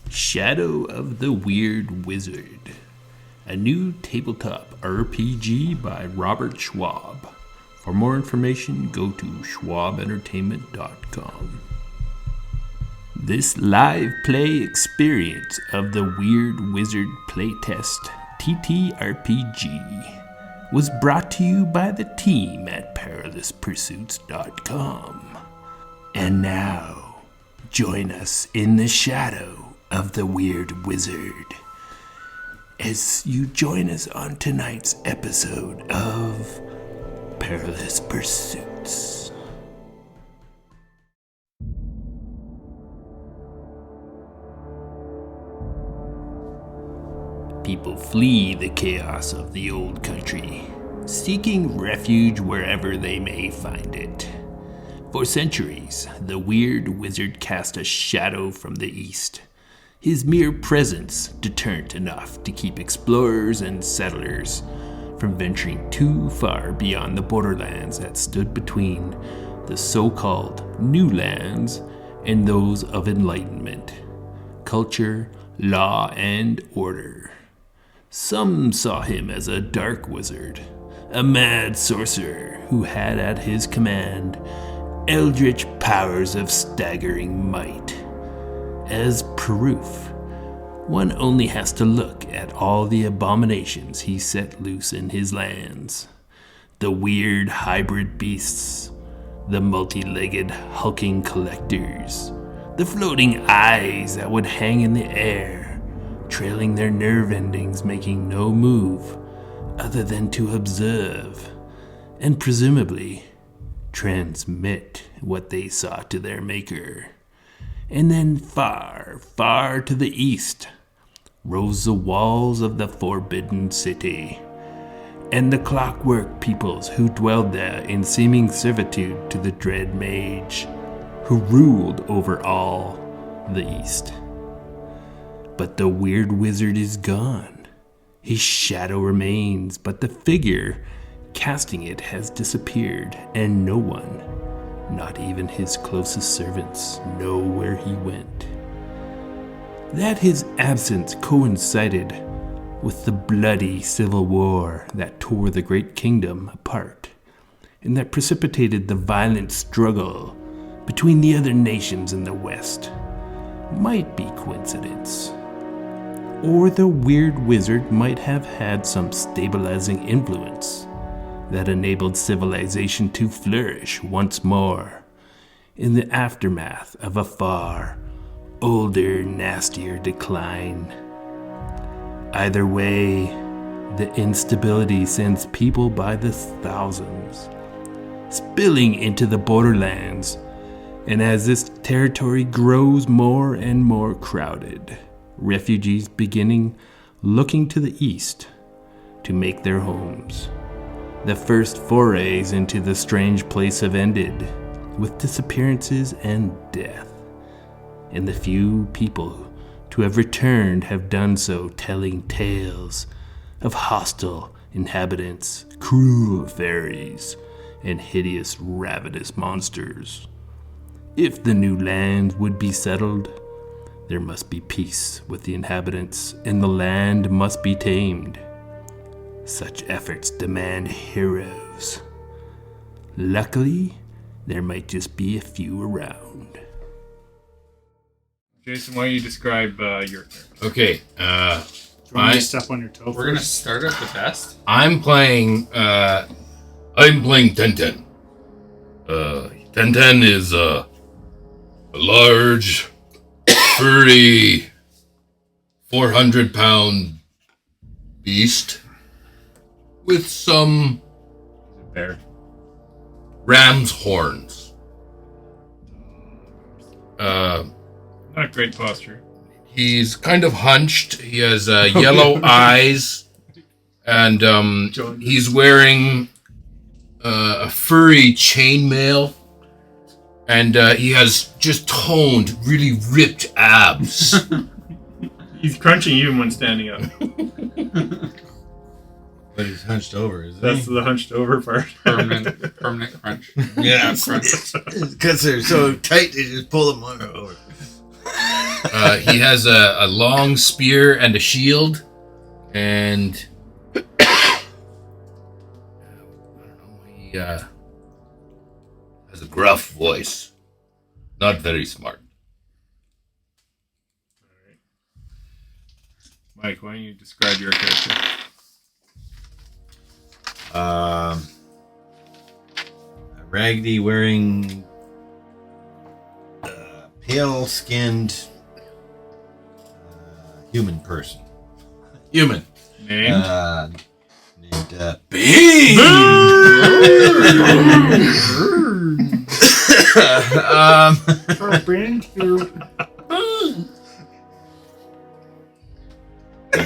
Shadow of the Weird Wizard, a new tabletop RPG by Robert Schwalb. For more information, go to schwalbentertainment.com. This live play experience of the Weird Wizard playtest TTRPG was brought to you by the team at perilouspursuits.com. And now, join us in the shadow of the Weird Wizard as you join us on tonight's episode of Perilous Pursuits. People flee the chaos of the old country, seeking refuge wherever they may find it. For centuries, the Weird Wizard cast a shadow from the east, his mere presence deterrent enough to keep explorers and settlers from venturing too far beyond the borderlands that stood between the so-called New Lands and those of enlightenment, culture, law, and order. Some saw him as a dark wizard, a mad sorcerer who had at his command eldritch powers of staggering might. As proof, one only has to look at all the abominations he set loose in his lands. The weird hybrid beasts, the multi-legged hulking collectors, the floating eyes that would hang in the air, trailing their nerve endings, making no move other than to observe and presumably transmit what they saw to their maker. And then far, far to the east rose the walls of the Forbidden City, and the clockwork peoples who dwelled there in seeming servitude to the dread mage, who ruled over all the east. But the Weird Wizard is gone. His shadow remains, but the figure casting it has disappeared, and no one, not even his closest servants, know where he went. That his absence coincided with the bloody civil war that tore the great kingdom apart, and that precipitated the violent struggle between the other nations in the West, might be coincidence. Or the Weird Wizard might have had some stabilizing influence that enabled civilization to flourish once more in the aftermath of a far older, nastier decline. Either way, the instability sends people by the thousands, spilling into the borderlands, and as this territory grows more and more crowded, refugees beginning looking to the east to make their homes. The first forays into the strange place have ended with disappearances and death, and the few people to have returned have done so telling tales of hostile inhabitants, cruel fairies, and hideous ravenous monsters. If the new land would be settled, there must be peace with the inhabitants, and the land must be tamed. Such efforts demand heroes. Luckily, there might just be a few around. Jason, why don't you describe your character? Okay. Do you want me to step on your toe We're gonna start at the best. I'm playing Tenten. Tenten is a large, furry, 400-pound beast with some Bear. ram's horns. Not great posture. He's kind of hunched. He has yellow eyes, and he's wearing a furry chainmail, and he has just toned, really ripped abs. He's crunching even when standing up. But he's hunched over, isn't That's the hunched over part. permanent crunch. Yeah, because they're so tight, they just pull them over. He has a long spear and a shield, and I don't know. He has a gruff voice, not very smart. Mike, why don't you describe your character? A raggedy wearing pale-skinned human person. Human. Name? Named Bean.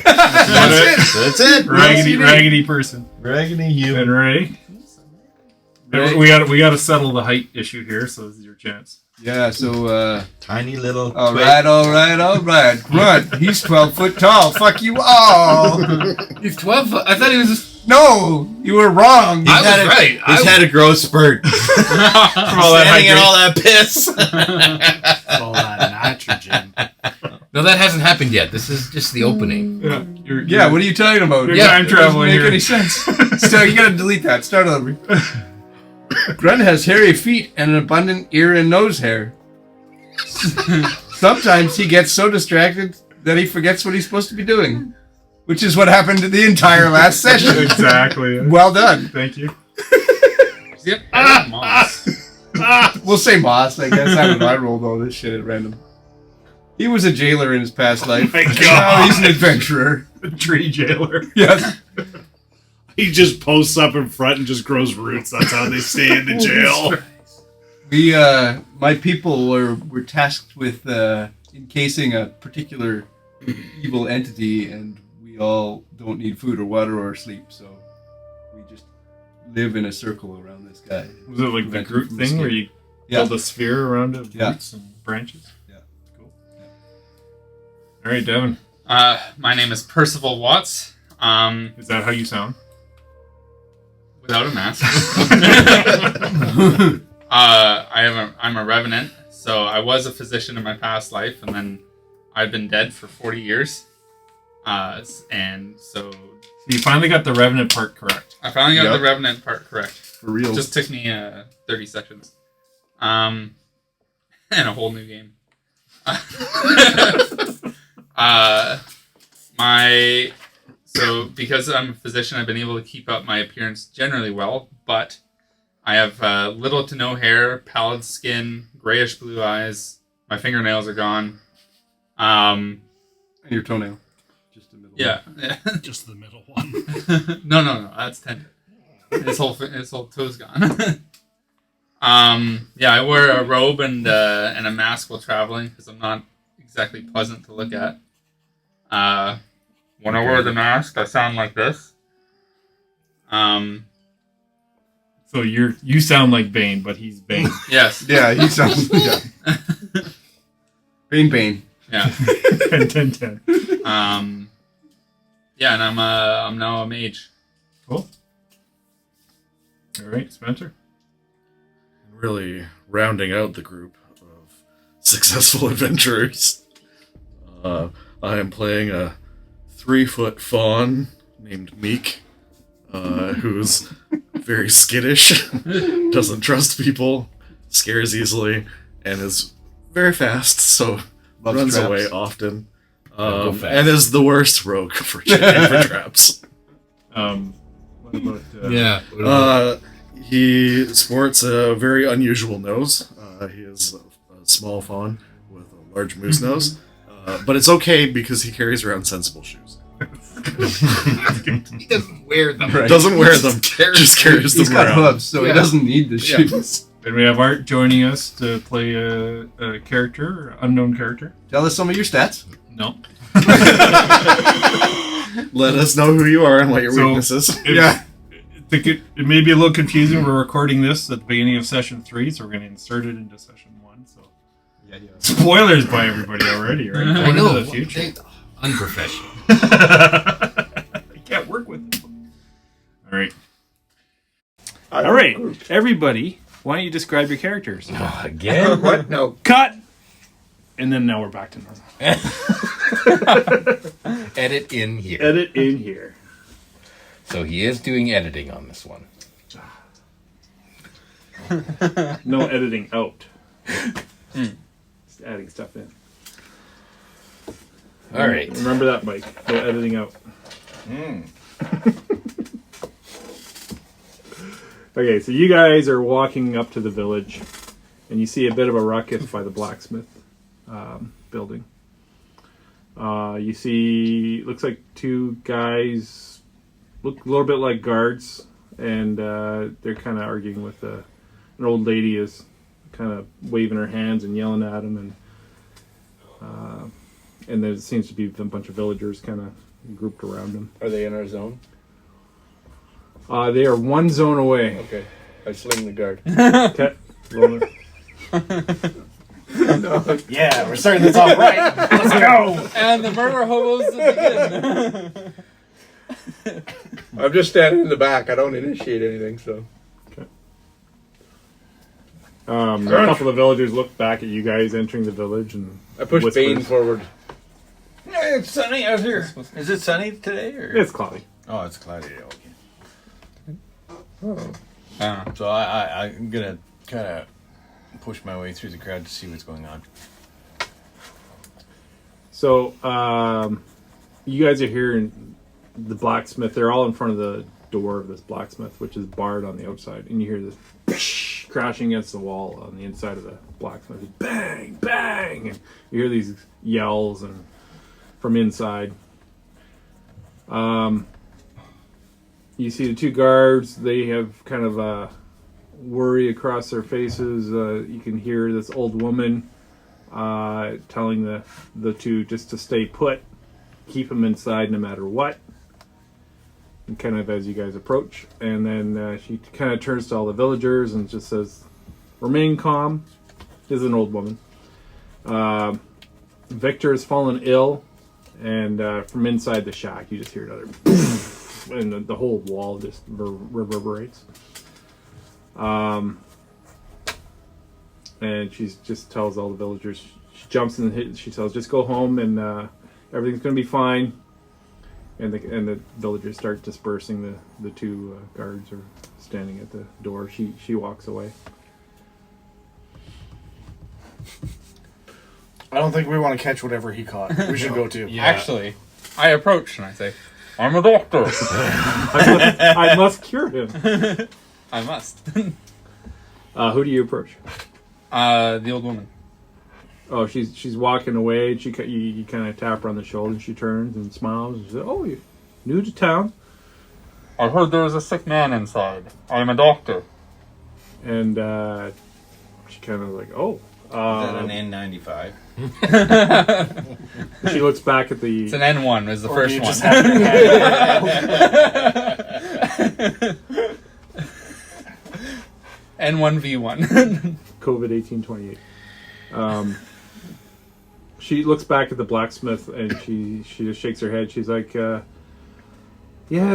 That's it. Raggedy person. Raggedy And human. Ray? We got to settle the height issue here, so this is your chance. Yeah, so, Tiny little. all right. Grunt, he's 12 foot tall. Fuck you all. He's 12. I thought he was. No, you were wrong. I was right. He's had a growth spurt. From all that Standing in all that piss. All that nitrogen. No, that hasn't happened yet. This is just the opening. Yeah, what are you talking about? You're Yeah, time it doesn't traveling make here. any sense. So you gotta delete that. Start over. Grunt has hairy feet and an abundant ear and nose hair. Sometimes he gets so distracted that he forgets what he's supposed to be doing, which is what happened to the entire last session. Exactly. Well done. Thank you. Yep. Moss. We'll say Moss, I guess. I don't know. I rolled all this shit at random. He was a jailer in his past life. My And God. now he's an adventurer. Tree jailer. Yes. He just posts up in front and just grows roots. That's how they stay in the jail. We, my people were tasked with encasing a particular evil entity, and we all don't need food or water or sleep, so we just live in a circle around this guy. Was it like the Prevent him Groot from thing where escaping. you build a sphere around it, Yeah. roots and branches? Yeah. Cool. All right, Devin. My name is Percival Watts. Is that how you sound? Without a mask. I'm a revenant, so I was a physician in my past life, and then I've been dead for 40 years. And so You finally got the Revenant part correct. I finally got Yep. the revenant part correct. For real. It just took me 30 seconds. And a whole new game. So because I'm a physician, I've been able to keep up my appearance generally well, but I have little to no hair, pallid skin, grayish blue eyes. My fingernails are gone. And your toenail. Just the middle. Yeah. Just the middle one. No. That's tender. His whole toe's gone. Yeah, I wear a robe and a mask while traveling because I'm not exactly pleasant to look at. When I wear the mask, I sound like this. So you sound like Bane, but he's Bane. Yes. Yeah, he sounds. Yeah. Bane. Yeah. 10. Yeah, and I'm now a mage. Cool. All right, Spencer. Really rounding out the group of successful adventurers. I am playing a 3-foot fawn named Meek, who's very skittish, doesn't trust people, scares easily, and is very fast, so Loves runs traps. away often. Go fast. And is the worst rogue for checking for traps. What about Yeah. He sports a very unusual nose. He is a small fawn with a large moose nose. But it's okay because he carries around sensible shoes. He doesn't wear them. Right. Doesn't wear them, just carries He's them got around. hooves, so he doesn't need the Yeah. shoes. And we have Art joining us to play a character, unknown character. Tell us some of your stats. No. Let us know who you are and what your So- weaknesses. Yeah. It may be a little confusing. We're recording this at the beginning of session 3, so we're going to insert it into session 1. So spoilers by everybody already, right? I Going know. into the future. Unprofessional. I can't work with them. All right. All right, everybody. Why don't you describe your characters? Again? What? No. Cut. And then now we're back to normal. Edit in here. Edit in here. So he is doing editing on this one. No editing out. Just adding stuff in. All right. Remember that, Mike. No editing out. Okay, so you guys are walking up to the village, and you see a bit of a ruckus by the blacksmith building. You see, looks like two guys, look a little bit like guards, and they're kind of arguing with an old lady is kind of waving her hands and yelling at him, and there seems to be a bunch of villagers kind of grouped around him. Are they in our zone? They are one zone away. Okay. I sling the guard. Okay, roll it. Yeah, we're starting this off right. Let's go. And the murder hobos begin. I'm just standing in the back. I don't initiate anything, so. A couple of villagers look back at you guys entering the village, and I push whispers. Bane forward. Hey, it's sunny out here. Is it sunny today? Or? It's cloudy. Oh, it's cloudy. Okay. Oh. So I'm gonna kind of push my way through the crowd to see what's going on. So, you guys are here in the blacksmith. They're all in front of the door of this blacksmith, which is barred on the outside, and you hear this crashing against the wall on the inside of the blacksmith. Bang, bang, and you hear these yells and from inside. You see the two guards. They have kind of a worry across their faces. You can hear this old woman telling the two just to stay put, keep them inside no matter what. And kind of as you guys approach, and then she kind of turns to all the villagers and just says, "Remain calm." This is an old woman. Victor has fallen ill, and from inside the shack, you just hear another, and the whole wall just reverberates. And she just tells all the villagers. She jumps in and she tells, "Just go home, and everything's going to be fine." And the villagers start dispersing. The two guards are standing at the door. She walks away. I don't think we want to catch whatever he caught. We should go too. Yeah. Actually, I approach and I say, "I'm a doctor. I must cure him." I must." Who do you approach? The old woman. Oh, she's walking away. And you kind of tap her on the shoulder, and she turns and smiles and says, "Oh, you're new to town?" I heard there was a sick man inside. I'm a doctor. And she kind of like, "Oh." Is that an N95? She looks back at the. It's an N1. Was the first one. N1V1. COVID 1828. She looks back at the blacksmith and she just shakes her head. She's like, "Yeah,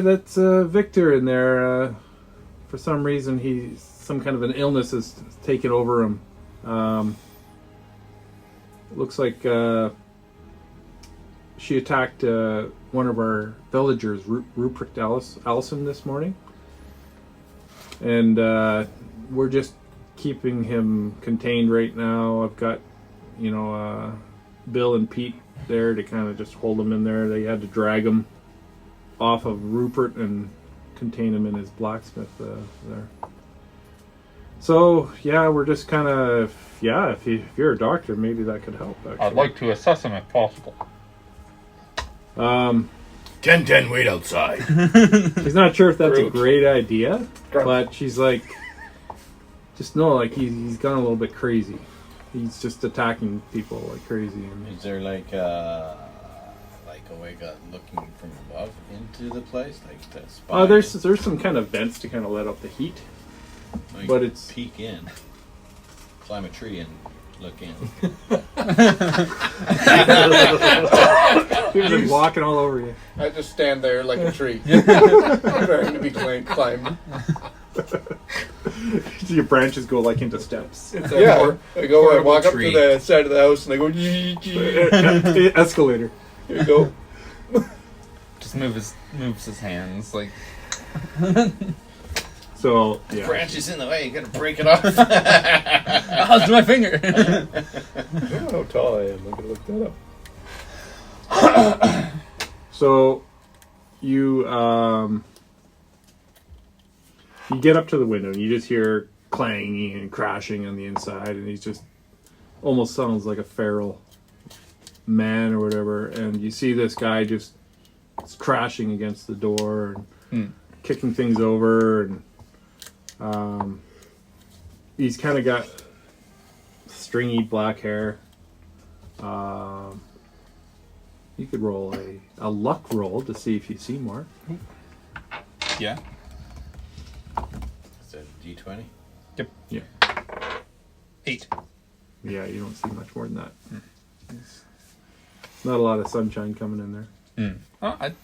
that's Victor in there. For some reason, some kind of an illness has taken over him. Looks like she attacked one of our villagers, Rupert Allison, this morning. And we're just keeping him contained right now. I've got, Bill and Pete there to kind of just hold him in there. They had to drag him off of Rupert and contain him in his blacksmith there. So, yeah, we're just kind of, if you're a doctor, maybe that could help, actually. I'd like to assess him if possible. 10-10, wait outside. She's not sure if that's a great idea, but she's like, just know, like, he's gone a little bit crazy. He's just attacking people like crazy. And Is there like a way looking from above into the place, like to spy? there's some kind of vents to kind of let up the heat, Like but it's peek in, climb a tree and look in. people are walking all over you. I just stand there like a tree, preparing to be climbed. Your branches go like into steps. Yeah, I go and walk up to the side of the house and I go, here Escalator. you go. Just moves his hands like. So yeah. Branch is in the way. You gotta break it off. Oh, it's my finger. I don't know how tall I am. I'm gonna look that up. So you you get up to the window and you just hear clanging and crashing on the inside, and he's just almost sounds like a feral man or whatever. And you see this guy just crashing against the door and kicking things over, and he's kind of got stringy black hair. You could roll a luck roll to see if you see more. Yeah. Is that a D20? Yep. Yeah. 8. Yeah, you don't see much more than that. It's not a lot of sunshine coming in there. Oh, that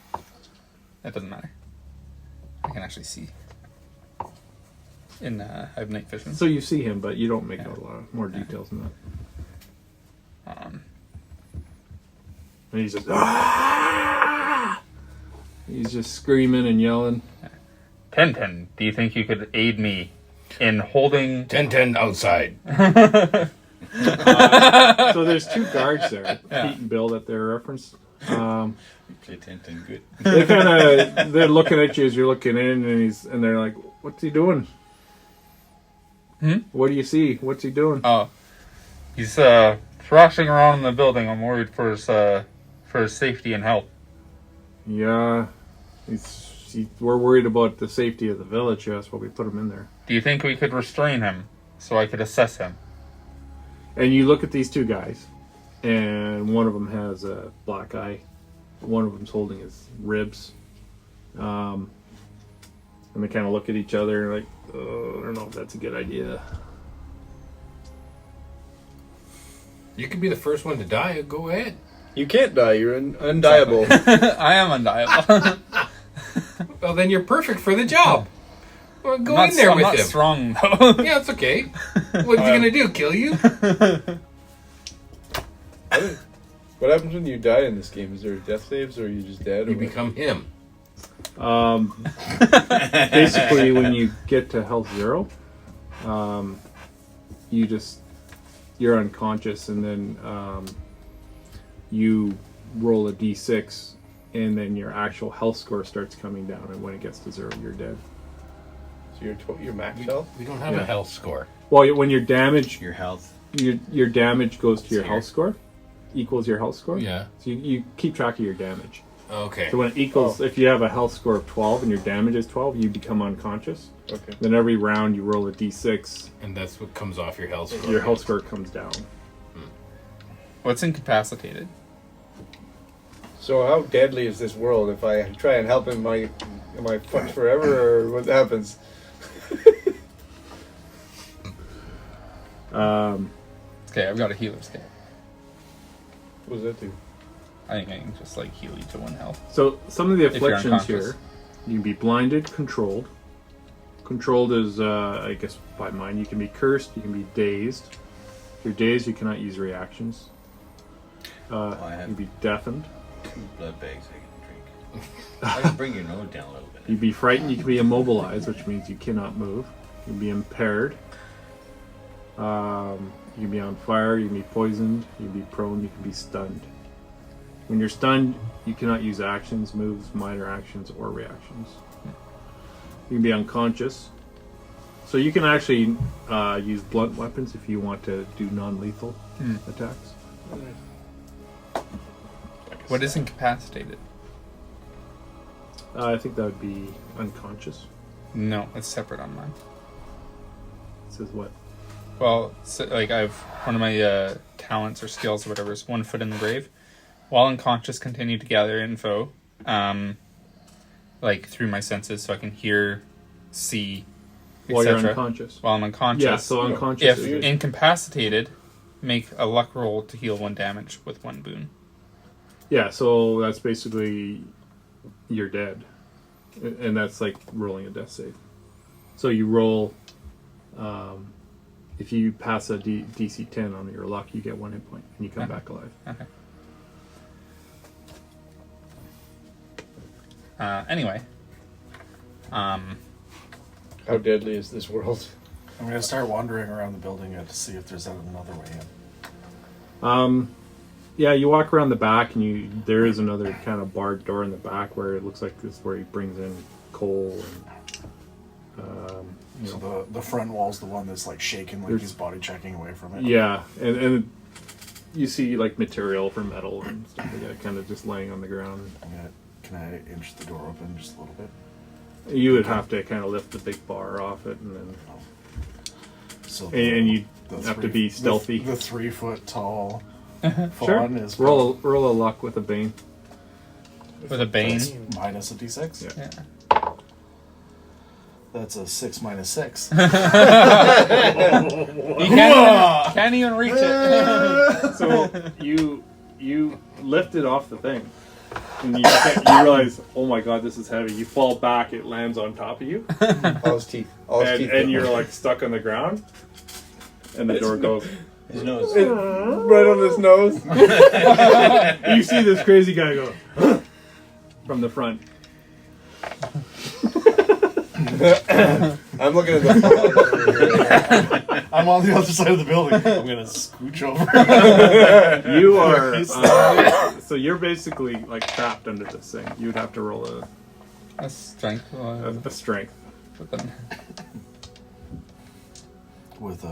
doesn't matter. I can actually see. I have night vision. So you see him, but you don't make out a lot of more details than that. And he's just he's just screaming and yelling. 10-10, do you think you could aid me in holding... 10-10 outside. So there's two guards there, Pete and Bill, that they're referenced. Play 10-10 good. They're looking at you as you're looking in, and they're like, "What's he doing? What do you see? What's he doing?" Oh, he's thrashing around in the building. I'm worried for his safety and health. Yeah, we're worried about the safety of the village. That's why we put him in there. Do you think we could restrain him so I could assess him? And you look at these two guys, and one of them has a black eye. One of them's holding his ribs. And they kind of look at each other and like, oh, I don't know if that's a good idea. You could be the first one to die. Go ahead. You can't die. You're undiable. I am undiable. Well, then you're perfect for the job. Well, go in there I'm with not him. strong, though. Yeah, it's okay. What's he gonna do? Kill you? What happens when you die in this game? Is there death saves, or are you just dead? You become him. Basically, when you get to health 0, you're unconscious, and then you roll a d6, and then your actual health score starts coming down, and when it gets to 0, you're dead. So you're max health? We don't have a health score. Well, when you're damaged, Your health. your damage goes to your Here. health score, equals your health score. Yeah. So you keep track of your damage. Okay. So when it equals, if you have a health score of 12 and your damage is 12, you become unconscious. Okay. Then every round you roll a d6. And that's what comes off your health score. Your health score comes down. What's incapacitated? So how deadly is this world? If I try and help him, am I fucked forever, or what happens? Okay, I've got a healer's kit. What does that do? I think I can just heal you to 1 health. So some of the If you're afflictions here, unconscious. you can be blinded, controlled. Controlled is, I guess, by mind. You can be cursed. You can be dazed. If you're dazed, you cannot use reactions. You I have can be deafened. 2 blood bags I can drink. I can bring your nose down a little bit. You can be frightened. You can be immobilized, which means you cannot move. You can be impaired. You can be on fire. You can be poisoned. You can be prone. You can be stunned. When you're stunned, you cannot use actions, moves, minor actions, or reactions. You can be unconscious. So you can actually use blunt weapons if you want to do non-lethal attacks. What is incapacitated? I think that would be unconscious. No, it's separate on mine. It says what? Well, so, I have one of my talents or skills or whatever is 1 foot in the grave. While unconscious, continue to gather info, through my senses, so I can hear, see, While you're etc. unconscious. While I'm unconscious. Yeah, so unconscious. If is incapacitated, make a luck roll to heal 1 damage with 1 boon. Yeah, so that's basically you're dead, and that's like rolling a death save. So you roll. If you pass a DC 10 on your luck, you get 1 hit point, and you come back alive. Okay. Anyway. How deadly is this world? I'm going to start wandering around the building to see if there's another way in. Yeah, you walk around the back, and there is another kind of barred door in the back where it looks like this is where he brings in coal. And, So the front wall's the one that's like shaking, like he's body checking away from it. Yeah, and you see like material for metal and stuff like that, kind of just laying on the ground. Can I inch the door open just a little bit? You would have to kind of lift the big bar off it, and then So and you have to be stealthy. The 3 foot tall Sure. fawn is roll a luck with a bane. With a bane. minus a d6. Yeah. That's a 6 minus 6. You can't even reach it. So you lift it off the thing, and you realize, oh my god, this is heavy. You fall back, it lands on top of you, All his teeth. All his teeth. and you're like stuck on the ground, and the door goes. His nose. Right on his nose. You see this crazy guy go from the front. I'm looking at the phone. I'm on the other side of the building. I'm going to scooch over. You are so you're basically like trapped under this thing. You would have to roll A strength. a strength. With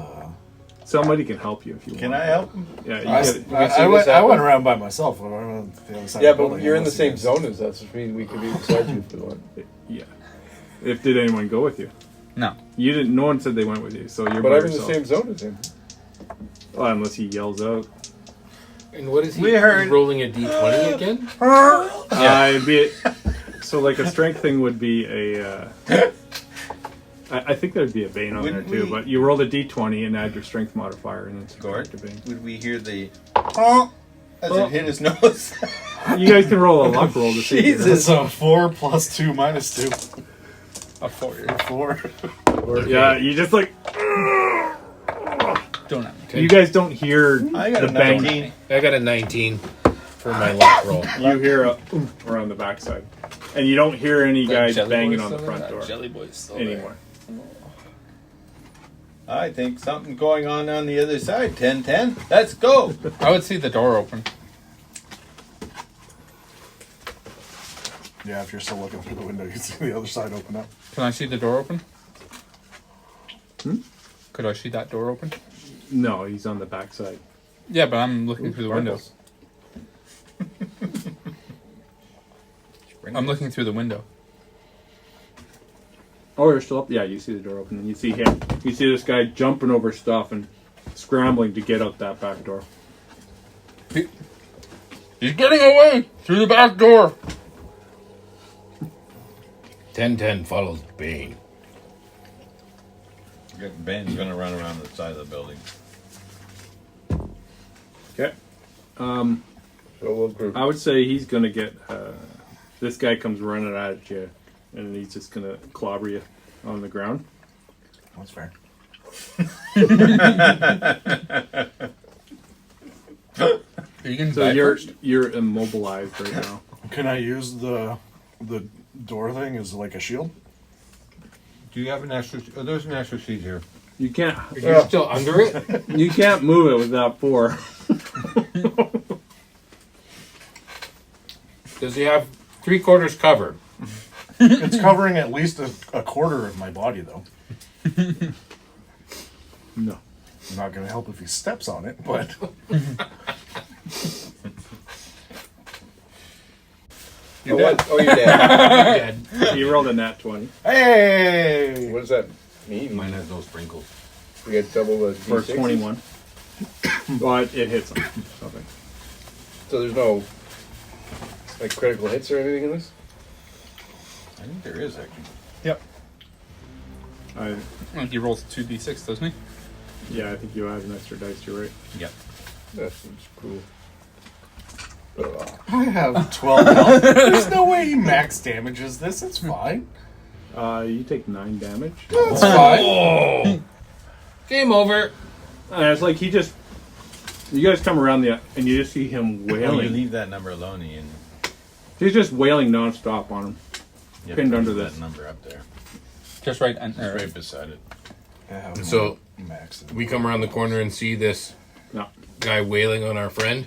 Somebody can help you if you Can want. I help him? Yeah, you I went around by myself. I went on the other side Yeah, of the but building. you're in the same zone as us, which means we could be beside you if we want. Yeah. Did anyone go with you? No. You didn't. No one said they went with you, so you're But by I'm in the yourself. same zone as him. Well, unless he yells out. And what is he? We heard- He's rolling a d20 again? It'd be so like a strength thing would be a. I think there'd be a bane on Wouldn't there too, we- but you roll a d20 and add your strength modifier, and it's Gord, a bane. would we hear the as it hit his nose? You guys can roll a luck roll to see. if Jesus, it's a 4 plus 2 minus 2. A 4. A 4. Yeah, you just like. Don't have You guys don't hear I got the a bang. 19. I got a 19 for my luck roll. You hear a oomph around the backside, and you don't hear any guys banging on the front door Jelly Boy's still anymore. I think something's going on the other side. 10-10. Let's go. I would see the door open. Yeah, if you're still looking through the window, you can see the other side open up. Can I see the door open? Hmm? Could I see that door open? No, he's on the backside. Yeah, but I'm looking through the windows. I'm looking through the window. Oh, you're still up? Yeah, you see the door open, and you see him. You see this guy jumping over stuff and scrambling to get out that back door. He's getting away through the back door. 10-10 follows Bane. Ben's gonna run around the side of the building. Okay. So we'll group. I would say he's gonna get. This guy comes running at you, and he's just gonna clobber you on the ground. That's fair. So you're immobilized right now. Can I use the door thing as like a shield? Do you have an extra? Oh, there's an extra sheet here. You can't. Are you still under it? You can't move it without 4. Does he have 3/4 covered? It's covering at least a quarter of my body, though. No. Not going to help if he steps on it, but... You're dead. Oh, you're dead. You rolled a nat 20. Hey! What does that mean? Mine has no sprinkles. We get double the For D6s? 21. Well, it hits him. Okay. So there's no like critical hits or anything in this? I think there is actually. Yep. I He rolls 2d6, doesn't he? Yeah, I think you add an extra dice, you're right. Yep. That seems cool. I have 12 health. There's no way he max damages this. It's fine. You take 9 damage. That's fine. Game over. It's like you guys come around and you just see him Well, you wailing. leave that number alone, Ian. He's just wailing nonstop on him. You have Pinned to under leave this. that number up there. Just right Just right beside it. And so we come around the corner and see this Yeah. guy wailing on our friend.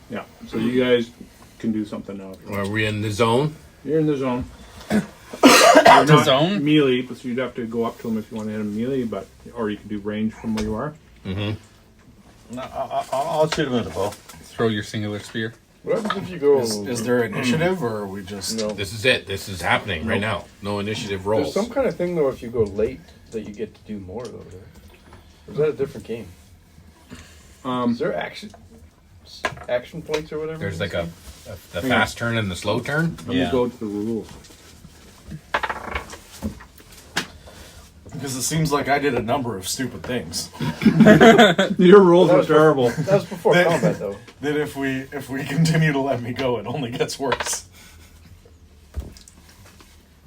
Yeah. So you guys can do something now. Are we in the zone? You're in the zone. You're not zone? melee, so you'd have to go up to him if you want to hit him melee, or you can do range from where you are. No, I'll shoot him with a bow. Throw your singular spear. What happens if you go? Is there initiative, or are we just... No. This is it. This is happening right now. No initiative There's rolls. some kind of thing though if you go late that you get to do more though. Right? Or is that a different game? Is there action points or whatever? There's like a fast turn and the slow turn. Let me go to the rules. Because it seems like I did a number of stupid things. Your rolls are terrible. That was before combat though. That if we continue to let me go, it only gets worse.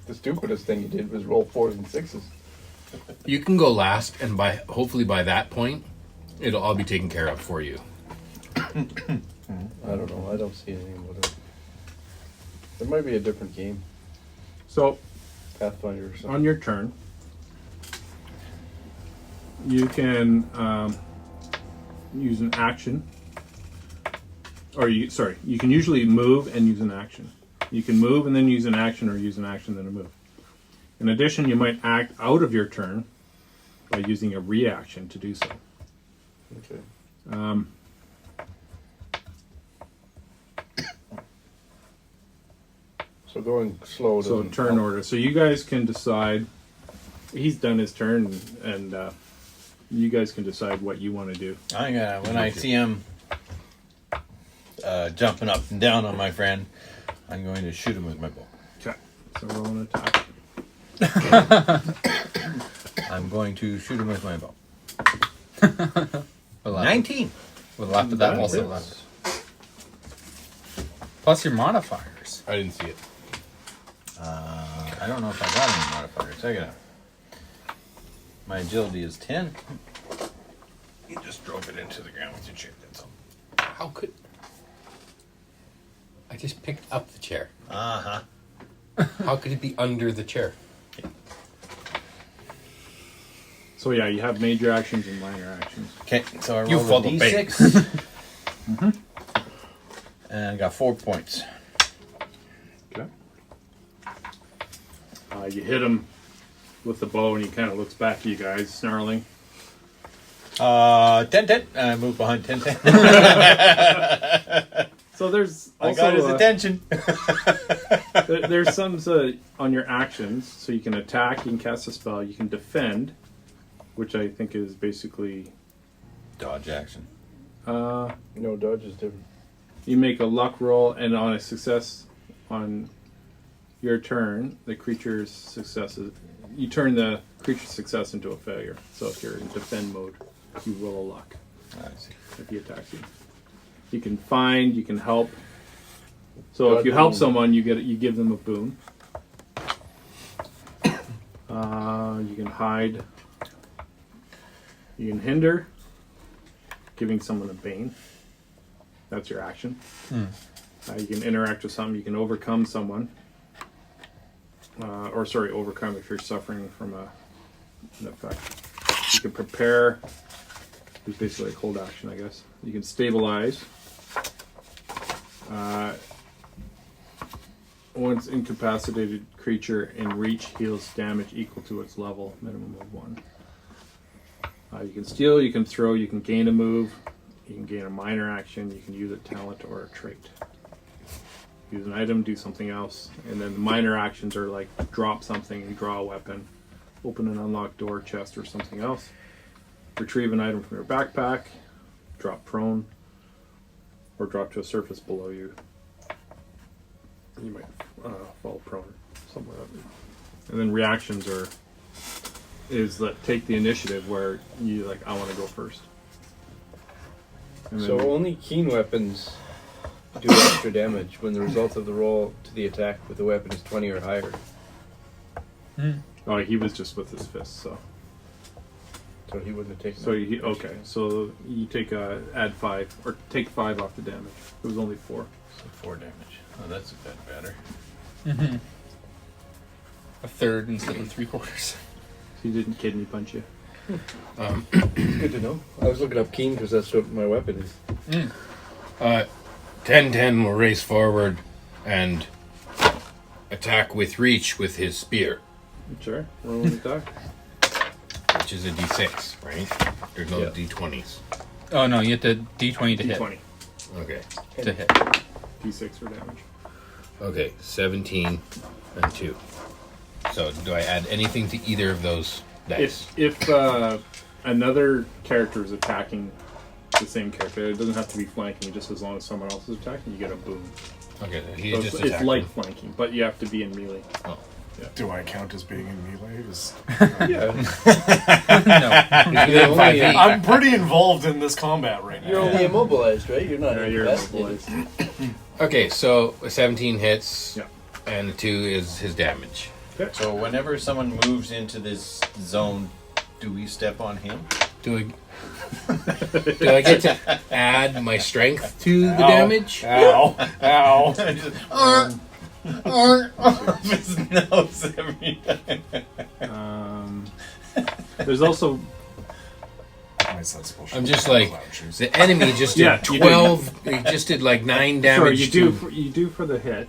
The stupidest thing you did was roll 4s and 6s. You can go last, and hopefully by that point, it'll all be taken care of for you. I don't know. I don't see anything with it. There might be a different game. So, Pathfinder or something. on your turn, you can use an action. You can usually move and use an action. You can move and then use an action, or use an action then a move. In addition, you might act out of your turn by using a reaction to do so. Okay. So going slow. So doesn't turn help. order. So you guys can decide. He's done his turn, and you guys can decide what you want to do. I'm gonna, when I see him jumping up and down on my friend, I'm going to shoot him with my bow. Okay. So roll an attack. I'm going to shoot him with my bow. 19. We'll laugh at that also. Plus your modifiers. I didn't see it. I don't know if I got any modifiers. I got my agility is 10. You just drove it into the ground with your chair. That's all. How could... I just picked up the chair. Uh-huh. How could it be under the chair? So yeah, you have major actions and minor actions. Okay, so I You rolled a follow d6. And I got 4 points. Okay. You hit him with the bow, and he kind of looks back at you guys, snarling. 10. I moved behind 10. So there's I also got his attention. there's some on your actions. So you can attack, you can cast a spell, you can defend, which I think is basically Dodge action. no, dodge is different. You make a luck roll, and on a success on your turn, the creature's successes. You turn the creature's success into a failure. So if you're in defend mode, you roll a luck. I see. If he attacks you, you can find, you can help. So if you help someone, you give them a boon. You can hide. You can hinder, giving someone a bane. That's your action. You can interact with something. You can overcome someone. Overcome if you're suffering from an effect. You can prepare. It's basically a cold action, I guess. You can stabilize. Once incapacitated creature in reach heals damage equal to its level, minimum of 1. You can steal, you can throw, you can gain a move, you can gain a minor action, you can use a talent or a trait. Use an item, do something else, and then the minor actions are like drop something and draw a weapon, open an unlocked door, chest, or something else. Retrieve an item from your backpack, drop prone, or drop to a surface below you. You might fall prone somewhere up. And then reactions is that take the initiative where you I want to go first. And So then, only keen weapons do extra damage when the result of the roll to the attack with the weapon is 20 or higher. Oh, he was just with his fist, so. So he wouldn't have taken. So okay. So you take add 5 or take 5 off the damage. It was only 4. So 4 damage. Oh, that's a bit better. Mm-hmm. A third instead of 3/4. He didn't kidney punch you. Good to know. I was looking up keen because that's what my weapon is. 10-10 will race forward and attack with reach with his spear, Sure. Roll an attack. which is a d6, right? There's no Yeah. d20s. Oh no, you have to D20 to hit. D20. Okay. To hit. D6 for damage. Okay, 17 and 2. So do I add anything to either of those dice? If another character is attacking the same character, it doesn't have to be flanking. Just as long as someone else is attacking, you get a boon. Okay, he So just it's attacked like him. flanking, but you have to be in melee. Oh. Do I count as being in melee? Yeah. Within 5 feet. I'm pretty involved in this combat right now. You're only immobilized, right? You're not Yeah, you're invested. immobilized. Okay, so 17 hits, Yeah. and 2 is his damage. So whenever someone moves into this zone, do we step on him? Do I get to add my strength to the damage? Ow! Ow! His nose every time. There's also My sensible I'm shoes. just like, Cloud shoes. the enemy just did Yeah, you 12, he just did like 9 damage. Sorry, you do for the hit.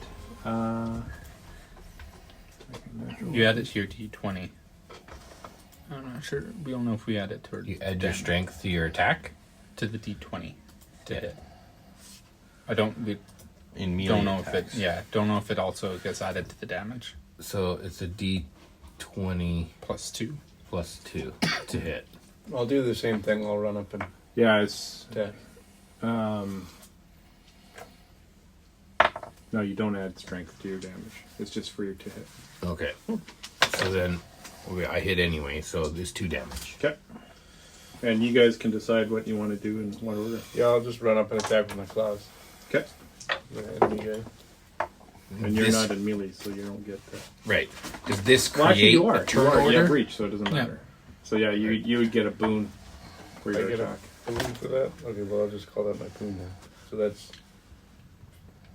You add it to your D20. I'm not sure. We don't know if we add it to You add your strength to your attack? to the D20 to hit. I don't. We In melee don't know attacks. if it. Yeah, don't know if it also gets added to the damage. So it's a d20 +2. plus 2 to hit. I'll do the same thing. I'll run up and Yeah, it's attack. no, you don't add strength to your damage. It's just for you to hit. Okay. So then I hit anyway, so there's 2 damage. Okay. And you guys can decide what you want to do in what order. Yeah, I'll just run up and attack with my claws. Okay. The enemy guy. And you're This- not in melee, so you don't get the. Right. Does this Well, actually, create you are. a turn You have order? reach, so it doesn't matter. So yeah, you would get a boon for I your get attack. a boon for that? Okay, well, I'll just call that my boon then. So that's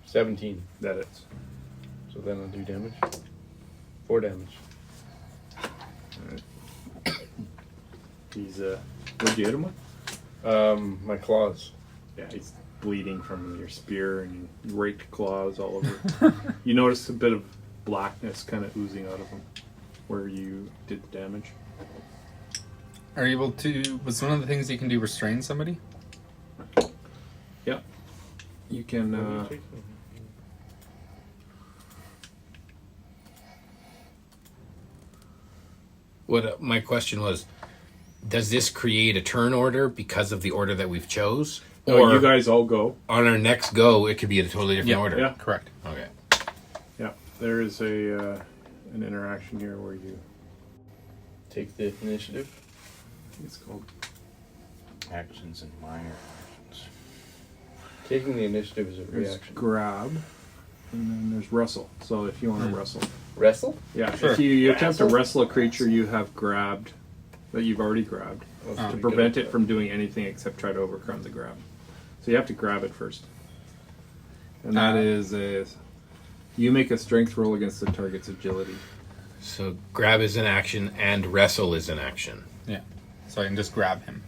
17. That is. So then I'll do damage. 4 damage. He's what'd you hit him with? My claws. Yeah, he's bleeding from your spear and you raked claws all over. You notice a bit of blackness kind of oozing out of him where you did the damage. Are you able to? Was one of the things you can do restrain somebody? Yeah. You can. What my question was, does this create a turn order because of the order that we've chose? Or you guys all go. On our next go, it could be a totally different Yeah, order. Yeah. Correct. Okay. Yeah. There is a an interaction here where you. Take the initiative. It's called. Actions and minor actions. Taking the initiative is a There's reaction. grab, and then there's wrestle. So if you want to wrestle, Wrestle? yeah. Sure. If you attempt to wrestle a creature you have grabbed, that you've already grabbed, to prevent it from doing anything except try to overcome the grab. So you have to grab it first, and that is you make a strength roll against the target's agility. So grab is an action and wrestle is an action. Yeah. So I can just grab him.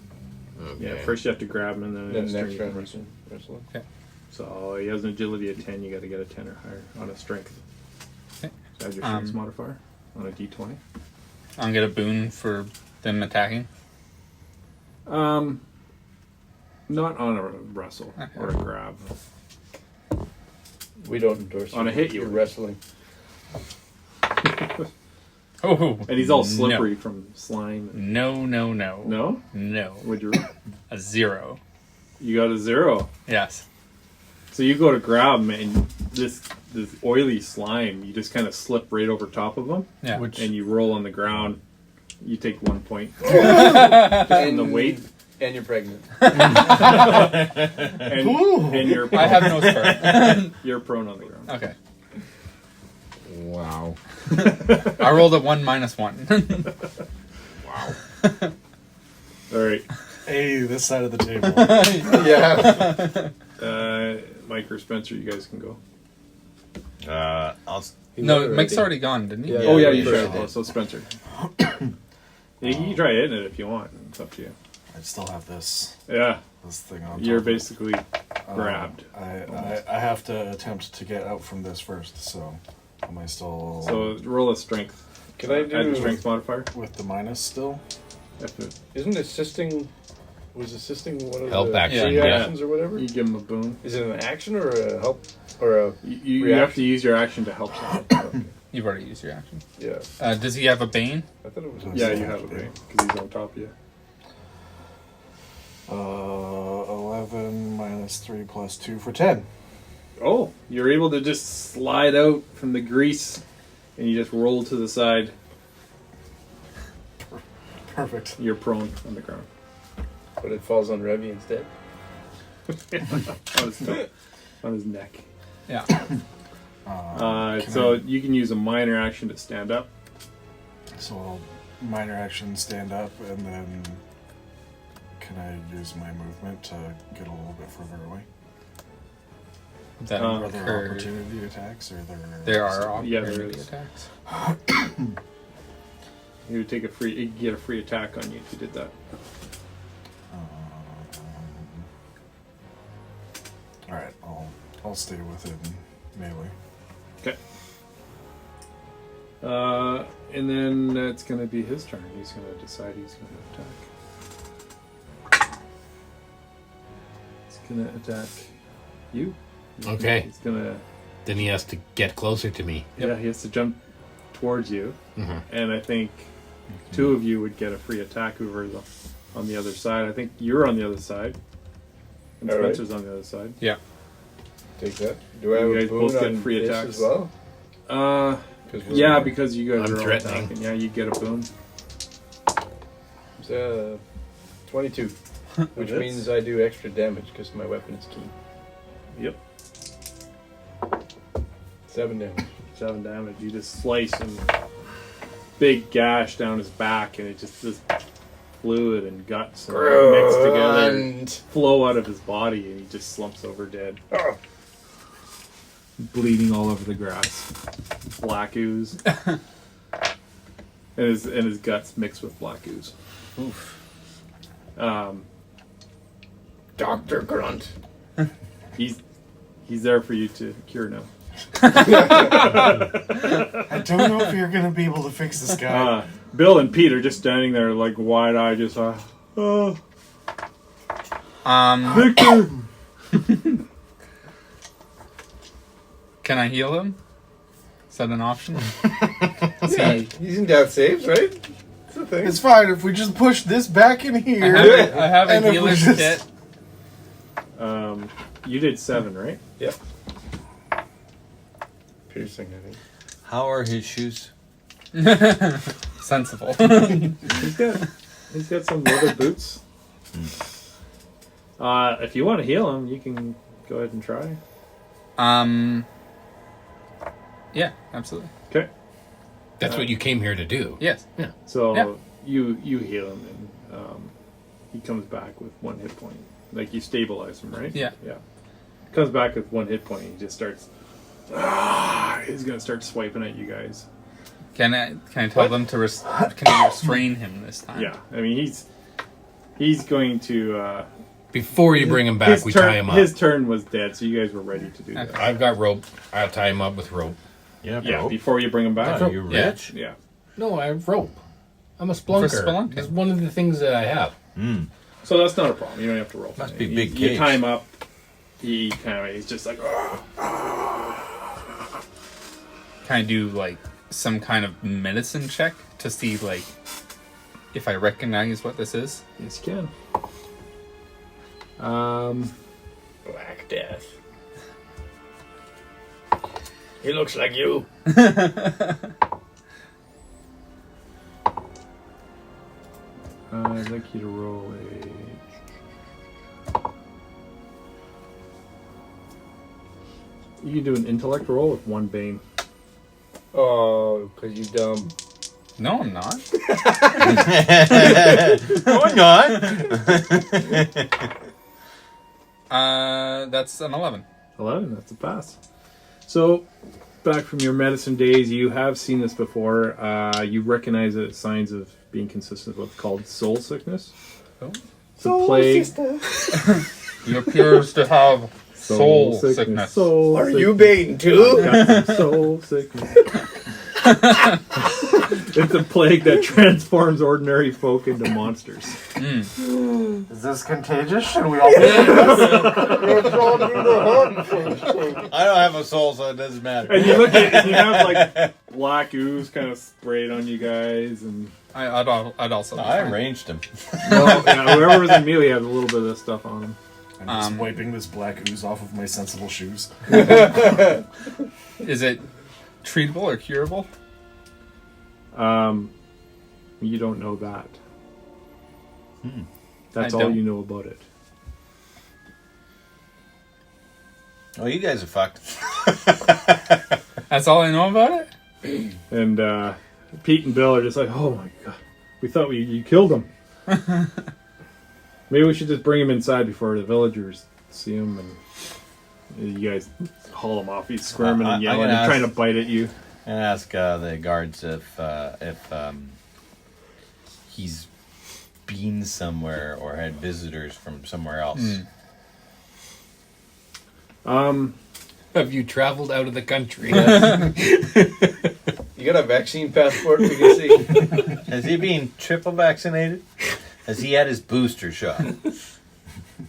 Okay. Yeah. First you have to grab him, and then, Then next next turn you can round wrestle. wrestling. So he has an agility of 10. You got to get a 10 or higher on a strength. Okay. So add your strength modifier on a d20. I'll get a boon for them attacking. Not on a wrestle or a grab. We don't endorse On a hit, you you're would. wrestling. Oh. And he's all slippery from slime. No. No. No? Would you? A 0. You got a 0. Yes. So you go to grab him, and this oily slime, you just kind of slip right over top of him, Yeah. and you roll on the ground. You take 1 point. And the weight. And you're pregnant. And you're I have no spur. you're prone on the ground. Okay. Wow. I rolled a 1 minus 1. Wow. All right. Hey, this side of the table. Yeah. Mike or Spencer, you guys can go. No, Mike's already gone, didn't he? Yeah. Oh yeah, you sure. should. Oh, so Spencer. You can try hitting it if you want. It's up to you. I still have this Yeah, thing on. you're top of it. basically grabbed. I have to attempt to get out from this first. So am I still? So roll a strength. Can I Add the do? strength modifier? with the minus still. If it- Isn't assisting? Was assisting one of Help the action, free yeah. actions or whatever? You give him a boon. Is it an action or a help or a? You have to use your action to help someone. You've already used your action. Yeah. Does he have a bane? I thought it was. Yeah, you have it right because he's on top of you. 11 minus 3 plus 2 for 10. Oh, you're able to just slide out from the grease, and you just roll to the side. Perfect. You're prone on the ground. But it falls on Revy instead. on his neck. Yeah. So you can use a minor action to stand up. So I'll minor action stand up, and then can I use my movement to get a little bit further away? That Are there occurred. opportunity attacks, or There are Yeah, there opportunity is. attacks. You would take a free. You could get a free attack on you if you did that. All right, I'll stay within melee. Okay. And then it's going to be his turn. He's going to decide he's going to attack. He's going to attack you. Okay. He's going to. Then he has to get closer to me. Yeah, he has to jump towards you, Mhm. and I think two of you would get a free attack over on the other side. I think you're on the other side, and All right. Spencer's on the other side. Yeah. Take that. Do I have You a guys boon both get on free this attacks. as well? Yeah, because you guys I'm are all threatening. attacking. Yeah, you get a boon. It's 22, which Hits. means I do extra damage because my weapon is keen. Yep, 7 damage. 7 damage. You just slice and big gash down his back, and it just this fluid and guts and mixed together, and flow out of his body, and he just slumps over dead. Bleeding all over the grass. Black ooze. and his guts mixed with black ooze. Oof. Dr. Grunt. He's there for you to cure now. I don't know if you're gonna be able to fix this guy. Bill and Pete are just standing there like wide-eyed, just Victor. Can I heal him? Is that an option? Yeah, he's in death saves, right? That's the thing. It's fine if we just push this back in here. I have And a if we healer's just- kit. You did 7, right? Yep. Piercing, I think. How are his shoes? Sensible. He's got some leather boots. If you want to heal him, you can go ahead and try. Yeah, absolutely. Okay. That's what you came here to do. Yes. Yeah. So Yeah. you heal him, and he comes back with 1 hit point. Like you stabilize him, right? Yeah. Yeah. Comes back with 1 hit point. And he just starts. He's gonna start swiping at you guys. Can I tell them to can I restrain him this time? Yeah. I mean he's going to. Before you bring him back, we tie him up. His turn was dead, so you guys were ready to do that. I've got rope. I'll tie him up with rope. Yeah, Yeah. Before you bring him back. Are you Yeah. rich? Yeah. No, I have rope. I'm a splunker. For spelunking. It's one of the things that I have. So that's not a problem. You don't have to roll. Must be You- big You cage. tie him up. He's just like. Can I do like some kind of medicine check to see like if I recognize what this is? Yes, you can. Black Death. He looks like you. I'd like you to roll a. You can do an intellect roll with 1 bane. Oh, because you dumb. No, I'm not. No, I'm not. That's an 11. 11, that's a pass. So, back from your medicine days, you have seen this before. You recognize it as signs of being consistent with what's called soul sickness. Oh. It's a plague. He appears to have soul sickness. Soul Are sickness. you Bane too? I've got some soul sickness. It's a plague that transforms ordinary folk into monsters. Is this contagious? Should we all? I don't have a soul, so it doesn't matter. And you look at it, and you have like black ooze kind of sprayed on you guys, and I'd also. I arranged him. well, yeah, whoever was in melee had a little bit of this stuff on him. I'm just wiping this black ooze off of my sensible shoes. Is it treatable or curable? You don't know that. That's I all don't. you know about it. Oh, you guys are fucked. That's all I know about it? And Pete and Bill are just like, oh my god, we thought you killed him. Maybe we should just bring him inside before the villagers see him, and you guys haul him off. He's squirming and yelling and trying to bite at you. And ask the guards if he's been somewhere or had visitors from somewhere else. Have you traveled out of the country? You got a vaccine passport we can see? Has he been triple vaccinated? Has he had his booster shot?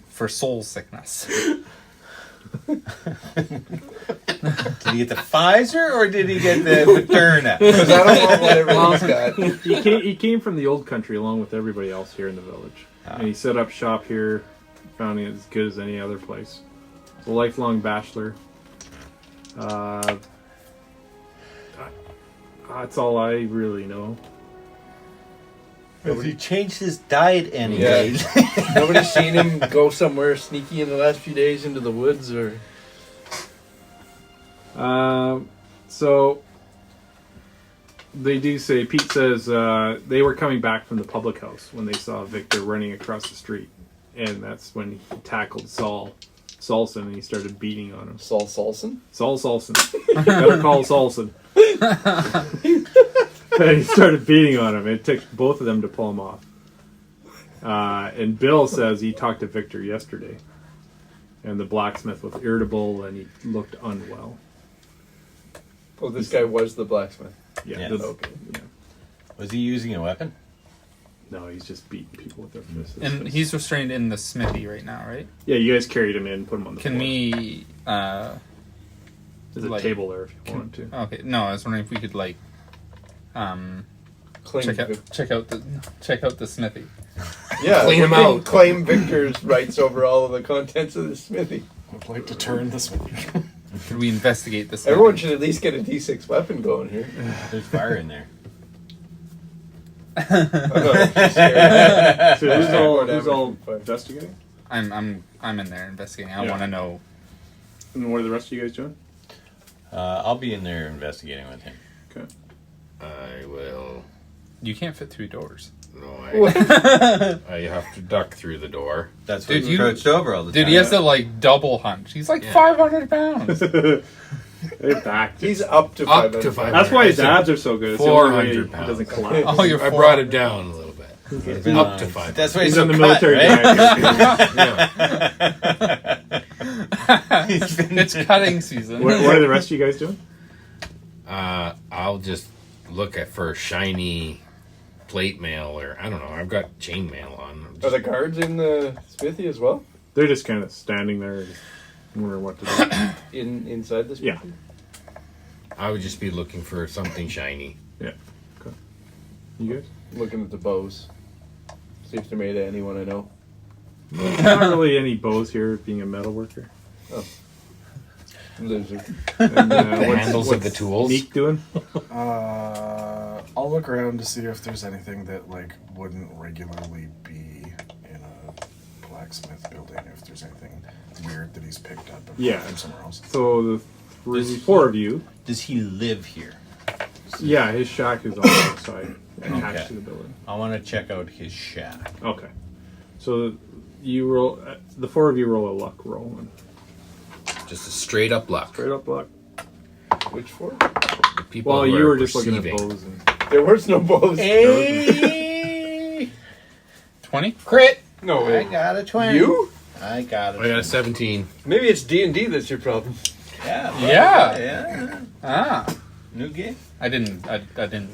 For soul sickness. Did he get the Pfizer or did he get the Moderna? Because I don't know what everyone's got. He came from the old country along with everybody else here in the village. And he set up shop here, found it as good as any other place. He's a lifelong bachelor. That's all I really know. Has he changed his diet any days? Nobody's seen him go somewhere sneaky in the last few days into the woods or... So they do say, Pete says they were coming back from the public house when they saw Victor running across the street. And that's when he tackled Salson, and he started beating on him. Saul Salson? Saul Salson. Better call Salson. And he started beating on him. It took both of them to pull him off. And Bill says he talked to Victor yesterday. And the blacksmith was irritable and he looked unwell. Oh, this guy was the blacksmith. Yeah. Yes. Okay. Yeah. Was he using a weapon? No, he's just beating people with their fists. And he's restrained in the smithy right now, right? Yeah, you guys carried him in, put him on the Can floor. we... There's a table there if you want to. Okay, no, I was wondering if we could, like... check out the smithy. Yeah, Clean him out. Claim Victor's rights over all of the contents of the smithy. I'd like to turn this one. Could we investigate the smithy? Everyone should at least get a D6 weapon going here. There's fire in there. So who's all investigating? I'm in there investigating. I Yeah. want to know. And what are the rest of you guys doing? I'll be in there investigating with him. Okay. I will. You can't fit through doors. No, I have to duck through the door. That's Dude, why he's crouched over all the time. Dude, he has to like double hunch. He's like 500 pounds. They're back. He's up to 500. Up to 500. That's why his abs are so good. It's the only way 400 he pounds. doesn't collapse. Oh, you're I brought it down a little bit. Been Up on- to 500. That's why he's He's so in the cut, military. right? It's cutting season. What are the rest of you guys doing? I'll just look for shiny plate mail, or I don't know. I've got chain mail on. Are the guards in the smithy as well? They're just kind of standing there, just wondering what to do. Inside the smithy? Yeah. I would just be looking for something shiny. Yeah. Okay. You guys? Looking at the bows. See if they're made of anyone I know. Not really any bows here, being a metal worker. Loser. And, handles of the tools? Meek doing? I'll look around to see if there's anything that like wouldn't regularly be in a blacksmith building. If there's anything weird that he's picked up Yeah. from somewhere else. So the four of you. Does he live here? Yeah, his shack is on the outside, attached Okay. to the building. I want to check out his shack. Okay. So you roll. The four of you roll a luck roll. And Just a straight up luck. straight up luck. Which four? The people Well, who you are were just looking at perceiving. bows. And, There was no bows. 20? Crit! No I way. got a 20. You? I got a I got a 17. Maybe it's D&D that's your problem. Yeah. well, Yeah. Yeah. Ah. New game. I didn't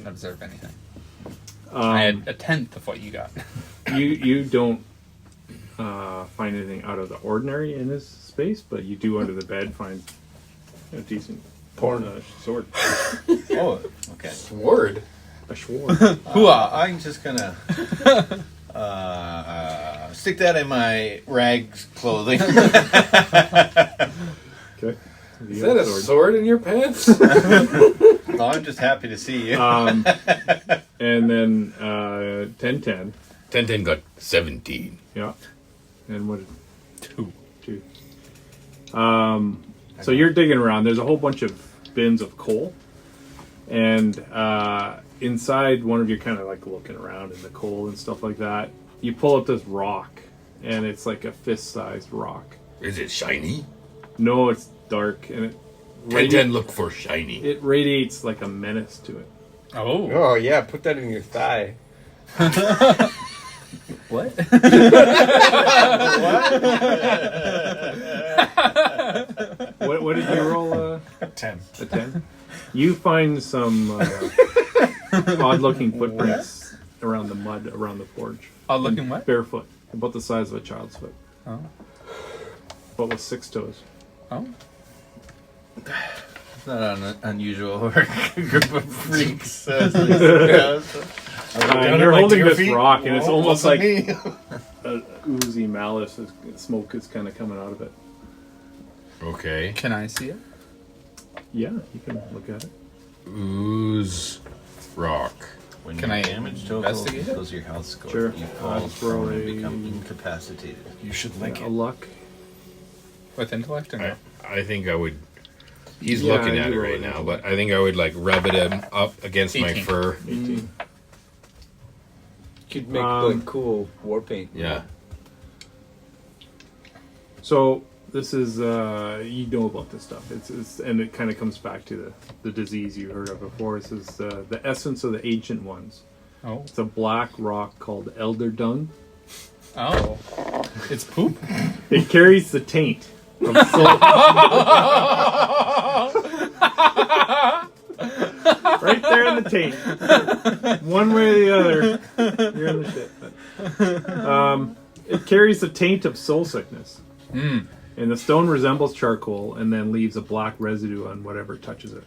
observe anything. I had a tenth of what you got. you don't find anything out of the ordinary in this space, but you do under the bed find a decent sword. Oh, okay. Sword. A sword. I'm just gonna stick that in my rags clothing. Okay. Is that a sword in your pants? No, I'm just happy to see you. And then 10-10. 10 got 17. Yeah. And what? 2. 2. So you're digging around. There's a whole bunch of bins of coal, and inside one of you kind of like looking around in the coal and stuff like that. You pull up this rock, and it's like a fist-sized rock. Is it shiny? No, it's dark, and it 10 look for shiny. it radiates like a menace to it. Oh. Oh, yeah. Put that in your thigh. What? What did you roll? 10. A 10? You find some odd-looking footprints around the mud around the forge. Odd-looking what? Barefoot, about the size of a child's foot, Oh. but with 6 toes. Oh. It's not unusual for a group of freaks. And you're holding this rock, and it's almost like a oozy malice. Smoke is kind of coming out of it. Okay. Can I see it? Yeah, you can look at it. Ooze rock. When Can your I damage total investigate it? equals your health score, Sure. you fall Just roll prone and a- become incapacitated. You should link A it. luck. With intellect or no? I think I would. He's Yeah, looking at you it roll right it. now, but I think I would like rub it up against my 18. fur. 18. Could make like cool war paint. Yeah. So this is you know about this stuff. It's and it kind of comes back to the disease you heard of before. This is the essence of the ancient ones. Oh. It's a black rock called elder dung. Oh. It's poop? It carries the taint of soul. Right there in the taint. One way or the other, you're in the shit. It carries the taint of soul sickness. Mm. And the stone resembles charcoal and then leaves a black residue on whatever touches it.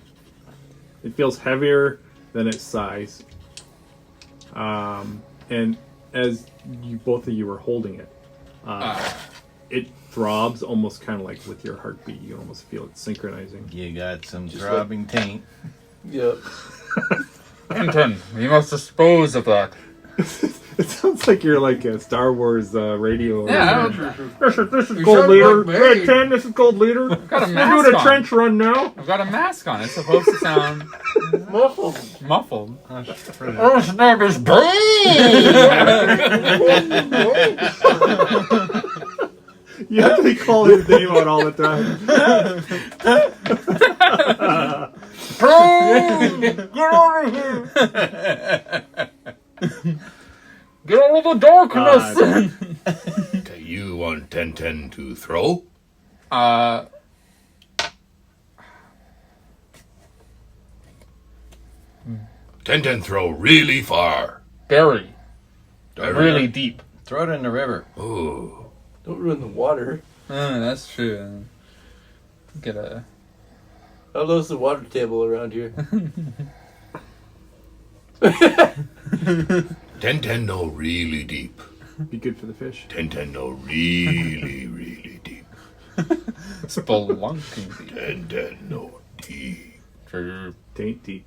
It feels heavier than its size. And as both of you were holding it, it throbs almost kind of like with your heartbeat. You can almost feel it synchronizing. You got some throbbing taint. Yep. Anton, we must dispose of that. It sounds like you're like a Star Wars radio. Yeah. This is You Gold sound Leader. like me. Red 10, this is Gold Leader. I've got a We're mask doing a on. trench run now. I've got a mask on. It's supposed to sound Muffled. muffled. Oh, his name is You have to call his name out all the time. Get out of here! Get out of the darkness! Okay, you want 10 to throw? 10 throw really far. Bury. Bury. Really deep. Throw it in the river. Oh. Don't ruin the water. That's true. Get a... How low's the water table around here? 10 no really deep. Be good for the fish. 10 no really, really deep. Spelunking. 10 no deep. True. Taint deep.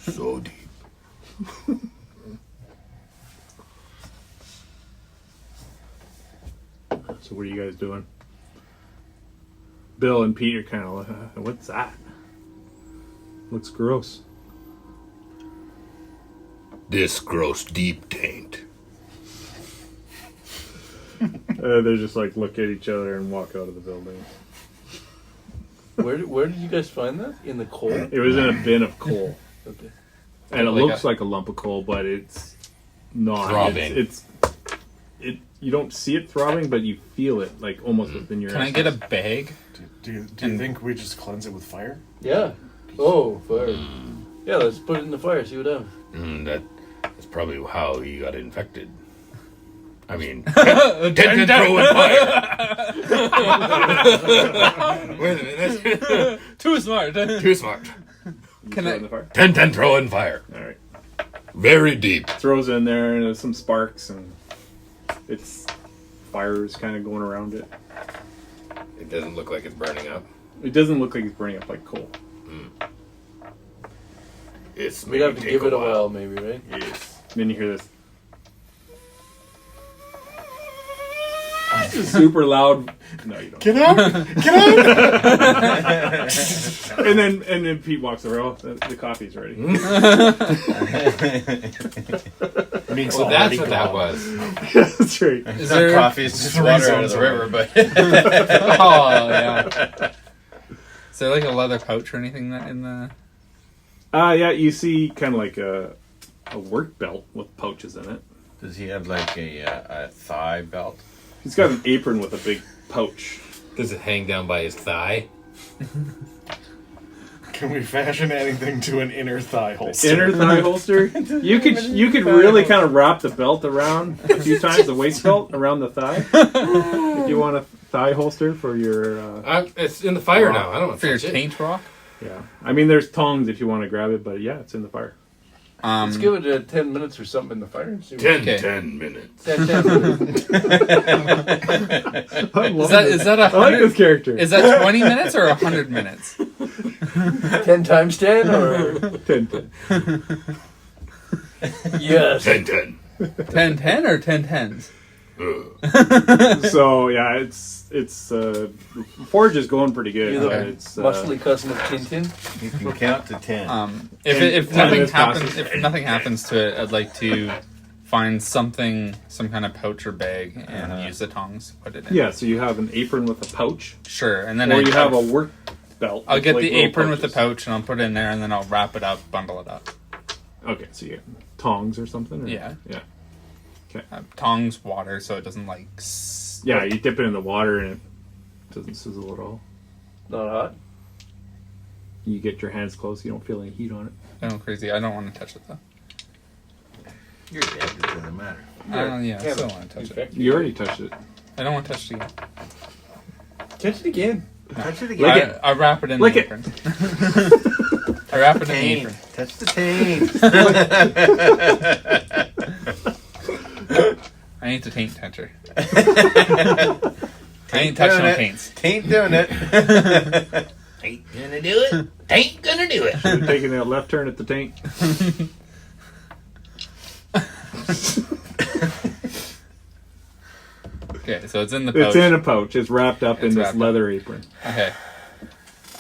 So deep. So what are you guys doing? Bill and Pete are kind of what's that? Looks gross. This gross deep taint. They just like look at each other and walk out of the building. Where did you guys find that? In the coal? It was in a bin of coal. Okay. And it Like looks like a lump of coal, but it's not. Throbbing. It's you don't see it throbbing, but you feel it like almost within your. Can I get a bag? Do you think we just cleanse it with fire? Yeah. Oh, fire. Yeah, let's put it in the fire, see what happens. That's probably how he got infected. I mean, 10 throw and fire. Wait a minute. Too smart. Too smart. Can I? 10 throw and fire. All right. Very deep. Throws in there and there's some sparks and it's fires kind of going around it. It doesn't look like it's burning up. It doesn't look like it's burning up like coal. It's We'd have to give it a while, maybe, right? Yes. And then you hear this. Super loud. No, you don't. Get out! Get out! and then Pete walks over. Oh, the coffee's ready. Well, that's what that was. That's right. It's not coffee, it's just water out of the river, but... Oh, yeah. Is there like a leather pouch or anything that in the... Yeah, you see kind of like a work belt with pouches in it. Does he have like a thigh belt? He's got an apron with a big pouch. Does it hang down by his thigh? Can we fashion anything to an inner thigh holster? Inner thigh holster? You could really kind of wrap the belt around a few times, the waist belt around the thigh. If you want a thigh holster for your... it's in the fire now. I don't want For to your touch it. taint rock? Yeah. I mean, there's tongs if you want to grab it, but yeah, it's in the fire. Let's give it 10 minutes or something in the fire and see 10 minutes. 10 minutes. Is that I like this character. Is that 20 minutes or 100 minutes? 10 times 10 or 10. yes. 10. 10 or 10 tens? So yeah, it's forge is going pretty good. You're the It's muscly cousin of Tintin. You can count to 10. If 10 nothing minutes happens, passes. if nothing happens to it, I'd like to find something, some kind of pouch or bag, and use the tongs to put it in. yeah. So you have an apron with a pouch, Sure, and then or you have a work belt. I'll with, get like, the little apron with the pouches. pouch, and I'll put it in there, and then I'll wrap it up, bundle it up. Okay, so you get tongs or something. Or? Yeah. Yeah. Tongs, water, so it doesn't like. Yeah, you dip it in the water and it doesn't sizzle at all. Not hot. You get your hands close, you don't feel any heat on it. I don't crazy. I don't want to touch it though. You're dead, it doesn't matter. I still want to touch it. You already touched it. I don't want to touch it again. Touch it again. Touch it again. I wrap it in Lick the it. apron. I wrap it in the Taint. apron. Touch the taint. I need to taint toucher. I ain't touching no taints. Taint doing it. Ain't gonna do it. Ain't gonna do it. Should have taken that left turn at the tank. Okay, so it's in the pouch. It's in a pouch. It's wrapped up in It's this wrapped up. leather apron. Okay.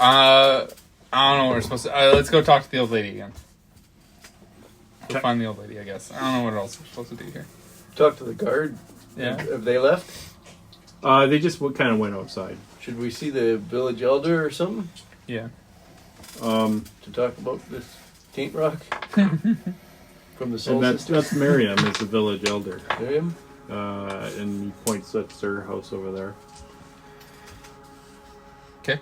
I don't know what we're supposed to... let's go talk to the old lady again. Go find the old lady, I guess. I don't know what else we're supposed to do here. Talk to the guard. Yeah. Have they left? They just kind of went outside. Should we see the village elder or something Yeah. to talk about this taint rock from the Soul And Sisters? that's Miriam is the village elder. Miriam? And he points at her house over there. Okay.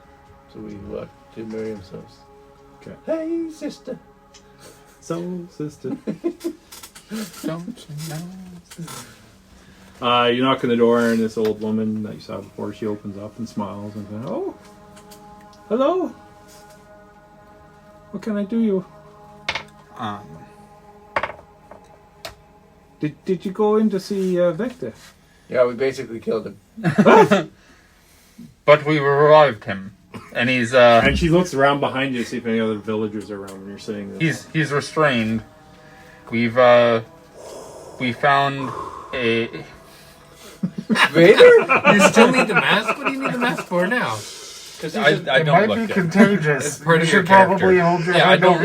So we walk to Miriam's house. Okay. Hey, sister. Soul sister. Don't you know? You knock on the door, and this old woman that you saw before, she opens up and smiles and says, "Oh, hello. What can I do you? Did you go in to see Victor?" Yeah, we basically killed him. But we revived him. And he's And she looks around behind you to see if any other villagers are around when you're sitting there. he's restrained. We found a Vader? You still need the mask? What do you need the mask for now? I don't look good. contagious. It's part of your character. hold your Yeah, I don't.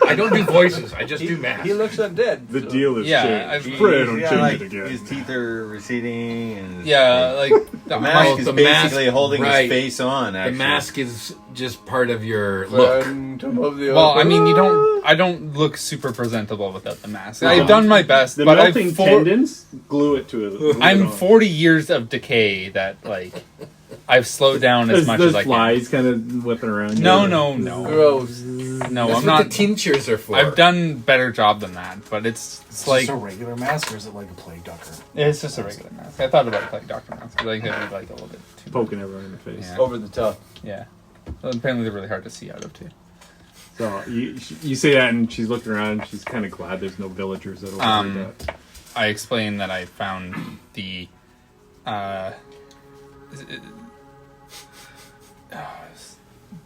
I don't do voices. I just do math. He looks undead. The so- deal is Yeah, changed. Pray I don't Yeah, change like, it again. his teeth are receding, and his, Yeah, like the mask is the basically mask, holding right. his face on. The Actually, mask is just part of your look. Phantom of the well, I Opera. mean, I don't look super presentable without the mask. I've done my best, The but melting tendons, glue it to it. I'm 40 years of decay that like I've slowed down as much as I can. flies kind of whipping around. No, you. no, no, Gross. no. That's I'm what not. the tinctures are for. I've done better job than that, but it's It's like just a regular mask, or is it like a plague doctor? it's just a regular mask. I thought about it like Dr. Mask, but I think that'd be like a little bit too Poking everyone in the face. Yeah. Over the top. Yeah. Well, apparently they're really hard to see out of too. So you say that, and she's looking around. And she's kind of glad there's no villagers that'll worry that. I explained that I found the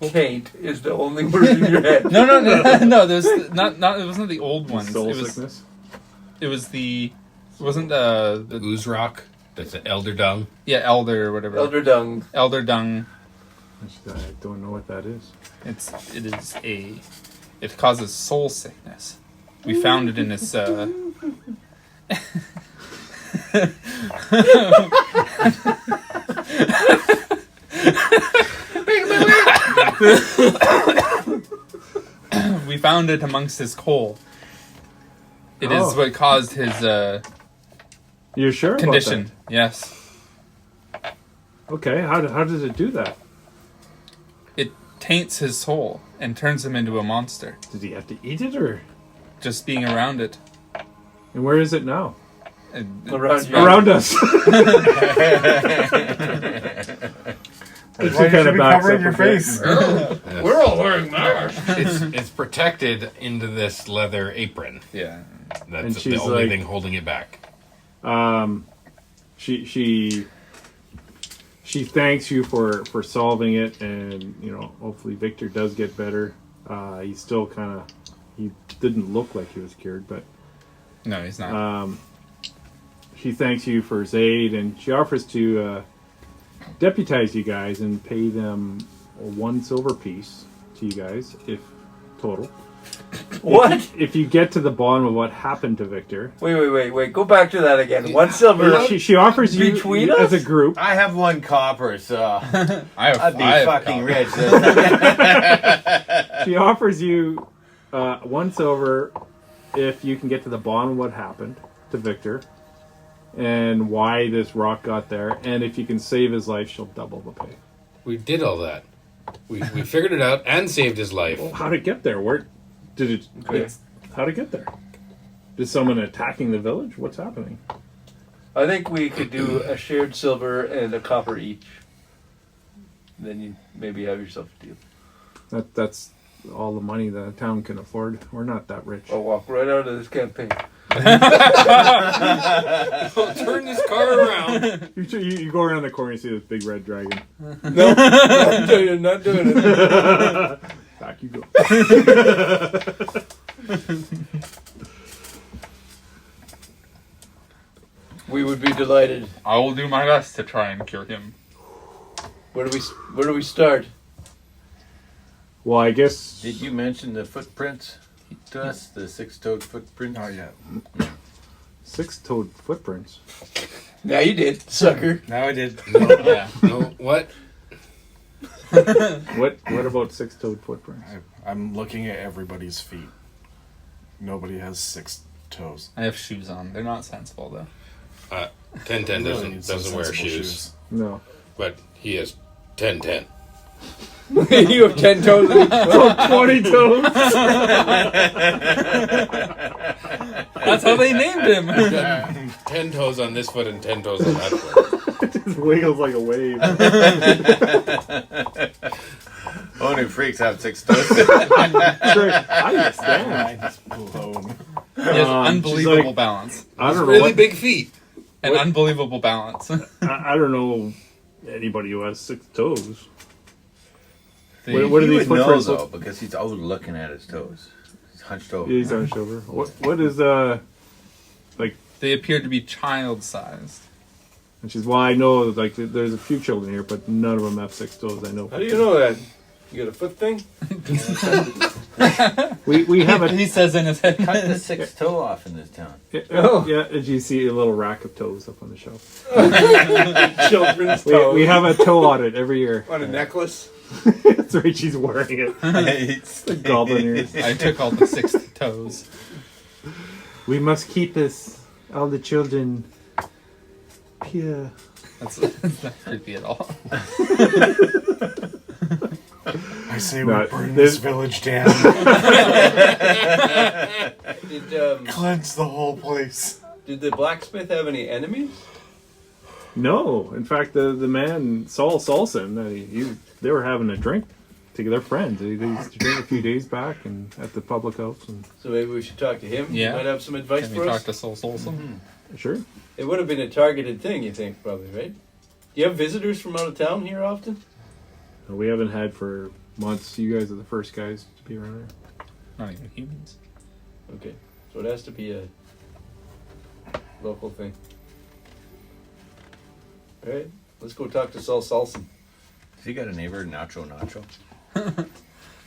Kate is the only word in your head. no. There's not. It wasn't the old ones. Soul it was. sickness. It was the. It wasn't the Ooze rock. That's the elder dung. yeah elder or whatever. Elder dung. Elder dung. And she said, I don't know what that is. It causes soul sickness. We found it in this we found it amongst his coal. It is Oh. what caused his You're sure condition. about Yes. that? Okay. How does it do that? It taints his soul and turns him into a monster. Did he have to eat it, or? Just being around it. And where is it now? Around you. Around us. Why should be covering your face? We're all wearing masks. It's protected into this leather apron. Yeah. And That's she's the only like- thing holding it back. She thanks you for solving it, and hopefully Victor does get better. He's still he didn't look like he was cured, but No, he's not. she thanks you for his aid, and she offers to deputize you guys and pay them 1 silver piece to you guys, if total. What? If you get to the bottom of what happened to Victor. Wait. Go back to that again. 1 silver. She offers you Between as a us? group. I have 1 copper, so I'd be I have fucking copper. rich. She offers you 1 silver if you can get to the bottom of what happened to Victor and why this rock got there, and if you can save his life, she'll double the pay. We did all that. We figured it out and saved his life. Well, how'd it get there? Where did it? How'd it get there? Is someone attacking the village? What's happening? I think we could do a shared silver and a copper each. Then you maybe have yourself a deal. That's all the money the town can afford. We're not that rich. I'll walk right out of this campaign. Turn this car around. You go around the corner and see this big red dragon. No, not doing it. Back you go. We would be delighted. I will do my best to try and cure him. Where do we start? Well, I guess. Did you mention the footprints to us? The 6-toed footprints? Not yet. 6-toed footprints. Now you did, sucker. Now I did. Yeah. No, what? What about 6-toed footprints? I'm looking at everybody's feet. Nobody has 6 toes. I have shoes on. They're not sensible though. 10-10 Really need some doesn't wear sensible shoes, No. but he has 10-10. You have 10 toes. 20 toes. That's how they named him. 10 toes on this foot and 10 toes on that foot. It just wiggles like a wave. Only freaks have 6 toes. Sure, I understand. Mine's blown. He has unbelievable like- balance. I don't know. Really What, big feet. An unbelievable balance. I don't know anybody who has 6 toes. The- What are He these would know, footprints? though, because he's always looking at his toes. He's hunched over. He's hunched over. What is They appear to be child-sized. And she's, well, I know like there's a few children here, but none of them have 6 toes. I know. How do you know that? You got a foot thing? We have a He says in his head. Cut the sixth toe off in this town. yeah. Did you see a little rack of toes up on the shelf? Children's We toes. have a toe audit every year. On a necklace. That's right. She's wearing it. The goblin ears. I took all the 6 toes. We must keep this all the children pure. That's not creepy at all. I say No, we burn this- this village down. Cleanse the whole place. Did the blacksmith have any enemies? No, in fact, the man Saul Salson, they were having a drink together. They're friends. They used to drink a few days back and at the public house. And So maybe we should talk to him. Yeah. He might have some advice Can for we us. talk to Soul Solson? sure, It would have been a targeted thing, you think, probably, right? Do you have visitors from out of town here often? we haven't had for months. You guys are the first guys to be around here. Not even humans. Okay, so it has to be a local thing. All right, let's go talk to Saul Salson. Has he got a neighbor, Nacho?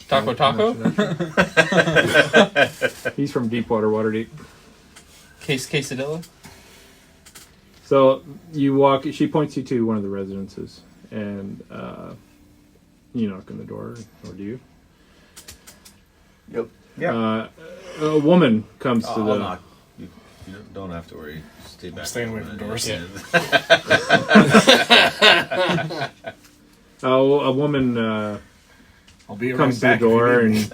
Taco? He's from Deepwater, Waterdeep. Quesadilla? So you walk. She points you to one of the residences, and you knock on the door, or do you? Yep. Yeah. A woman comes to I'll the. knock. You don't have to worry. Stay back. staying away from doors. A woman I'll be right comes to the back if you door, need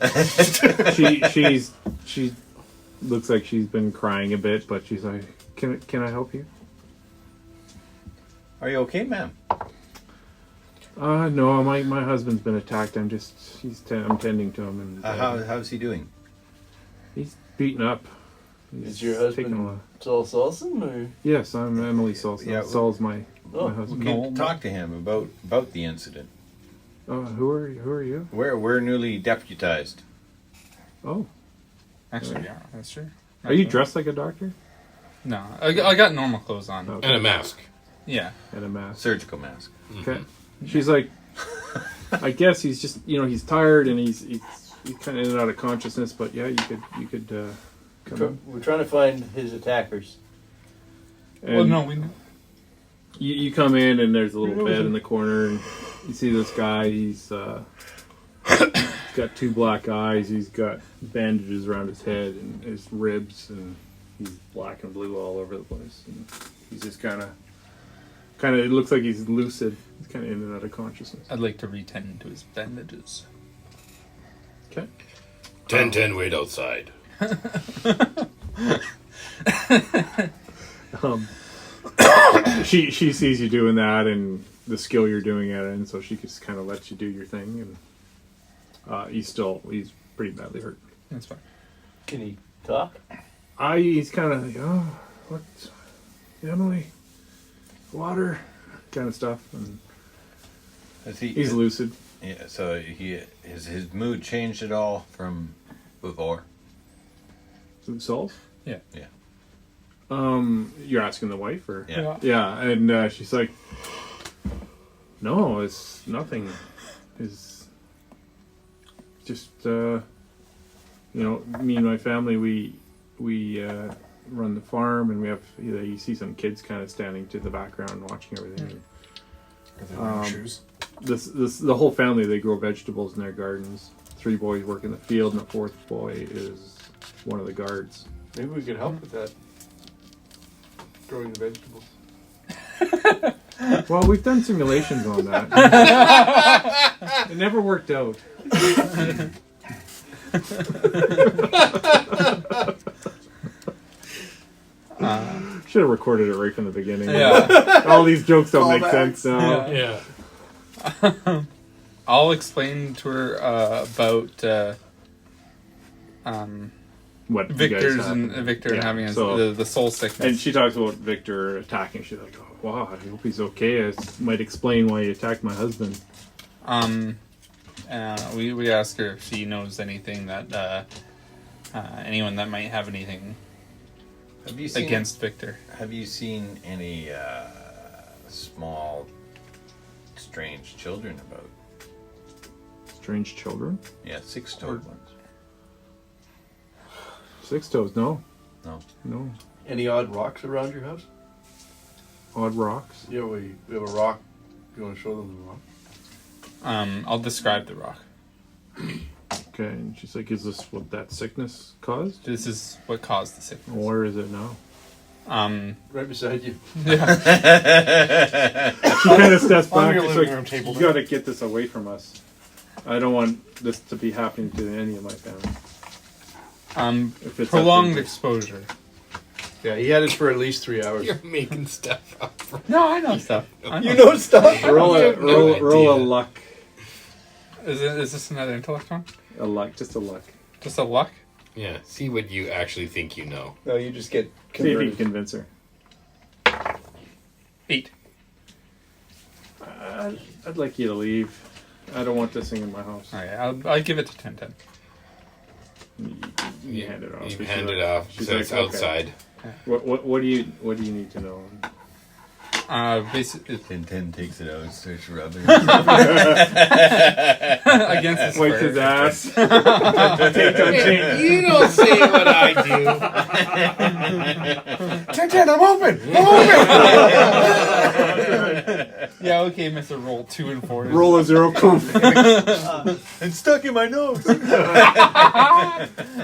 and me. she looks like she's been crying a bit, but she's like, "Can I help you?" Are you okay, ma'am? No, my husband's been attacked. I'm tending to him, and How's he doing? he's beaten up. Is your taken husband Saul Salson, or? Yes, I'm Emily Salson. Yeah, Saul's my Oh, husband. Can talk to him about the incident. Who are you? We're newly deputized. Oh, Actually, yeah, that's true. are you dressed like a doctor? No, I got normal clothes on. Okay. And a mask. Yeah. And a mask. Surgical mask. Okay. She's like, I guess he's just he's tired and he's kind of in and out of consciousness. But yeah, you could come in. We're trying to find his attackers. And Well, no, we know. you come in and there's a little bed in the corner and you see this guy. He's got 2 black eyes. He's got bandages around his head and his ribs, and he's black and blue all over the place. And he's just kind of. It looks like he's lucid. He's kind of in and out of consciousness. I'd like to retend to his bandages. Okay. 10-10, wait outside. She sees you doing that and the skill you're doing at it, and so she just kind of lets you do your thing. And he's pretty badly hurt. That's fine. Can he talk? He's kind of like, oh, what, Emily, water, kind of stuff. And he's lucid. Yeah. So his mood changed at all from before. Saul's? Yeah. Yeah. You're asking the wife, or Yeah. yeah, and she's like, no, it's nothing. It's just me and my family, we run the farm, and we have you see some kids kind of standing to the background watching everything. Are they wearing shoes? The whole family, they grow vegetables in their gardens. 3 boys work in the field, and the 4th boy is one of the guards. Maybe we could help with that. Growing the vegetables. Well, we've done simulations on that. It never worked out. Should have recorded it right from the beginning. Yeah. All these jokes don't make sense now. Yeah. I'll explain to her about What you Victor's guys and have. Victor Yeah, having so- the soul sickness. And she talks about Victor attacking. She's like, oh, wow, I hope he's okay. It might explain why he attacked my husband. We asked her if she knows anything that anyone that might have anything against Victor. Have you seen any small, strange children about? Strange children? Yeah, 6-toed ones. 6 toes, no. No. Any odd rocks around your house? Odd rocks. Yeah, we have a rock. You want to show them the rock? I'll describe the rock. Okay, and she's like, is this what that sickness caused? This is what caused the sickness. Where is it now? Right beside you. Yeah. She kind of steps On back. your She's living like, room table you there. got to get this away from us. I don't want this to be happening to any of my family. If it's Prolonged that big. exposure. Yeah, he had it for at least 3 hours. You're making stuff up. No, I know stuff. You know stuff. Roll a idea. luck. Is this another intellect one? A luck, just a luck. Just a luck? Yeah, see what you actually think you know. No, you just get See if you converted. can convince her. 8. I'd like you to leave. I don't want this thing in my house. Okay, I'll give it to 10-10. You hand it off. You She's hand like- it off, she's so like, it's okay. outside. What do you need to know? Basically, Tintin takes it out, starts rubbing. against his Wipes fur. his ass. You don't say what I do. Tintin, I'm open! Yeah, okay, Mr. Roll 2 and 4. Roll a 0. It's stuck in my nose.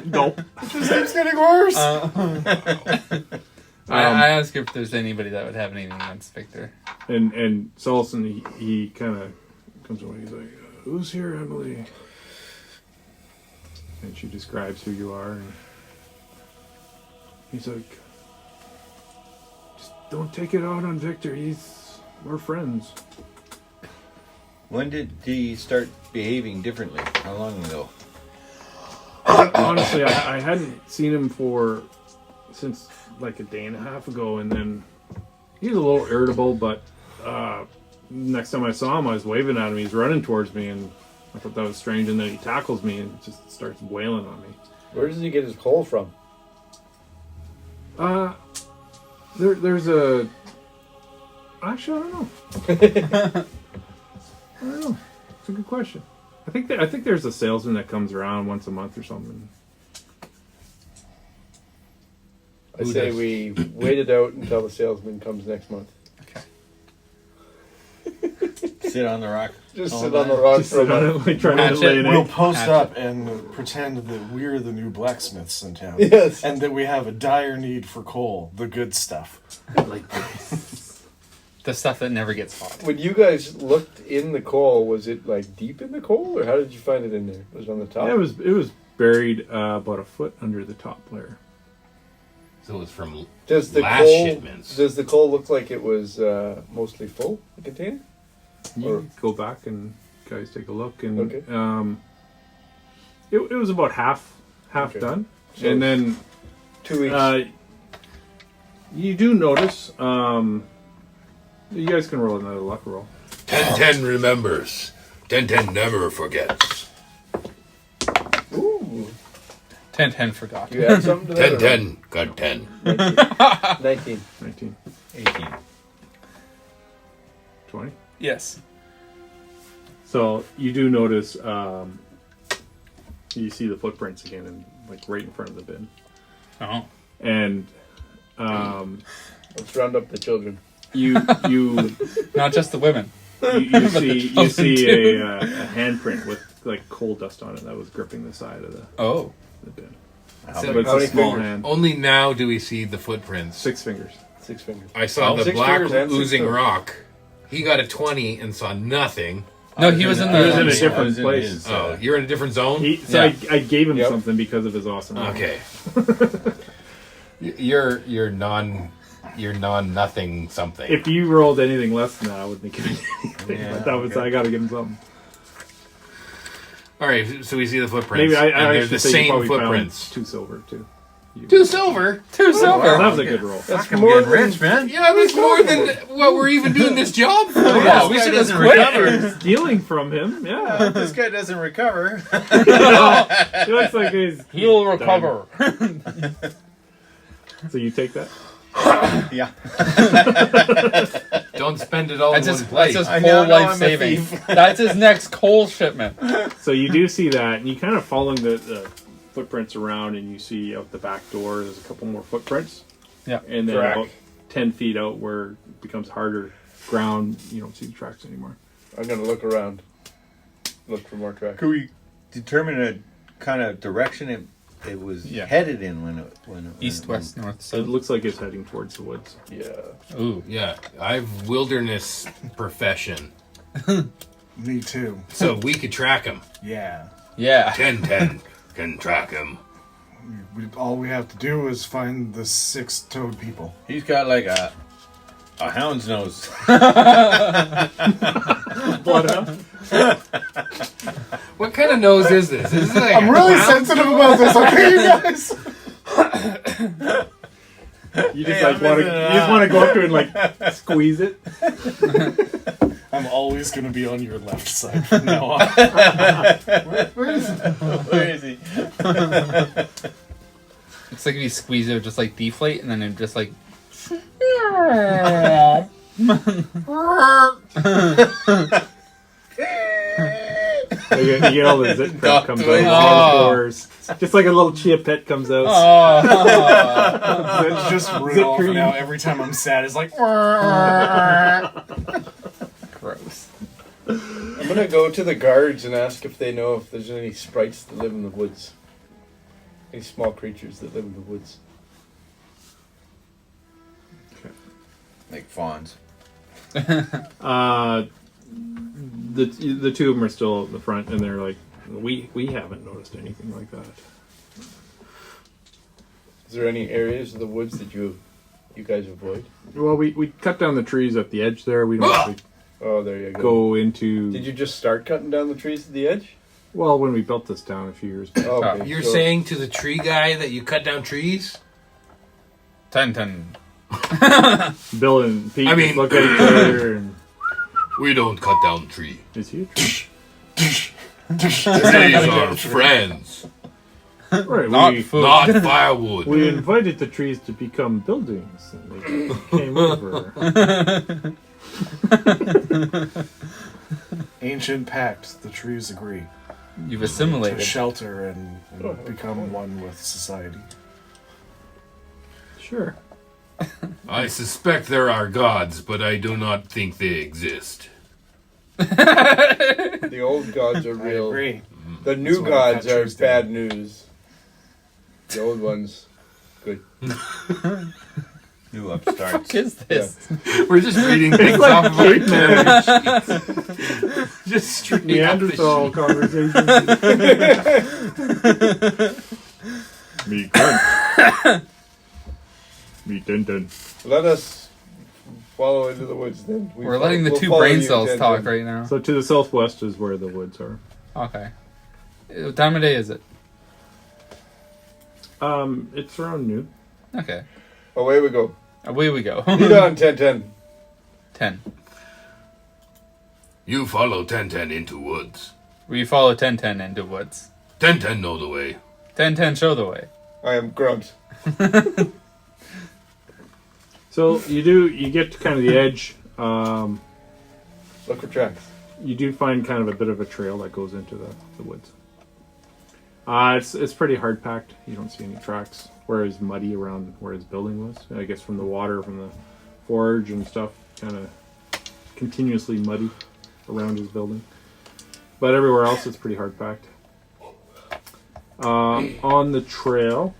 Nope. This keeps getting worse. I ask if there's anybody that would have anything against Victor. And Solson, he kind of comes away. He's like, "Who's here, Emily?" And she describes who you are. And he's like, "Just don't take it out on Victor. We're friends." When did he start behaving differently? How long ago? Honestly, I hadn't seen him since like a day and a half ago, and then he was a little irritable, but next time I saw him, I was waving at him. He's running towards me, and I thought that was strange, and then he tackles me and just starts wailing on me. Where does he get his coal from? There's a... Actually, I don't know. I don't know. It's a good question. I think there's a salesman that comes around once a month or something. I say we wait it out until the salesman comes next month. Sit on the rock. Just all sit on night. the rock Just for a sit on month. it, like trying to lay an We'll egg. post up and pretend that we're the new blacksmiths in town. Yes. And that we have a dire need for coal, the good stuff. The stuff that never gets hot. When you guys looked in the coal, was it like deep in the coal, or how did you find it in there? Was it on the top? Yeah, it was buried about a foot under the top layer. So it was from Does the last coal shipments. does the coal look like it was mostly full, the container? You go back and guys take a look, and Okay. it was about half Okay. done, So and then 2 weeks. you do notice. You guys can roll another luck roll. 10-10 remembers. 10-10 never forgets. Ooh. 10-10 forgot. You add something to that? 10-10 got 10. 19. 19, 18. 20. Yes. So you do notice. You see the footprints again, and like right in front of the bin, Oh. and Let's round up the children. you Not just the women. you see a handprint with like coal dust on it that was gripping the side of the Oh. bin. So But it's how a many small fingers? hand. only now do we see the footprints. 6 fingers. 6 fingers. I saw the 6 black fingers and 6 oozing toes. rock. He got a 20 and saw nothing. No, he was in He was in a the... different place. Oh, you're in a different zone? Yeah. I gave him Yep. something because of his awesome. roll. Okay. you're non-nothing something. If you rolled anything less than that, I wouldn't give him anything. Yeah, but that was I got to give him something. All right, so we see the footprints. Maybe I and they're should the say you same probably found footprints. 2 silver too. 2 silver? 2 silver. That was a good roll. That's I'm more getting than rich, man. Yeah, that's more than what we're even doing this job for. Yeah, we This should guy have doesn't quit. recover. Stealing from him, yeah. This guy doesn't recover. He looks like he's. He'll recover. So you take that? Yeah. Don't spend it all That's in his, one place. that's his I coal now know life I'm a saving. thief. That's his next coal shipment. So you do see that, and you kind of following the footprints around, and you see out the back door there's a couple more footprints. Yeah. And then Track. about 10 feet out where it becomes harder ground, you don't see the tracks anymore. I'm gonna look around. Look for more tracks. Could we determine a kind of direction it was Yeah. headed in when it East, west, north, It south. looks like it's heading towards the woods. Yeah. Ooh. Yeah, I've wilderness profession, Me too. so we could track him. Yeah. Yeah. 10-10 can track him. All we have to do is find the 6-toed people. He's got like a hound's nose. What kind of nose is this? This is like I'm really sensitive about this, okay, you guys? You just want to go up to it and like squeeze it. I'm always going to be on your left side from now on. Where is he? It's like if you squeeze it, it would just like deflate, and then it just like. You get all the zip crap comes out. Oh. Doors. Just like a little chia pet comes out. Oh. It's just Rudolph cream. now. Every time I'm sad, it's like... Gross. I'm gonna go to the guards and ask if they know if there's any sprites that live in the woods. Any small creatures that live in the woods. Like fawns. The two of them are still at the front, and they're like, we haven't noticed anything like that. Is there any areas of the woods that you guys avoid? Well, we cut down the trees at the edge there. We don't actually Oh, there you go. go into. Did you just start cutting down the trees at the edge? Well, when we built this town a few years back. Oh, okay. You're so- saying to the tree guy that you cut down trees? 10-10. Bill and Pete I mean- just look at each other and We don't cut down tree. is he a tree? Trees are friends, Right, Not we, food. not firewood. we invited the trees to become buildings, and they came over. Ancient pact. The trees agree. You've To assimilated. shelter and become one with society. Sure. I suspect there are gods, but I do not think they exist. The old gods are I real. agree. The new That's why gods Fat are Tuesday. bad news. The old ones, good. New upstarts. What is this? We're just reading things like off of caveman. just shooting up the Neanderthal sheet. conversation. Me cunt. Me dun. Let us follow into the woods then. We're letting the we'll two follow brain you, cells Jen, talk Jen. right now. So to the southwest is where the woods are. Okay. What time of day is it? It's around noon. Okay. Away we go. Away we go. Lead on, 10-10. 10. You follow 10-10 into woods. We follow 10-10 into woods. 10-10 know the way. 10-10 show the way. I am Grunt. So you get to kind of the edge. Look for tracks. You do find kind of a bit of a trail that goes into the woods. It's pretty hard packed. You don't see any tracks. Whereas muddy around where his building was. I guess from the water from the forge and stuff, kind of continuously muddy around his building. But everywhere else, it's pretty hard packed. On the trail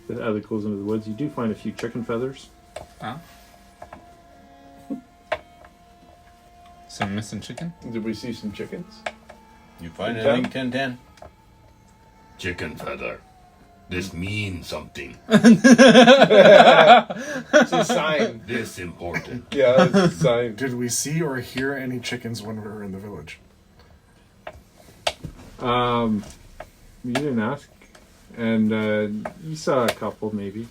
that goes into the woods, you do find a few chicken feathers. Oh. Some missing chicken? Did we see some chickens? You find Good anything 10-10? Chicken feather. This means something. It's a sign. This important. Yeah, it's a sign. Did we see or hear any chickens when we were in the village? You didn't ask, and you saw a couple maybe.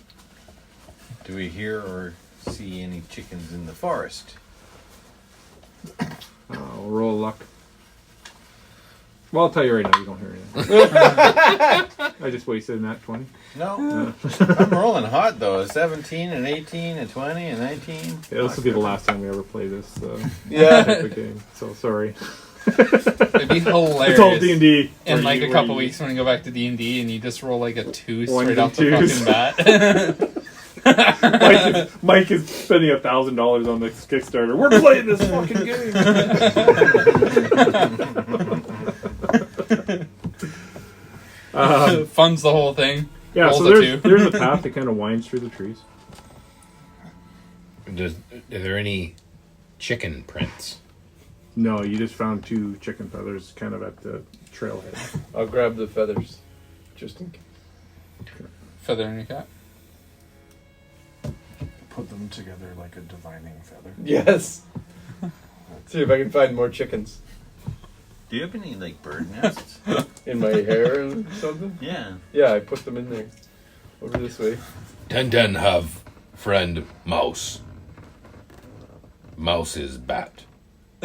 Do we hear or see any chickens in the forest? I'll roll luck. Well, I'll tell you right now, you don't hear anything. I just wasted that 20. No. I'm rolling hot though. A 17, an 18, a 20, a 19. Yeah, this will be the last time we ever play this Yeah. type of game. So sorry. It'd be hilarious. It's all D&D. In like a couple weeks when we go back to D&D and you just roll like a 2 straight off the fucking bat. Mike is spending $1,000 on this Kickstarter. We're playing this fucking game. Funds the whole thing. Yeah, Rolls so there's a path that kind of winds through the trees. Are there any chicken prints? No, you just found 2 chicken feathers kind of at the trailhead. I'll grab the feathers, just in case. Feather in your cap. Put them together like a divining feather. Yes. See if I can find more chickens. Do you have any like bird nests? In my hair or something? Yeah. Yeah, I put them in there. Over this way. Ten have friend mouse. Mouse is bat.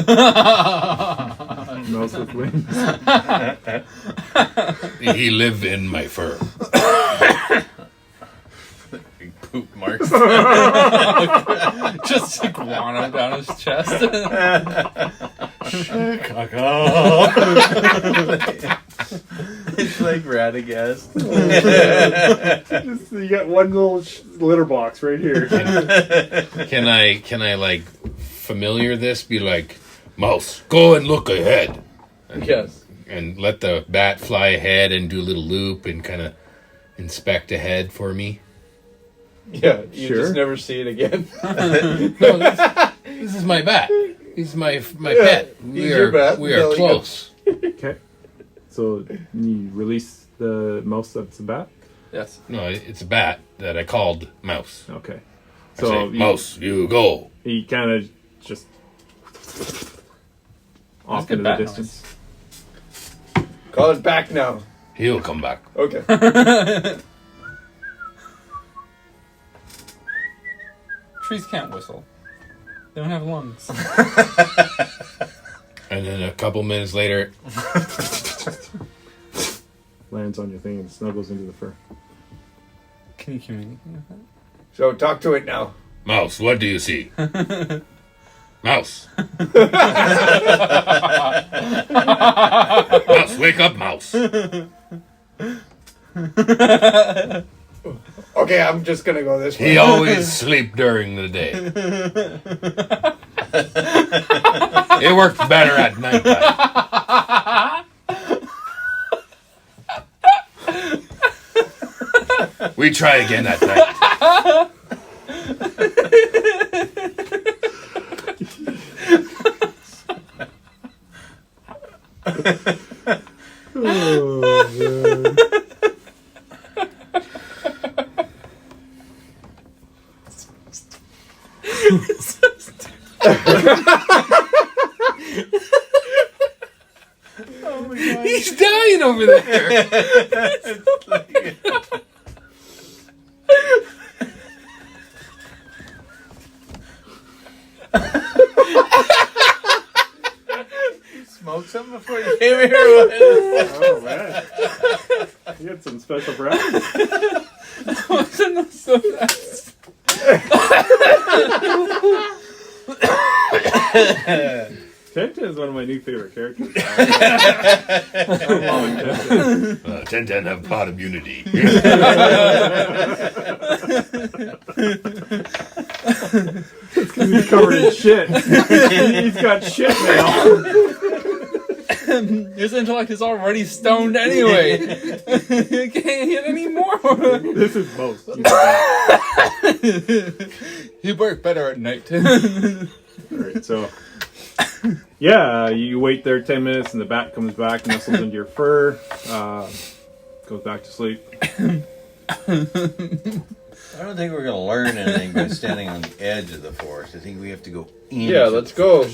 Mouse with wings. He live in my fur. Big poop marks. Just iguana down his chest. It's like Radagast. You got one little litter box right here. Can I like familiar this? Be like, mouse, go and look ahead. And, Yes. And let the bat fly ahead and do a little loop and kind of inspect ahead for me. Yeah, you Sure. just never see it again. No, this is my bat. He's my pet. He's your bat. We are close. Okay. So you release the mouse that's a bat? Yes. No, it's a bat that I called mouse. Okay. I say, mouse, you go. He kind of just off good into the bat distance. Call it back now. He'll come back. Okay. Trees can't whistle. They don't have lungs. And then a couple minutes later, Lands on your thing and snuggles into the fur. Can you communicate with that? So talk to it now. mouse, what do you see? Mouse. Mouse, wake up, mouse. Okay, I'm just gonna go this way. He always sleep during the day. It works better at night time. We try again at night. Oh, man. He's dying over there. Smoke something before you came here? Oh, man. You had some special practice. Wasn't so fast. Tenta is one of my new favorite characters. Ten have pot immunity. It's because he's covered in shit. He's got shit now. His intellect is already stoned anyway. You can't get any more. This is most. He work better at night. Alright, so yeah, you wait there 10 minutes and the bat comes back, nestles into your fur, goes back to sleep. I don't think we're going to learn anything by standing on the edge of the forest. I think we have to go in. Yeah, let's go.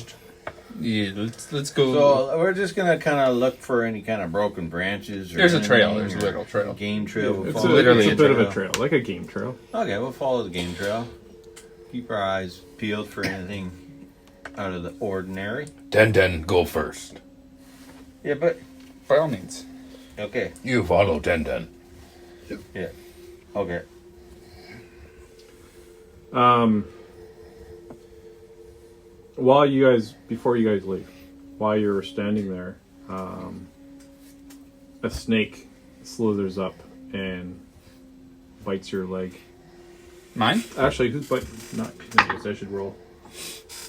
Yeah, let's go. So we're just going to kind of look for any kind of broken branches. Or There's a trail. anything, There's a or little trail. Game trail. We'll It's, follow literally a bit of a trail, like a game trail. Okay, we'll follow the game trail. Keep our eyes peeled for anything out of the ordinary. Ten, go first. Yeah, but By all means. okay. You follow Ten. Yeah. Okay. Before you guys leave, while you're standing there, a snake slithers up and bites your leg. Mine? Actually, who's biting? Not I should roll.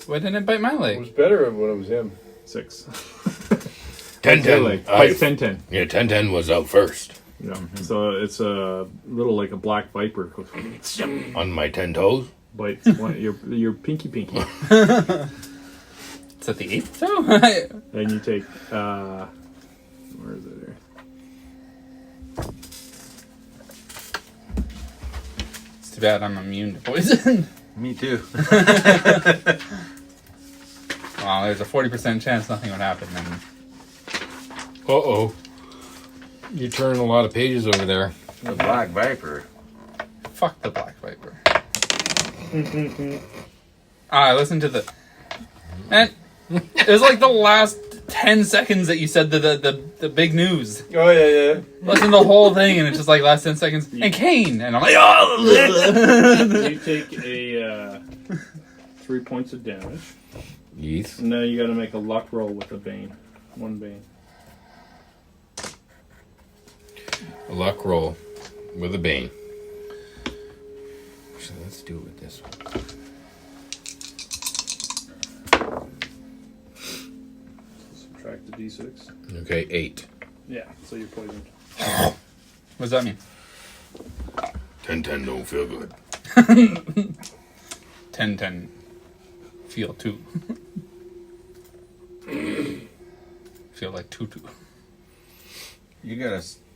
Why didn't it bite my It leg? was better when it was him. 6. 10-10. Bites 10-10. Yeah, 10-10 was out first. Yeah. So it's a little like a black viper. Goes On my 10 toes. bites your pinky. Is that the 8th toe? And you take where is it here? It's too bad I'm immune to poison. Me too. Well, there's a 40% chance nothing would happen then. Uh-oh. You're turning a lot of pages over there. The Black Viper. Fuck the Black Viper. I listened to the... And it was like the last 10 seconds that you said the big news. Oh, yeah. Listen to the whole thing, and it's just like last 10 seconds. And Kane! And I'm like, oh! You take a 3 points of damage. Yes. And now you gotta make a luck roll with a bane. 1 bane. A luck roll with a bane. So let's do it with this one. Subtract the d6. Okay, 8. Yeah, so you're poisoned. What does that mean? 10-10 don't feel good. 10-10. Feel 2. Feel like 2-2.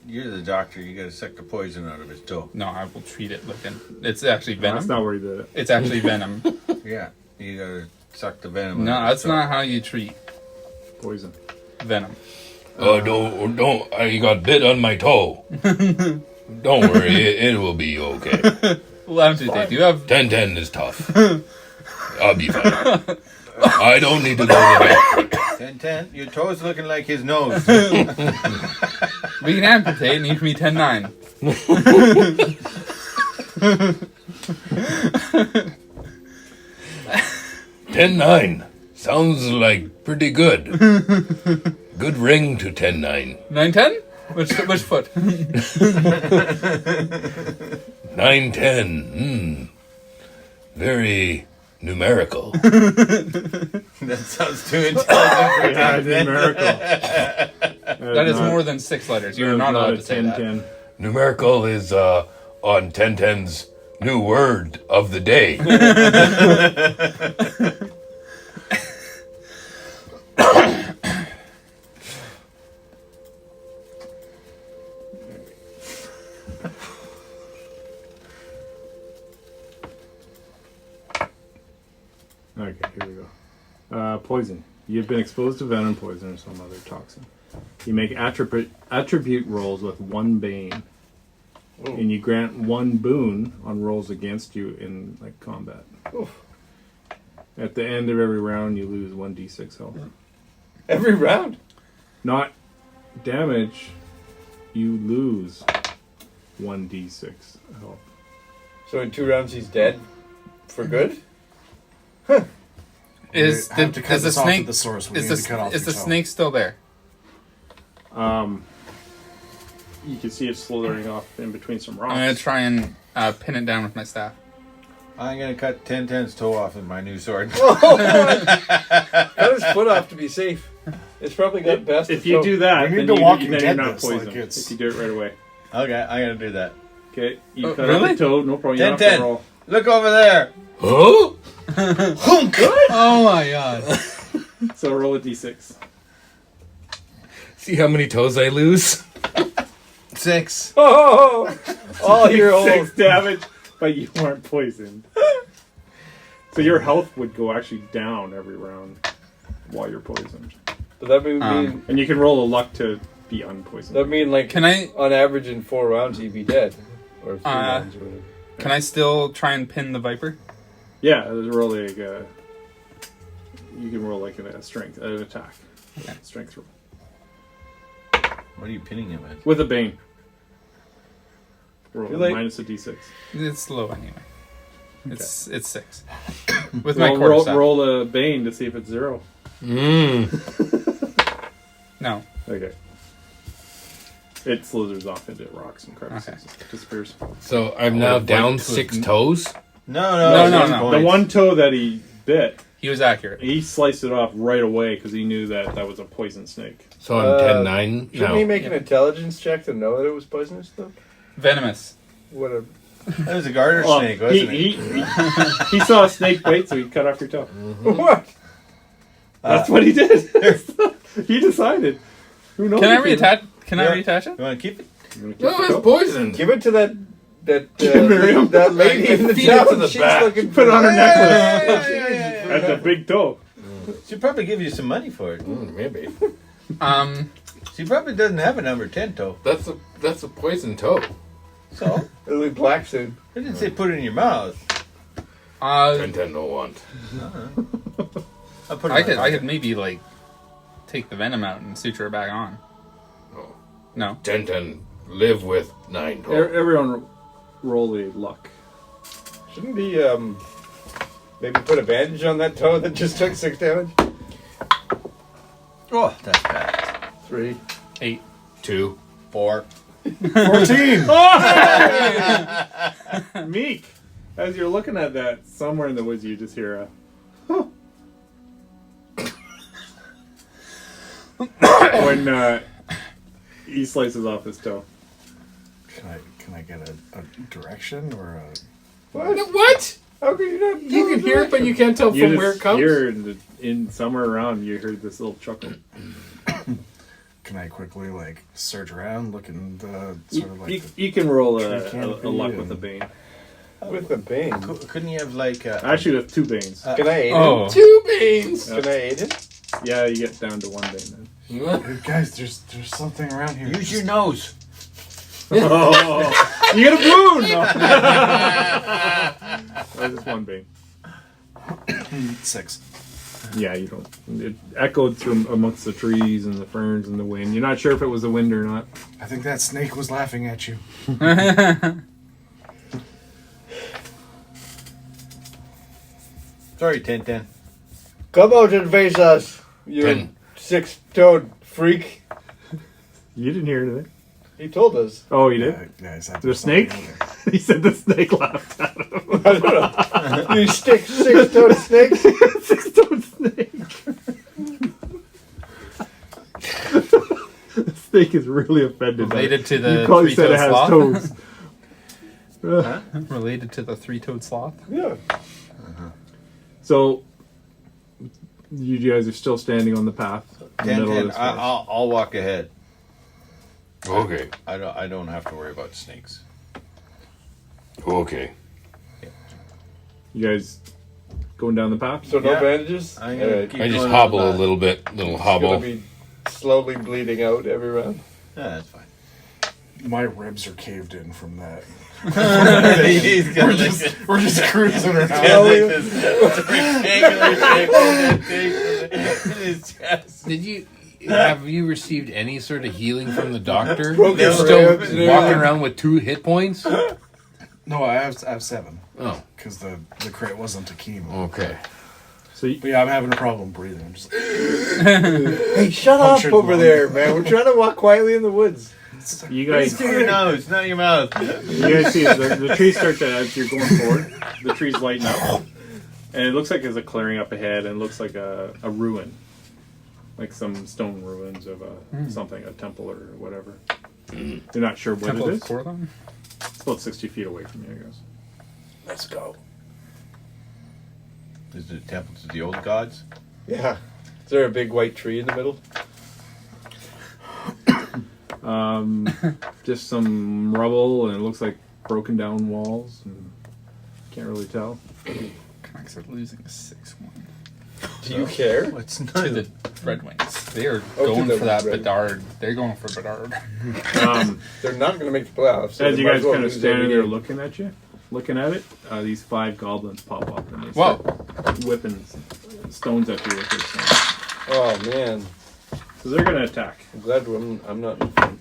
You're the doctor. You gotta suck the poison out of his toe. No, I will treat it like it's actually venom. That's not where he did it. It's actually venom. Yeah, you gotta suck the venom. No, out of that's his toe. not how you treat Poison. venom. Oh, don't! I got bit on my toe. Don't worry, it will be okay. Well, amputate. Do you have 10-10 is tough. I'll be fine. I don't need to go to the doctor. 10-10, your toe's looking like his nose. We can amputate and you can be 10-9. 10-9 sounds like pretty good. Good ring to 10-9. 9-10? Which foot? 9-10. Very numerical. That sounds too intelligent for Yeah, it's 10-10. numerical. That is more than 6 letters. You're not allowed to say that. 10-10. Numerical is on 10-10's new word of the day. Okay, here we go. Poison. You've been exposed to venom, poison, or some other toxin. You make attribute rolls with 1 bane. Ooh. And you grant 1 boon on rolls against you in like combat. Oof. At the end of every round, you lose 1d6 health. Every round? Not damage, you lose 1d6 health. So in 2 rounds he's dead? For good? Is We have to cut the this off snake? at the source. We Is need to cut off the your toe. snake still there? You can see it slithering off in between some rocks. I'm gonna try and pin it down with my staff. I'm gonna cut 10-10's toe off with my new sword. Cut his foot off to be safe. It's probably got best. If you do that, We need then to you, Walking then you're Dead not this, like poisoned. it's- If you do it right away. Okay, I gotta do that. Okay, you Oh, cut really? off the toe, no problem. You don't have to 10-10. roll. Look over there. Huh? Oh my god. So roll a d6. See how many toes I lose? 6. Oh, all your old. 6 damage, but you weren't poisoned. So your health would go actually down every round while you're poisoned. But that would mean, And you can roll a luck to be unpoisoned. that mean like Can I on average in 4 rounds he'd be dead, or 3 rounds or whatever. can I still try and pin the viper? Yeah, there's really like a... You can roll like a strength, an attack. Okay. Strength roll. What are you pinning him with? With a bane. Roll Too late. minus a d6. It's low anyway. It's 6 with Well, my quarterstaff. roll a bane to see if it's 0. Mmm. No. Okay. It slithers off into rocks and crevices. Okay. It disappears. So I'm now down 6 toes. No. The one toe that he bit, He was accurate. he sliced it off right away because he knew that was a poison snake. So I'm 10-9 Shouldn't now. he make an intelligence check to know that it was poisonous, though? Venomous. What a... That was a garter Well, snake, wasn't it? He saw a snake bite, so he cut off your toe. What? That's what he did. He decided. Who knows? Can I if he- reattach? Can I reattach it? You want to keep it? You wanna keep No, the it's toe? poisoned. Give it to that Miriam. that lady in the Feed it to town. the She's back. looking Put it on her necklace. Yeah. That's a big toe. She'll probably give you some money for it. Maybe. She probably doesn't have a number 10 toe. That's a poison toe. So? It'll be black soon. I didn't say put it in your mouth. 10-10 no want. I'll put it I in could my I could maybe like take the venom out and suture it back on. Oh. No. 10-10 live with 9 toe. Everyone roll a luck. Shouldn't he maybe put a bandage on that toe that just took 6 damage? Oh, that's bad. 3. 8. 2. 4. 14! Meek! As you're looking at that, somewhere in the woods you just hear a... when he slices off his toe. Can I get a direction or a? What? How can you not? You can hear it, but you can't tell You from where it just comes. hear in somewhere around, you heard this little chuckle. Can I quickly like search around, look in the sort of like? You can roll tree a canopy luck with and- a bane. With the bane. Couldn't you have like Actually, with 2 banes. Can I aid Oh. him? 2 beans. Can I aid him? Yeah, you get down to 1 bane then. Guys, there's something around here. use your nose? Oh, you get a boon! No. Just 1 bane. 6. Yeah, you don't. It echoed through amongst the trees and the ferns and the wind. You're not sure if it was the wind or not. I think that snake was laughing at you. Sorry, 10-10. Come out and face us, you 10. 6-toed freak. You didn't hear anything. He told us. Oh, you did? Yeah, he said The there's snake? something He said the snake laughed at him. I don't know. You 6-toed snake. 6-toed snake. The snake is really offended. by Related it. to the You probably said it has three-toed toes. Related to the 3-toed sloth. Yeah. So, you guys are still standing on the path. In the middle of 10-10. this forest. I'll walk ahead. Okay. I don't have to worry about snakes. Okay. You guys going down the path? So no Yeah. bandages? I'm gonna Alright. keep I just going hobble on a the- little bit. Little It's hobble. gonna be slowly bleeding out every round. Yeah, that's fine. My ribs are caved in from that. He's got We're just cruising around. Did you have you received any sort of healing from the doctor? Broken You're still ribs, walking around with 2 hit points? No, I have 7 Oh, because the crit wasn't a chemo. okay. So you, But yeah, I'm having a problem breathing. I'm just like, Hey, shut up Punctured over lung. there, man. We're trying to walk quietly in the woods. you guys, Through your nose, not your mouth. you guys see the trees start to, as you're going forward, the trees lighten up. And it looks like there's a clearing up ahead and it looks like a ruin. Like some stone ruins of something, a temple or whatever. You're not sure what Temple it of is. Corthon? It's about 60 feet away from you, I guess. Let's go. Is it a temple to the old gods? Yeah. Is there a big white tree in the middle? Just some rubble and it looks like broken down walls. And can't really tell. Canucks are losing 6-1 Do you care? What's to not? the Red Wings. They are Oh, to going the for that Red- Bedard. They're going for Bedard. They're not going to make the playoffs. So As they you might guys as well kind of lose standing every there game. looking at it, these 5 goblins pop up and they Whoa. start whipping stones at you with their stones. Oh, man. So they're going to attack. I'm glad I'm not in front.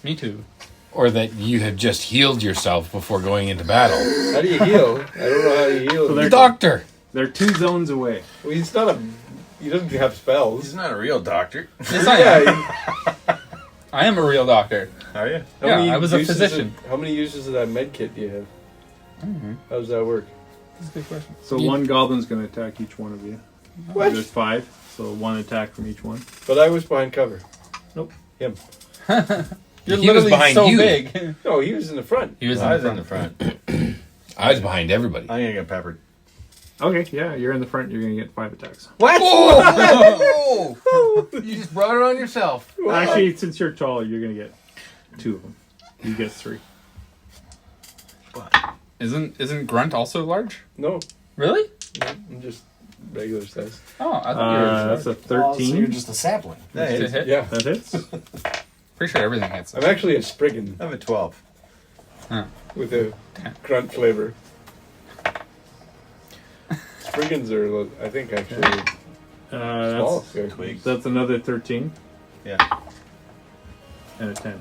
Me too. Or that you have just healed yourself before going into battle. How do you heal? I don't know how you heal. So they're- Doctor! They're 2 zones away. Well, he's not a He doesn't have spells. He's not a real doctor. Yes, I am. I am a real doctor. Are you? Yeah, I was a physician. How many uses of that med kit do you have? I don't know. How does that work? That's a good question. So one goblin's going to attack each one of you. What? There's 5, so 1 attack from each one. But I was behind cover. Nope. Him. You're He was literally behind so you. big. No, he was in the front. He was I was in in the the front. front. I was behind everybody. I'm gonna get peppered. Okay, yeah, you're in the front. You're going to get 5 attacks. What? Whoa! You just brought it on yourself. Actually, since you're taller, you're going to get 2 of them. You get 3. Isn't Grunt also large? No, Really? I'm just regular size. Oh, I thought you were. That's a Oh, so you're 13. just a sapling. Does it hit? Yeah, That hits. Pretty sure everything hits. I'm actually a Spriggan I'm at 12. with a grunt flavor. Spriggans are, I think, actually small. That's, Twigs. that's another 13 Yeah. and a 10.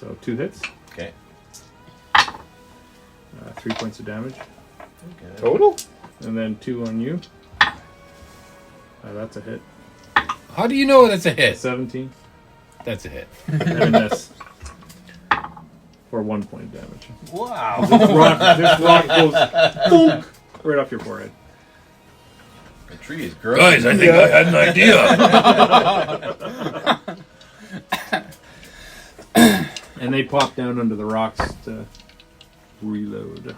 So 2 hits, Okay. 3 points of damage, Total? and then 2 on you. That's a hit. How do you know that's a hit? 17 That's a hit. and a miss for 1 point of damage. Wow. This rock goes boom, right off your forehead. The tree is growing. Guys, I think I had an idea. And they pop down under the rocks to reload.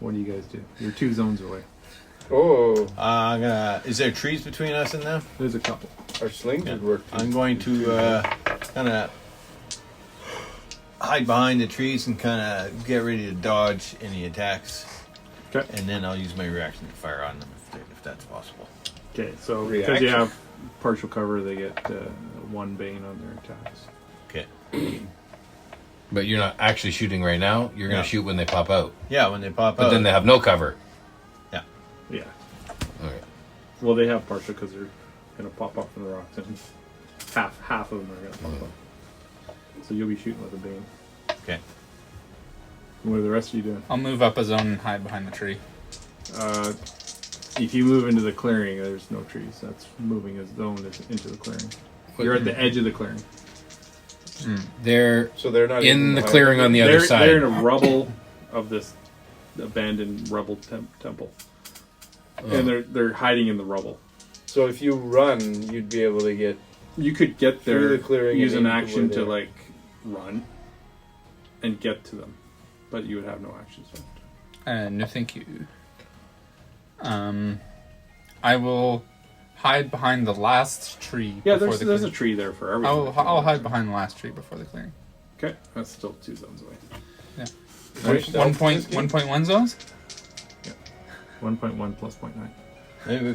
What do you guys do? You're 2 zones away. Oh, I'm gonna. Is there trees between us and them? There's a couple. our slings would work. I'm going to kind of hide behind the trees and kind of get ready to dodge any attacks. Okay. And then I'll use my reaction to fire on them if that's possible. Okay, so because you have partial cover, they get 1 bane on their attacks. Okay. But you're not actually shooting right now. You're going No. to shoot when they pop out. Yeah, when they pop But out. then they have no cover. Yeah. Okay. Well, they have partial because they're going to pop up from the rocks, and half of them are going to pop up. So you'll be shooting with a bane. Okay. What are the rest of you doing? I'll move up a zone and hide behind the tree. If you move into the clearing, there's no trees. That's moving a zone into the clearing. You're at the edge of the clearing. They're So they're not in even the behind clearing it. on the other side. They're in a rubble of this abandoned rubble temple, and they're hiding in the rubble. So if you run, you'd be able to get. You could get there, Through the clearing use and an into action where to they are. like run and get to them, but you would have no actions left. No, thank you. I will hide behind the last tree. Yeah, before there's the a clearing. tree there for everyone. I'll hide behind the last tree before the clearing. Okay, that's still 2 zones away. One point 1.1 zones. 1.1 plus 0.9. Maybe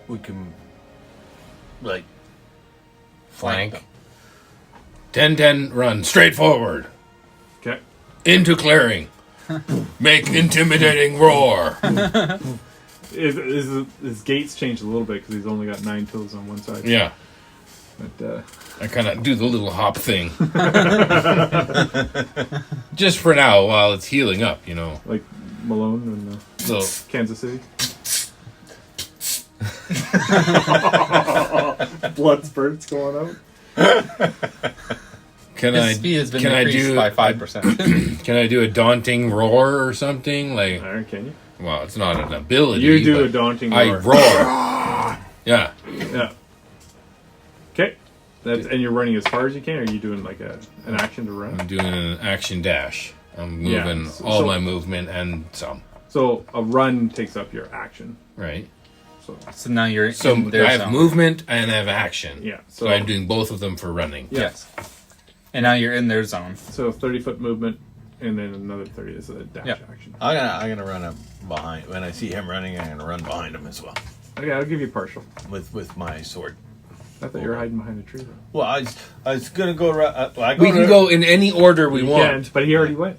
we can like Flank. 10-10 run straight forward. Okay. Into clearing. Make intimidating roar. His gates changed a little bit because he's only got 9 toes on one side. Yeah. But I kind of do the little hop thing. Just for now while it's healing up, you know. like Malone and So Kansas City. Blood spurts going out. can His I speed has been can I increased do by 5%. Can I do a daunting roar or something like? All right, can you? Well, it's not an ability. You do but a daunting I roar. roar. Yeah. Yeah. Okay. And you're running as far as you can, or are you doing like an action to run? I'm doing an action dash. I'm Yeah, moving so- all my movement and some. So a run takes up your action. Right. So now you're So in their I have zone. movement and I have action. Yeah. So I'm doing both of them for running. Yes. And now you're in their zone. So 30-foot movement, and then another 30 is a dash action. I'm gonna run up behind. When I see him running, I'm gonna run behind him as well Okay, I'll give you partial. with my sword. I thought you were hiding behind a tree. Though. Well, I was gonna go. We can go in any order we want. Can't, but he already went.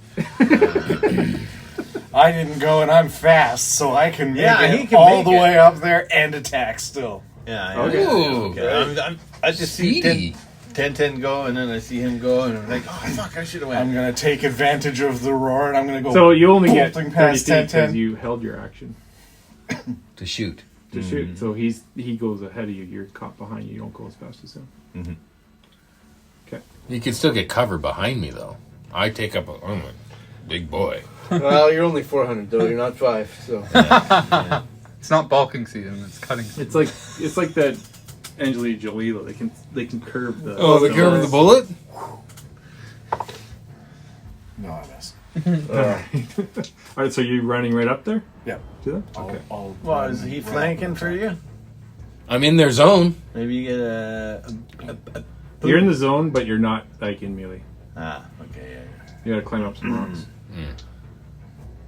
I didn't go, and I'm fast, so I can make Yeah, it he can all make the it. way up there and attack still. Yeah. Okay. Okay. I just see Speedy. 10 go, and then I see him go, and I'm like, oh fuck, I should have I'm went. gonna take advantage of the roar, and I'm gonna go. So you only get bolting 30 past feet because 10. you held your action. To shoot. To shoot. So he goes ahead of you. You're caught behind you. You don't go as fast as him. Mm-hmm. Okay. You can still get cover behind me, though. I take up I'm a big boy. Well, you're only 400 though. You're not 5. So It's not bulking season. It's cutting season. It's like that Angelina Jolie though. They can curve the. Oh, the curve of the bullet? No, I missed. All right. So you're running right up there Yeah. to them. I'll, Okay. I'll Well, run is he right flanking up for and you? I'm in their zone. Maybe you get a You're in the zone, but you're not like in melee. okay, yeah. You gotta climb up some rocks.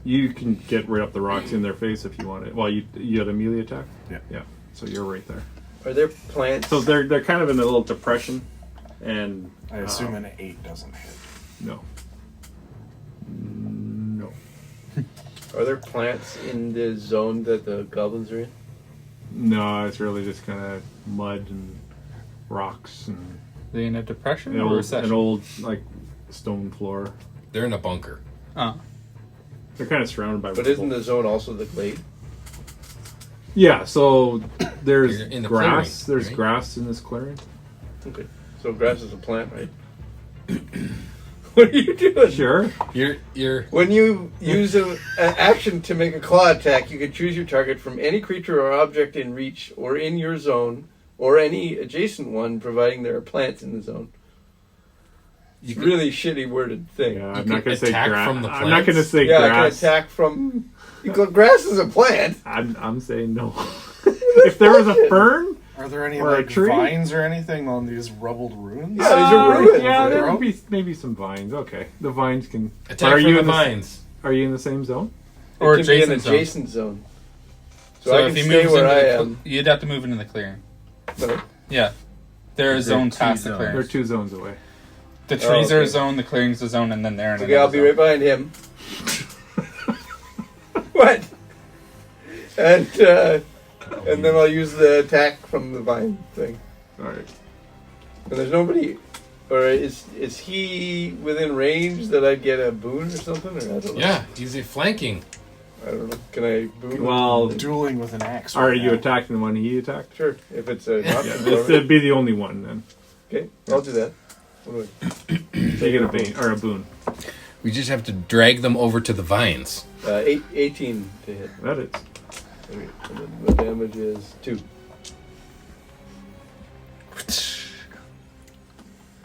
You can get right up the rocks in their face if you want it. Well, you had a melee attack. Yeah. Yeah. So you're right there. are there plants? So they're kind of in a little depression, and I assume an 8 doesn't hit. no. No. Are there plants in the zone that the goblins are in? No, it's really just kind of mud and rocks and Are they in a depression an or old, recession? an old like stone floor. They're in a bunker. Oh. They're kind of surrounded by. But isn't the zone also the glade? Yeah. So there's You're in the grass. clearing, There's right? grass in this clearing. Okay. So grass is a plant, right? What are you doing? Sure. You're When you use an action to make a claw attack, you can choose your target from any creature or object in reach or in your zone, or any adjacent one, providing there are plants in the zone. It's really shitty worded thing. Yeah, You I'm not can gonna say attack grass. from the I'm not gonna plants? say Yeah, I can grass. attack from. Grass is a plant. I'm saying no. If there was a fern Are there any or a like tree, vines or anything on these rubbled ruins? Yeah, these are ruins. Yeah, there They're would be maybe some vines. Okay, the vines can. attack Are from you the in the vines. Are you in the same zone? Or It can be an adjacent zone. adjacent zone. So, So I if can he stay moves where into I the am. you'd have to move into the clearing. No. Yeah. They're a zone past the zones. They're clearing. 2 zones away. The trees are a okay. zone, the clearing's a zone, and then they're in Okay, I'll another be right zone. behind him. What? And then I'll use the attack from the vine thing. All right. And there's nobody, or is he within range that I'd get a boon or something? Or I don't know. Yeah, he's flanking. I don't know. Can I boon? Well, Dueling with an axe. are right you now. attacking the one he attacked? Sure. If it's a Yeah, option. it'd be the only one then. Okay, I'll do that. What do So you get a bane or a boon. We just have to drag them over to the vines. 18 to hit. That is. Okay, and then the damage is 2.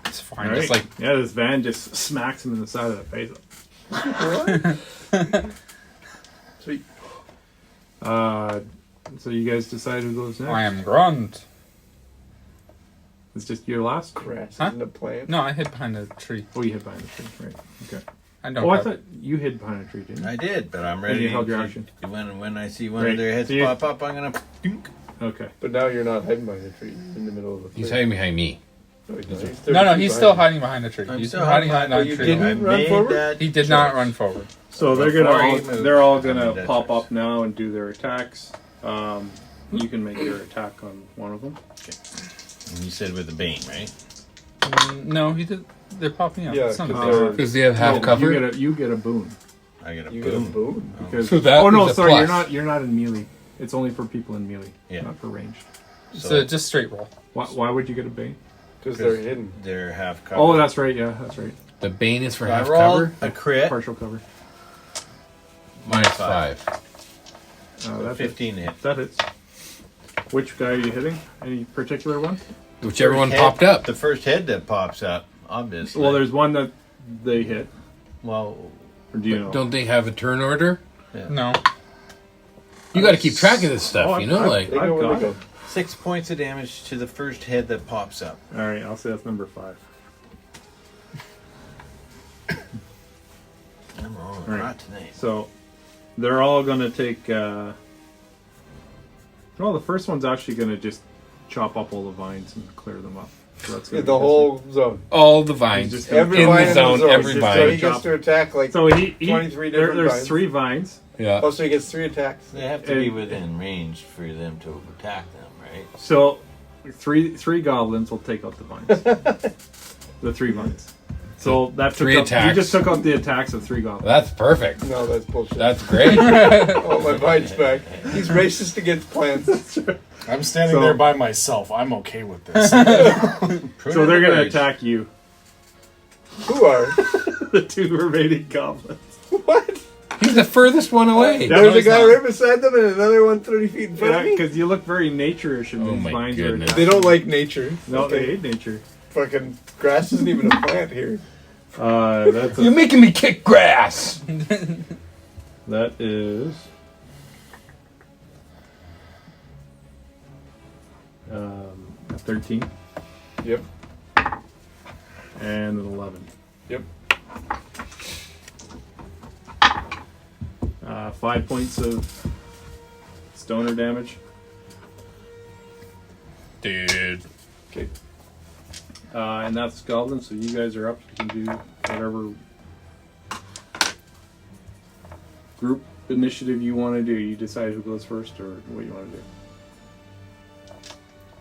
It's fine. All It's right. like Yeah, this van just smacks him in the side of the face. Sweet. So you guys decide who goes next. I am Grunt. It's just your last. Grass Huh? isn't a plant. No, I hid behind a tree. Oh, you hid behind the tree, right? Okay. I don't. Oh, I have- thought you hid behind a tree, didn't you? I did, but I'm And ready. you held your to- action. When I see one Right. of their heads So you- pop up, I'm gonna. Okay. But now you're not hiding behind a tree. You're in the middle of the He's clearing. hiding behind me. No, he's not. He's No, 30 he's feet still behind hiding behind a tree. I'm He's still hiding hiding behind you a tree. didn't? I run made forward? that He did not run forward. So they're Before gonna he all, moved, they're all I gonna made that pop choice. up now and do their attacks. You can make your attack on one of them. And you said with the bane, right? No, he did. They're popping up. Yeah, It's not a 'cause big- they're- Because they have half No, cover. You get a boon. I got a You get a boom. boon. Because, So that oh no, is a sorry, plus. you're not in melee. It's only for people in melee, Yeah. not for ranged. So just straight roll. Why would you get a bane? Because they're hidden. They're half cover. Oh, that's right. Yeah, that's right. The bane is for So I half rolled cover. a crit. Partial cover. Minus 5. That 15 hit. hits. That hits. Which guy are you hitting? Any particular one? Whichever one First popped head- up. The first head that pops up, obviously. Well, there's one that they hit. Well, Or do you know? Don't they have a turn order? No. You got to keep track of this stuff, you know? Like, They go where they go. 6 points of damage to the first head that pops up. All right, I'll say that's number 5. I'm rolling Right. hot tonight. So they're all gonna take. Well, the first one's actually gonna just chop up all the vines and clear them up. So that's gonna The be whole zone. all the vines. Just Every in vine the zone, every Just So vine. he gets to attack like. So he 23 different there's vines. 3 vines. Yeah. Oh, so he gets 3 attacks. They have to be And- within range for them to attack them, right? So three goblins will take out the vines. The 3 vines. So that took Three up, attacks. you just took out the attacks of 3 goblins. That's perfect. No, that's bullshit. That's great. Oh, my vine's back. He's racist against plants. I'm standing So- there by myself. I'm okay with this. So they're going to attack you. Who are? The 2 remaining goblins. What? He's the furthest one away. Yeah, There's no, a guy right beside them and another one 30 feet in front Yeah, of me? because you look very nature-ish and Oh these my vines goodness. are They don't like nature. No, they hate nature. Fucking grass isn't even a plant here. That's You're making me kick grass. that is a 13. Yep. And an 11. Yep. 5 points of stoner damage. Dude. Okay. And that's goblin, so you guys are up. You can do whatever group initiative you want to do. You decide who goes first or what you want to do.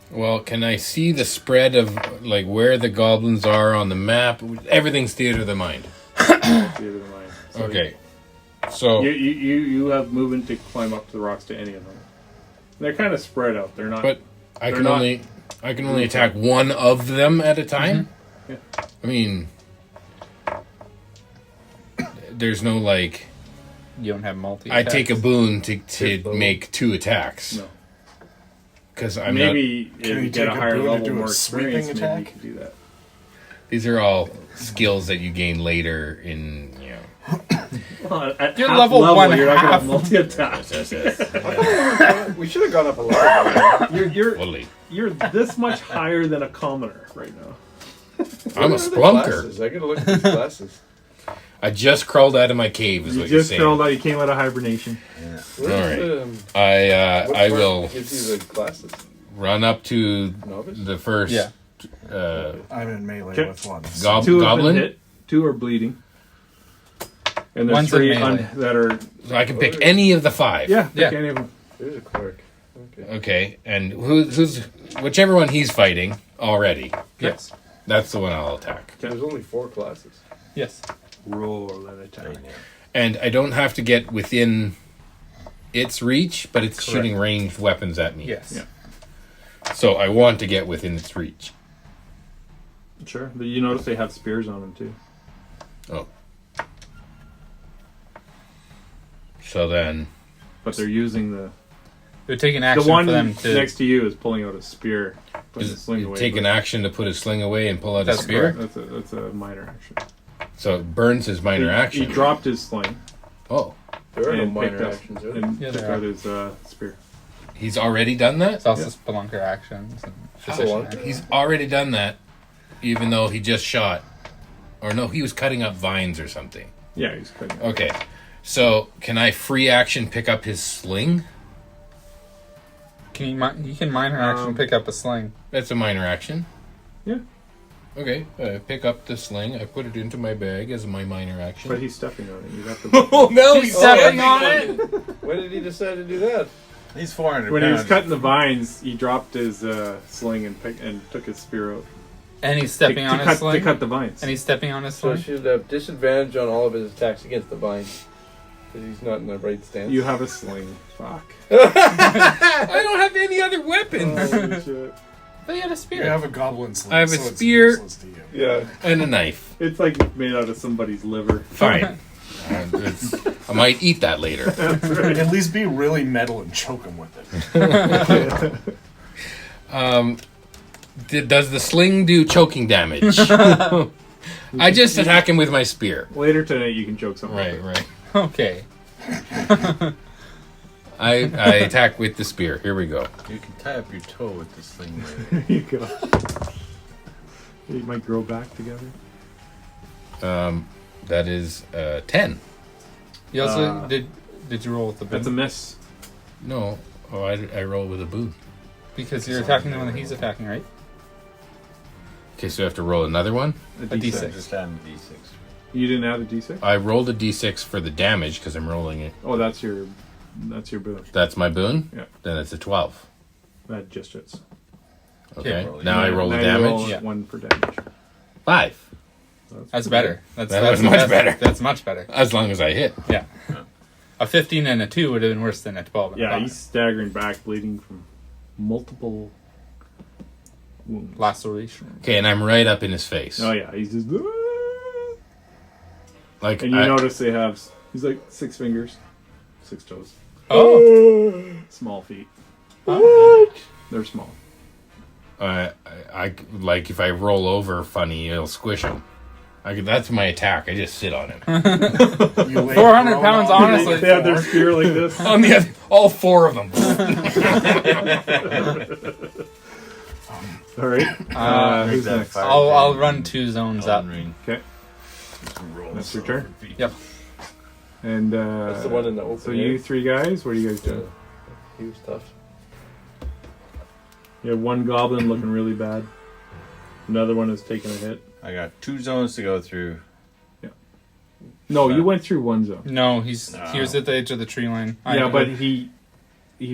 Well, can I see the spread of like where the goblins are on the map? Everything's theater of the mind. Theater of the mind. So Okay. So You have movement to climb up to the rocks to any of them. They're kind of spread out. They're not. but I they're can not- only attack one of them at a time. Yeah. I mean, there's no like You don't have multi. I take a boon to boon. make 2 attacks. No. Because I'm Maybe Can if you you get a take a higher boon to level, do a more sweeping experience, maybe you attack? can do that. not. These are all skills that you gain later in Well, at You're half level one you're not half. going to multi-attack. We should have gone up a lot. You're Fully. you're this much higher than a commoner right now. I'm a What are the splunker. glasses? I gotta look at these glasses. I just crawled out of my cave. Is You what you're just saying. crawled out. You came out of hibernation. Where's Alright. what I part will gives you the glasses? run up to Novice? the first Yeah. I'm in melee Okay. with one. 2 have been goblin. hit. 2 are bleeding. And there's One's in 3 melee. that are. So I can pick any of the 5. Yeah, Yeah. pick any of them. There's a clerk. Okay. Okay, and who's whichever one he's fighting already. Yes. That's the one I'll attack. There's only 4 classes. Yes. Roll and attack. And I don't have to get within its reach, but it's shooting ranged weapons at me. Yes. Yeah. So I want to get within its reach. Sure. But you notice they have spears on them too. Oh. So then, But they're using the. It would take an The action one for them to. next to you is pulling out a spear. Putting the does sling it away. take but an action to put a sling away and pull out That's a spear? correct. That's a minor action. So it burns his minor he, action. He dropped his sling Oh, There are no and picked minor up actions, are there? and Yeah, took there out are. his spear. he's already done that? It's also spelunker actions. And physician Spelunker? actions. He's already done that, even though he just shot. Or no, he was cutting up vines or something. Yeah, he's cutting. Okay, so can I free action pick up his sling? Can you can minor action pick up a sling. That's a minor action. Yeah. Okay, I pick up the sling. I put it into my bag as my minor action. But he's stepping on it. You have to. Oh no, he's stepping on that's it! When did he decide to do that? He's 400 When he was pounds. cutting the vines, he dropped his sling and took his spear out. And he's stepping on his to sling. cut the vines. And he's stepping on his So sling. he should have disadvantage on all of his attacks against the vines. Because he's not in the right stance. You have a sling. Fuck. I don't have any other weapons. Holy shit. But he had a You spear. have a goblin sling. I have a so it's spear. useless to you. Yeah. And a knife. It's like made out of somebody's liver. Fine. I might eat that later. At least be really metal and choke him with it. Does the sling do choking damage? I just attack him with my spear. Later tonight, you can choke something. Right, right. Okay. I attack with the spear. Here we go. You can tie up your toe with the sling later. There you go. You might grow back together. That is 10. You also did you roll with the boon? That's a miss. No. Oh, I roll with a boon. Because you're attacking the one that he's attacking, right? Okay, so I have to roll another one. A D6. Just add a d6. You didn't add a d6? I rolled a d6 for the damage because I'm rolling it. Oh, that's your boon. That's my boon? Yeah. Then it's a 12. That just hits. Okay. roll Now I roll the Now you damage. roll Yeah. one for damage. 5. That's better. That's much better. That's much better. As long as I hit. Yeah. A 15 and a 2 would have been worse than a 12. And a Yeah, 5. he's staggering back, bleeding from multiple wounds. Laceration. Okay, and I'm right up in his face. Oh yeah, he's just Like, and you notice they have he's like 6 fingers, 6 toes, Oh. small feet. What? They're small. I like if I roll over funny, it'll squish him. That's my attack. I just sit on him. 400 pounds, honestly. They have their spear like this. On the other, all 4 of them. All right. Who's next? I'll run 2 zones up. Okay. That's your turn. Yep. And That's the one in the open so air. you 3 guys, what are you guys doing? He was tough. You have 1 goblin looking really bad. Another one is taking a hit. I got 2 zones to go through. No, you went through 1 zone. No, he was at the edge of the tree line. Yeah, but he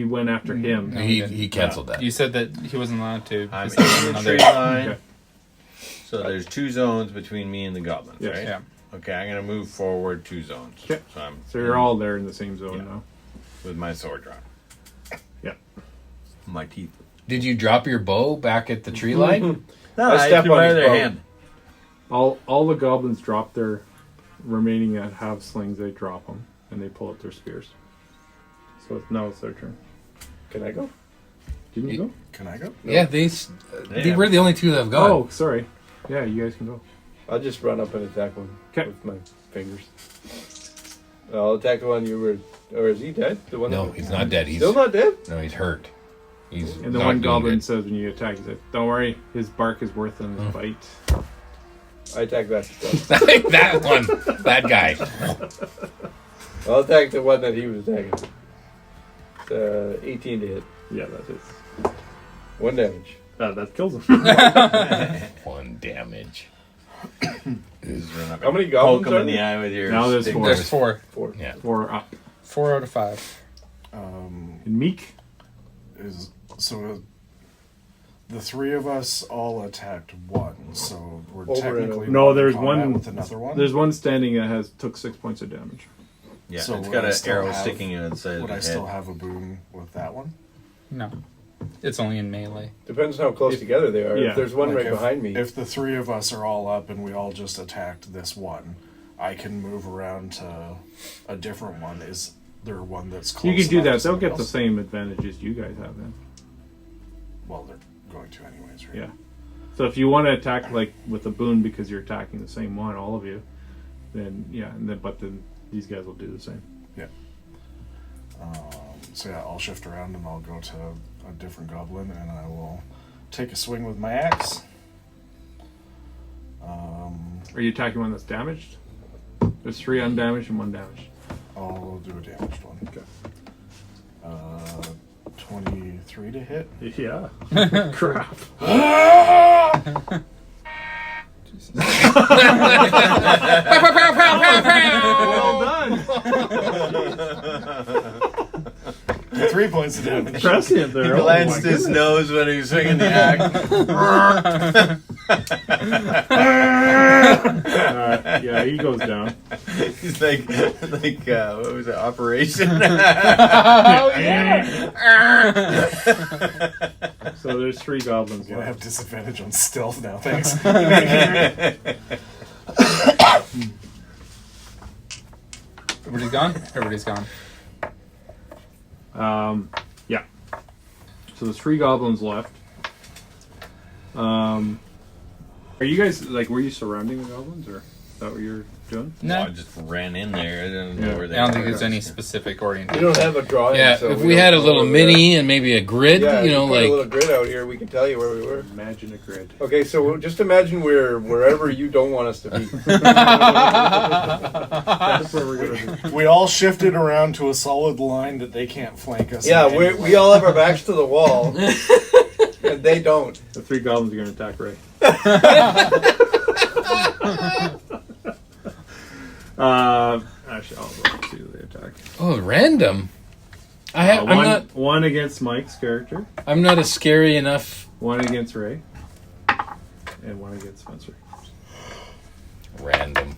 went after him. No, he canceled that. You said that he wasn't allowed to. I'm because in there's the another- tree line. Okay. So there's 2 zones between me and the goblins, Yes. right? Yeah. Okay, I'm going to move forward 2 zones. Okay. So I'm So you're all there in the same zone Yeah. now. with my sword drawn. Yeah. My teeth. Did you drop your bow back at the tree line? No, I step on his their bow. hand. All the goblins drop their remaining that have slings. They drop them and they pull out their spears. So now it's their turn. Can I go? Didn't you go? Can I go? Yeah, they were the only 2 that have gone. Oh, sorry. Yeah, you guys can go. I'll just run up and attack one 'Kay. with my fingers. I'll attack the one you were... Or is he dead? The one No, that, he's not dead. He's Still not dead? No, he's hurt. He's And the not one doing goblin good. says when you attack, he says, "Don't worry, his bark is worth his bite." I attack that stuff. That one, that guy. I'll attack the one that he was attacking. 18 to hit. Yeah, that is. 1 damage. That kills him. 1 damage. How many goblins Poke him are in the there? eye with your Now there's stick. 4. There's 4. 4. Yeah. 4 up. 4 out of 5. And Meek? The 3 of us all attacked 1, so we're Over and technically over. No, not in there's combat one. with another one. There's one standing that took 6 points of damage. Yeah, So it's would got I an still arrow have- sticking in its side of Would the I head. still have a boon with that one? No. It's only in melee. Depends on how close together they are. Yeah. If there's one Like right if- behind me. If the 3 of us are all up and we all just attacked this one, I can move around to a different one. Is there one that's close? You can do enough that. to They'll somebody get the else? same advantages you guys have then. Well, they're going to anyways, right? Yeah. So if you want to attack like with a boon because you're attacking the same one, all of you, then yeah, but then these guys will do the same. Yeah. So yeah, I'll shift around and I'll go to a different goblin and I will take a swing with my axe. Are you attacking one that's damaged? There's 3 undamaged and 1 damaged. I'll do a damaged one. Okay. 23 to hit. Yeah. Crap. Well done. 3 points of damage. Prescient there. He Oh glanced my his goodness. nose when he was swinging the axe. Yeah, he goes down. He's like what was it? Operation. So there's 3 goblins I'm gonna have left. disadvantage on stealth now. Thanks. Everybody's gone? Everybody's gone. Yeah. So there's 3 goblins left. Are you guys were you surrounding the goblins, or is that what you're doing? No. I just ran in there. I didn't know where they I don't were. think there's any specific We orientation. don't have a drawing. Yeah, so if we don't had a know little where we are. mini and maybe a grid, Yeah, you know, put a little like grid out here, we can tell you where we were. Imagine a grid. Okay, so just imagine we're wherever you don't want us to be. That's where we're gonna be. We all shifted around to a solid line that they can't flank us. Yeah, in any we way. all have our backs to the wall, and they don't. The 3 goblins are gonna attack Ray. Actually, I'll go to the attack. oh, random. I'm not. One against Mike's character, I'm not a scary enough. 1 against Ray, and 1 against Spencer. Random.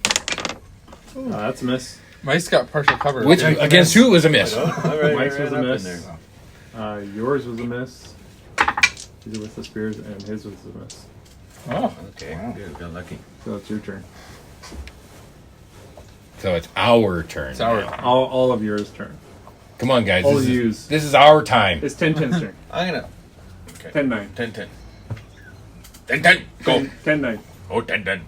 That's a miss. Mike's got partial cover. Which against who was a miss? All right, Mike's was a ran up in miss. there. Yours was a miss. These are with the spears, and his was a miss. Oh, Okay, good. Got lucky. So it's your turn. So it's our turn. it's our. now. All of yours turn. Come on, guys. All This is, use. this is our time. It's 10-10's turn. I'm gonna 10-9. 10-10. 10-10. Go. 10-9. Oh, 10-10.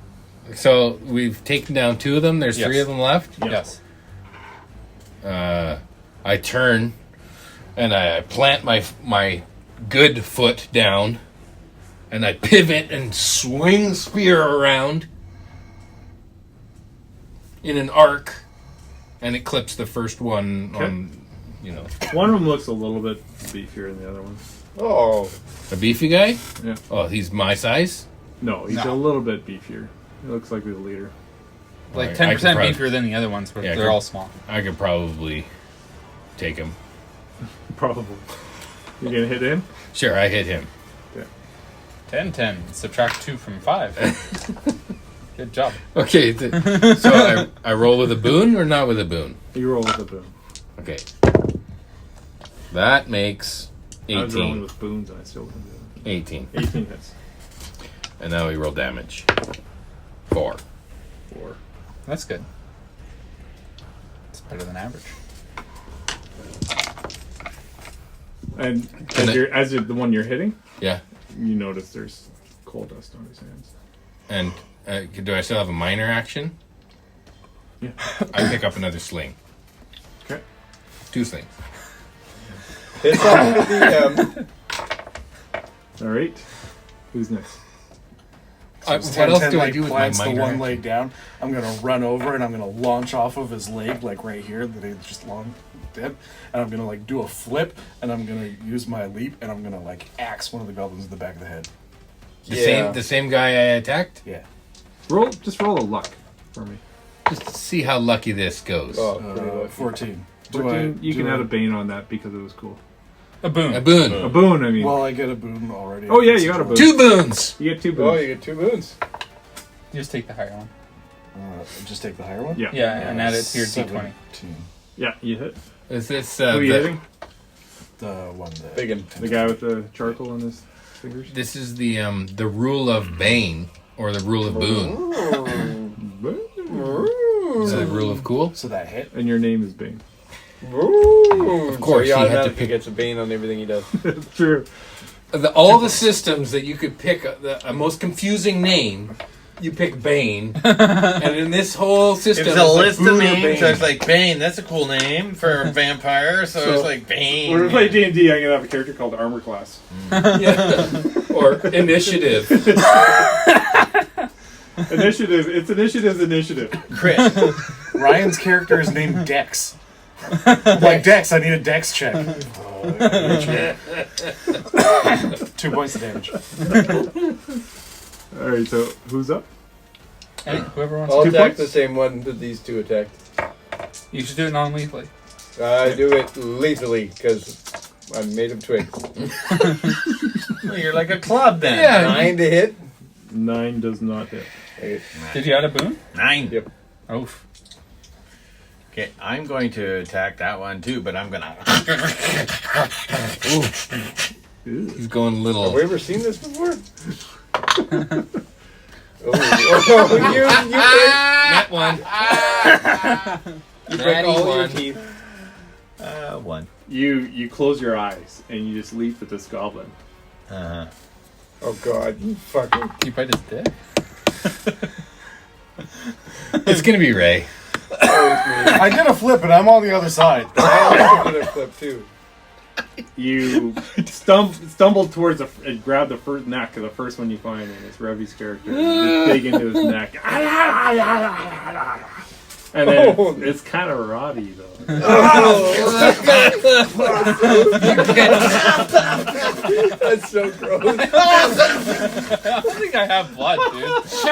So we've taken down 2 of them. There's Yes. 3 of them left. Yes. I turn and I plant my good foot down, and I pivot and swing the spear around in an arc, and it clips the first one on, One of them looks a little bit beefier than the other one. Oh, a beefy guy. Yeah. Oh, he's my size. No, he's a little bit beefier. He looks like the leader. Like I 10% could probably- beefier than the other ones, but Yeah, they're all small. I could probably take him. Probably. You gonna hit him? Sure, I hit him. 10-10. Subtract 2 from 5. Good job. Okay, so I roll with a boon or not with a boon? You roll with a boon. Okay. That makes I was rolling 18. with boons and I still wouldn't do 18. it. 18 hits. And now we roll damage. 4. 4. That's good. It's better than average. And Can as you're the one you're hitting, Yeah. you notice there's coal dust on his hands. And do I still have a minor action? Yeah. I pick up another sling. Okay. 2 slings. it's something with the All right. Who's next? What else do I do with my plants the minor one action? leg down. I'm gonna run over and I'm gonna launch off of his leg, like right here, that he just long did, and I'm gonna like do a flip, and I'm gonna use my leap, and I'm gonna like axe one of the goblins in the back of the head. The same guy I attacked? Yeah. Just roll a luck for me. Just to see how lucky this goes. Oh, pretty lucky. 14. 14, you can add a bane on that because it was cool. A boon. A boon. A boon, I mean. Well, I get a boon already. Oh, yeah, you got a boon. 2 boons! You get 2 boons. Oh, you get 2 boons. You just take the higher one. Just take the higher one? Yeah. Yeah, and add it to your D20. 17. Yeah, you hit. Is this Who are you hitting? The one that... Big one. The guy with the charcoal on his fingers? This is the rule of Bane, or the rule of Boon. Is it the rule of Cool? So that hit? And your name is Bane. Of course, so he he had to pick. gets a bane on everything he does. True. All the systems that you could pick a most confusing name, you pick Bane. And in this whole system, It was a list of Boon or names. Bane. So I was like, Bane, that's a cool name for a vampire. So, I was like, Bane. When we play D&D, I'm going to have a character called Armor Class. Yeah. Or Initiative. Initiative. It's initiative. Crit. Ryan's character is named Dex. I'm like, Dex, I need a Dex check. 2 points of damage. Alright, so who's up? Hey, whoever wants I'll to. attack the same one that these 2 attacked. You should do it non-lethally. I do it lethally because I'm made of twigs. Well, you're like a club then. Yeah. 9 to hit. 9 does not hit. Did you add a boon? 9. Yep. Oof. Okay, I'm going to attack that one too, but I'm gonna. He's going a Have little. we ever seen this before? you That one. break, you break all your one. teeth. 1. You close your eyes and you just leap at this goblin. Uh-huh. Oh god, you fucking. You bite his dick? It's gonna be Ray. I did a flip, and I'm on the other side. I also did a flip too. You stumble towards and grab the first neck of the first one you find, and it's Revy's character. You just dig into his neck. And then it's kind of rotty, though. That's so gross. I don't think I have blood, dude.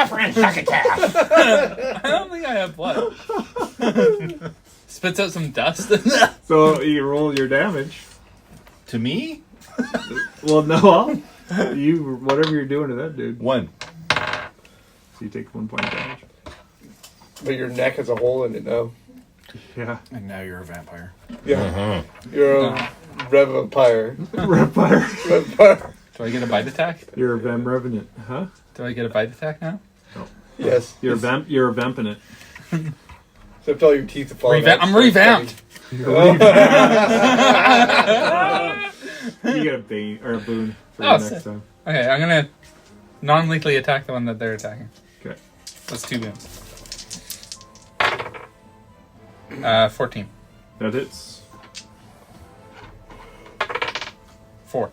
I don't think I have blood. Spits out some dust. So you roll your damage. To me? Well, no, whatever you're doing to that dude. 1. So you take 1 point of damage. But your neck has a hole in it now. Yeah. And now you're a vampire. Yeah. You're a Revapire. Revapire. Do I get a bite attack? You're a Vam Revenant, huh? Do I get a bite attack now? No. Yes. You're a Vampinant. Except all your teeth are falling out. I'm revamped. You get a bane or a boon for next time. Okay, I'm gonna non-lethally attack the one that they're attacking. Okay. That's 2 boons. 14. That hits. 4.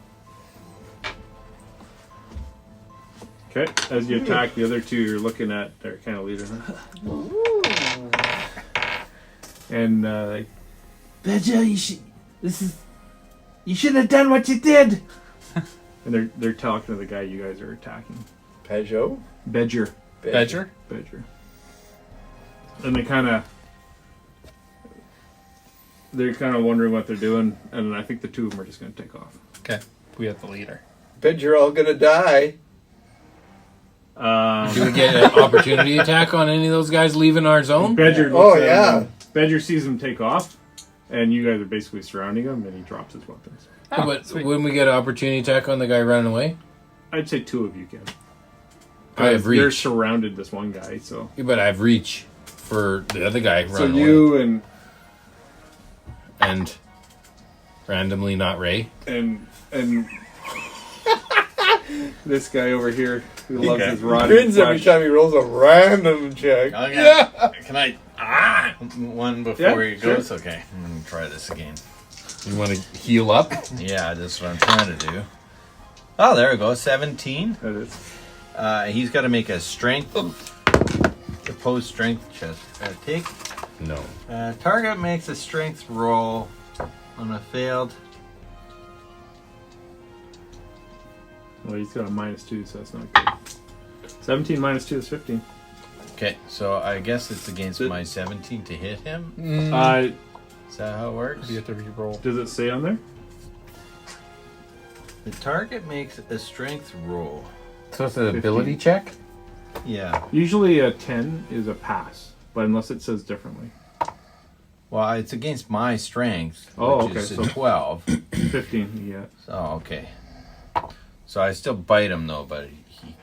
Okay. As you attack the other two, you're looking at their kind of leader. And like, Bedja, you should have done what you did. And they're talking to the guy you guys are attacking. Peugeot? Bedger. Badger? Badger. And they're kind of wondering what they're doing, and I think the two of them are just going to take off. Okay, we have the leader. Bet you're all gonna die. Do we get an opportunity attack on any of those guys leaving our zone? Bedger Oh yeah. Bedger sees them take off, and you guys are basically surrounding him, and he drops his weapons. Yeah, but wouldn't we get an opportunity attack on the guy running away? I'd say two of you can. I have They're reach. surrounded this one guy, so. Yeah, but I have reach for the other guy So running you away. And randomly not Ray. And this guy over here who loves his He rod. grins every time he rolls a random check. Okay. Yeah. Can I? One before Yeah, he goes? Okay. I'm going to try this again. You want to heal up? Yeah, that's what I'm trying to do. Oh, there we go. 17. That is. He's got to make a strength. Opposed strength take. No. Target makes a strength roll on a failed. Well, he's got a -2, so that's not good. 17 -2 is 15. Okay, so I guess it's against my 17 to hit him. Is that how it works? You have to re-roll. Does it say on there? The target makes a strength roll. So it's an ability check? Yeah. Usually a 10 is a pass, but unless it says differently. Well, it's against my strength, Oh, which okay, is a so- 12. 15, yeah. Oh, okay. So I still bite him though, but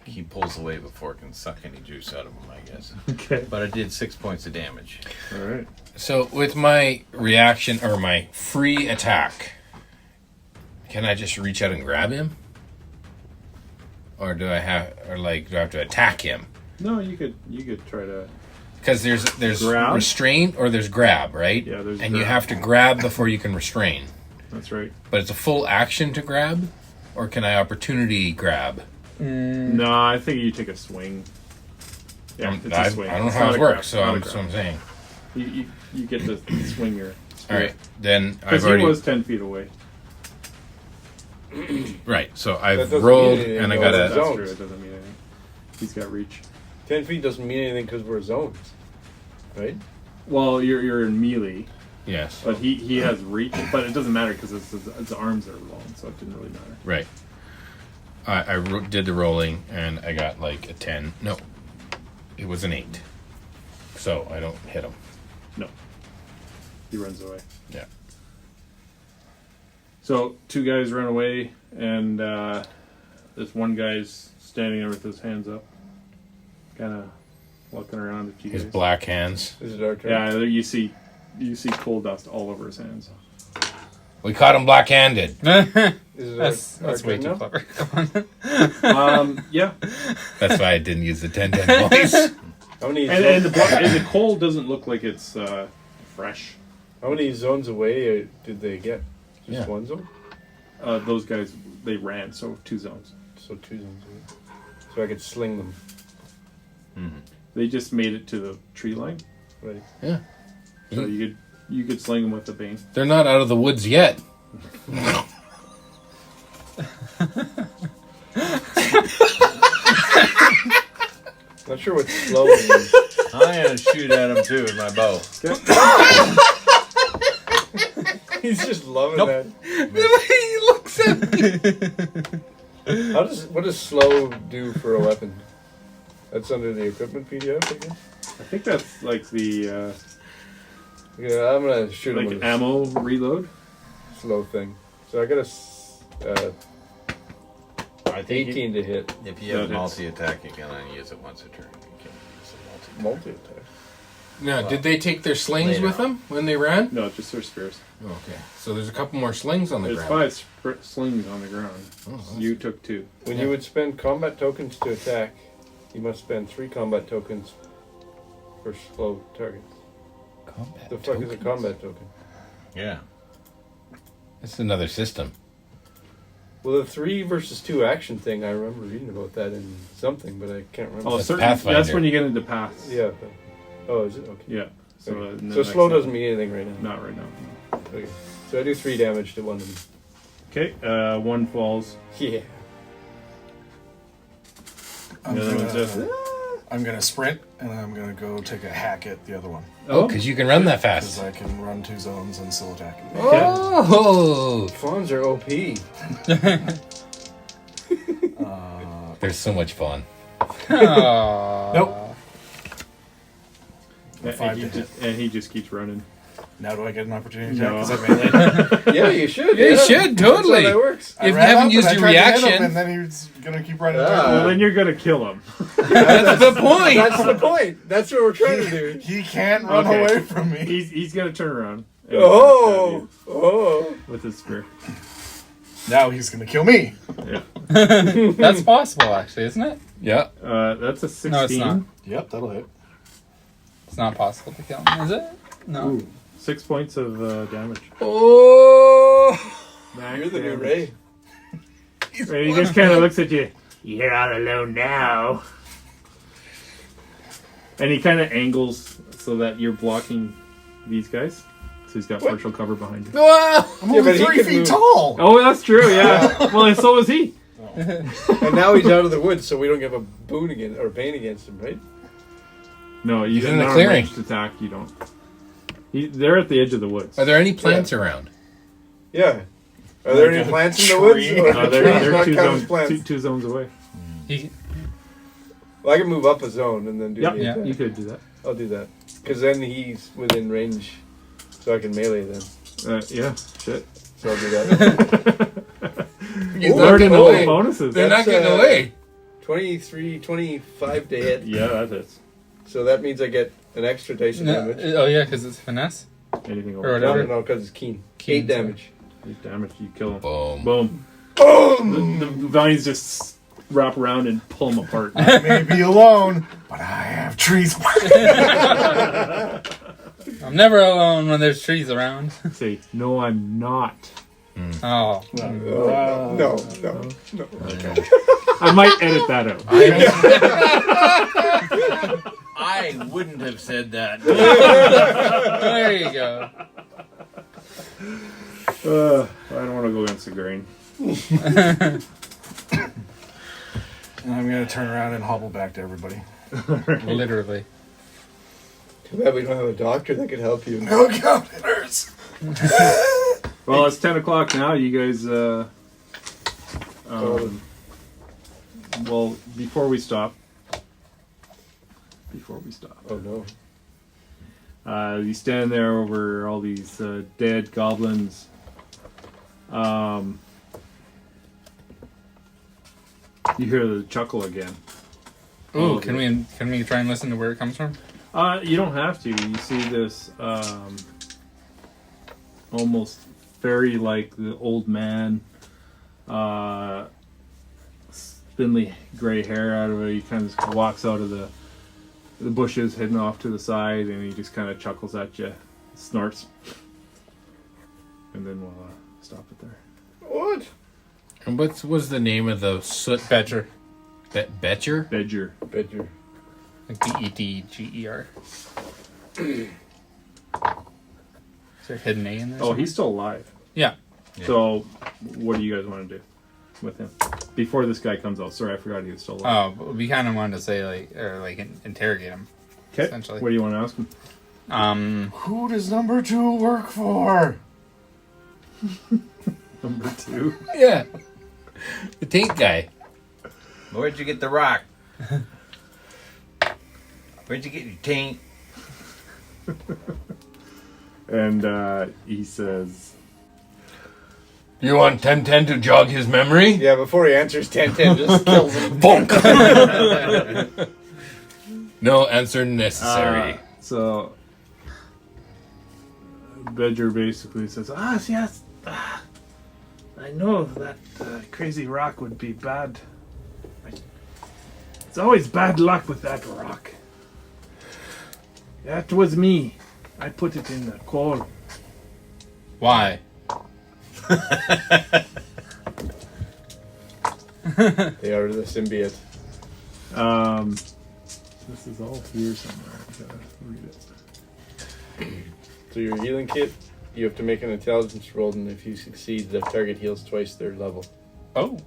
he pulls away before it can suck any juice out of him, I guess. Okay. But I did 6 points of damage. All right. So with my reaction or my free attack, can I just reach out and grab him? Or do I have to attack him? No, you could try to. Because there's Grab? restrain or there's grab, right? Yeah, there's and you grab. have to grab before you can restrain. That's right. But it's a full action to grab, or can I opportunity grab? No, I think you take a swing. Yeah, it's a swing. I don't know It's how not it a grab, works, so not a I'm, grab. so I'm saying. You get to swing your. All right, then I've Because he already was 10 feet away. right. So That I've doesn't rolled mean anything, and I though. got That's a. Zones. true. It doesn't mean anything. He's got reach. 10 feet doesn't mean anything because we're zones. Right? Well, you're in melee, Yes. but he has reach. But it doesn't matter because his arms are long, so it didn't really matter. Right. I did the rolling and I got like a 10. No, it was an 8. So I don't hit him. No. He runs away. Yeah. So 2 guys run away, and this one guy's standing there with his hands up, kind of looking around at you His guys. black hands. Is it our turn? Yeah, there you see coal dust all over his hands. We caught him black-handed. Is it That's our way turn too now? clever. Come on. Yeah, That's why I didn't use the 10-10 voice. How many and the coal doesn't look like it's fresh. how many zones away did they get? Just Yeah. one zone? Those guys, they ran, so 2 zones. So 2 zones away. So I could sling them. They just made it to the tree line, Right. Yeah. so you could sling them with the bane. They're not out of the woods yet. Not sure what slow means. I'm going to shoot at him too with my bow. He's just loving Nope. that. He looks at me. What does slow do for a weapon? That's under the equipment PDF, I guess? I think that's like the Yeah, I'm gonna shoot him like with ammo reload. a slow thing. So I got a I think 18 to hit. if you have That multi-attack, you can only use it once a turn. You can use a Multi attack. Now, did they take their slings Later with them when they ran? No, just their spears. Okay, so there's a couple more slings on the There's ground. 5 slings on the ground. Oh, that's- You took 2. When you would spend combat tokens to attack, you must spend 3 combat tokens for slow targets. Combat The fuck is a tokens? combat token? Yeah. It's another system. Well, the 3 versus 2 action thing, I remember reading about that in something, but I can't remember. Oh, That's certain. Pathfinder. That's when you get into paths. Yeah. But, oh, is it? Okay. Yeah. So, Okay. in the So next slow level. doesn't mean anything right now. Not right now. Okay. So I do 3 damage to one of them. Okay. 1 falls. Yeah. The other one's just. I'm gonna sprint and I'm gonna go take a hack at the other one Oh, because you can run that because fast. I can run 2 zones and still attack. Oh! Fawns are OP. There's so much fun. Nope. And he just keeps running. Now do I get an opportunity No. attack? 'Cause I melee? Yeah, you should. Yeah, you should, totally. That's how that works. I If you ran haven't up used and your I tried to hit him, reaction- and then he's gonna keep running. Well, then you're gonna kill him. That's the point! That's the point. That's what we're trying to do. He can't run Okay. away from me. He's gonna turn around. and Oh! stab Oh! you with his spear. Now he's gonna kill me. Yeah. That's possible, actually, isn't it? Yeah. That's a 16. No, it's not. Yep, that'll hit. It's not possible to kill him, is it? No. Ooh, 6 points of damage. Oh! Max You're the new damage. Ray. And he just kind of looks at you. You're all alone now. And he kind of angles so that you're blocking these guys. So he's got partial cover behind you. Wow! I'm Yeah, only but he 3 can feet move. tall. Oh, that's true. Yeah. Well, and so is he. And now he's out of the woods, so we don't give a boon against or pain against him, right? No, you He's in the not clearing. ranged attack. You don't. They're at the edge of the woods. Are there any plants around? Yeah. Are there any plants in the woods? tree. Or They're, trees they're not two, count as zones, plants? two zones away. He, Well, I can move up a zone and then do Yep, the attack. you could do that. I'll do that. Because then he's within range, so I can melee them. Yeah, shit. So I'll do that. He's Ooh, not Learning getting all the away. bonuses. They're not That's, getting away. 23, 25 to hit. Yeah, that is. So that means I get an extra dice of no, damage. oh, yeah, because it's finesse. Anything Or over No, whatever. no, because it's keen. Keen, 8 damage. damage, you kill him. Boom. Boom. Boom! The vines just wrap around and pull him apart. I may be alone, but I have trees. I'm never alone when there's trees around. Say, no, I'm not. Oh. No. I might edit that out. I wouldn't have said that. There you go. I don't want to go against the grain. And I'm gonna turn around and hobble back to everybody. Literally. Too bad we don't have a doctor that could help you. Oh god, it hurts. Well, it's 10 o'clock now. You guys, well, before we stop. Oh no. You stand there over all these dead goblins. You hear the chuckle again. Ooh, can we try and listen to where it comes from? You don't have to. You see this almost fairy-like the old man, spindly gray hair out of it. He kind of walks out of the bushes, heading off to the side, and he just kind of chuckles at you, snorts, and then we'll stop it there. What? And what was the name of the soot? Betcher. Betcher? Bedger. Bedger. Like Bedger. Is there a hidden A in there? Oh, he's still alive. Yeah. So, what do you guys want to do with him before this guy comes out? Sorry, I forgot he was still alive. Oh, but we kind of wanted to say interrogate him. Okay. Essentially. What do you want to ask him? Who does number 2 work for? Number 2. Yeah. The tank guy. Where'd you get the rock? Where'd you get your taint? And he says, You want 1010 to jog his memory? Yeah, before he answers, 1010 just kills him. Bonk! No answer necessary. So Bedger basically says, yes, I know that crazy rock would be bad. It's always bad luck with that rock. That was me. I put it in the coal. Why? They are the symbiote. This is all here somewhere. I gotta read it. So your healing kit, you have to make an intelligence roll, and if you succeed, the target heals twice their level. Oh.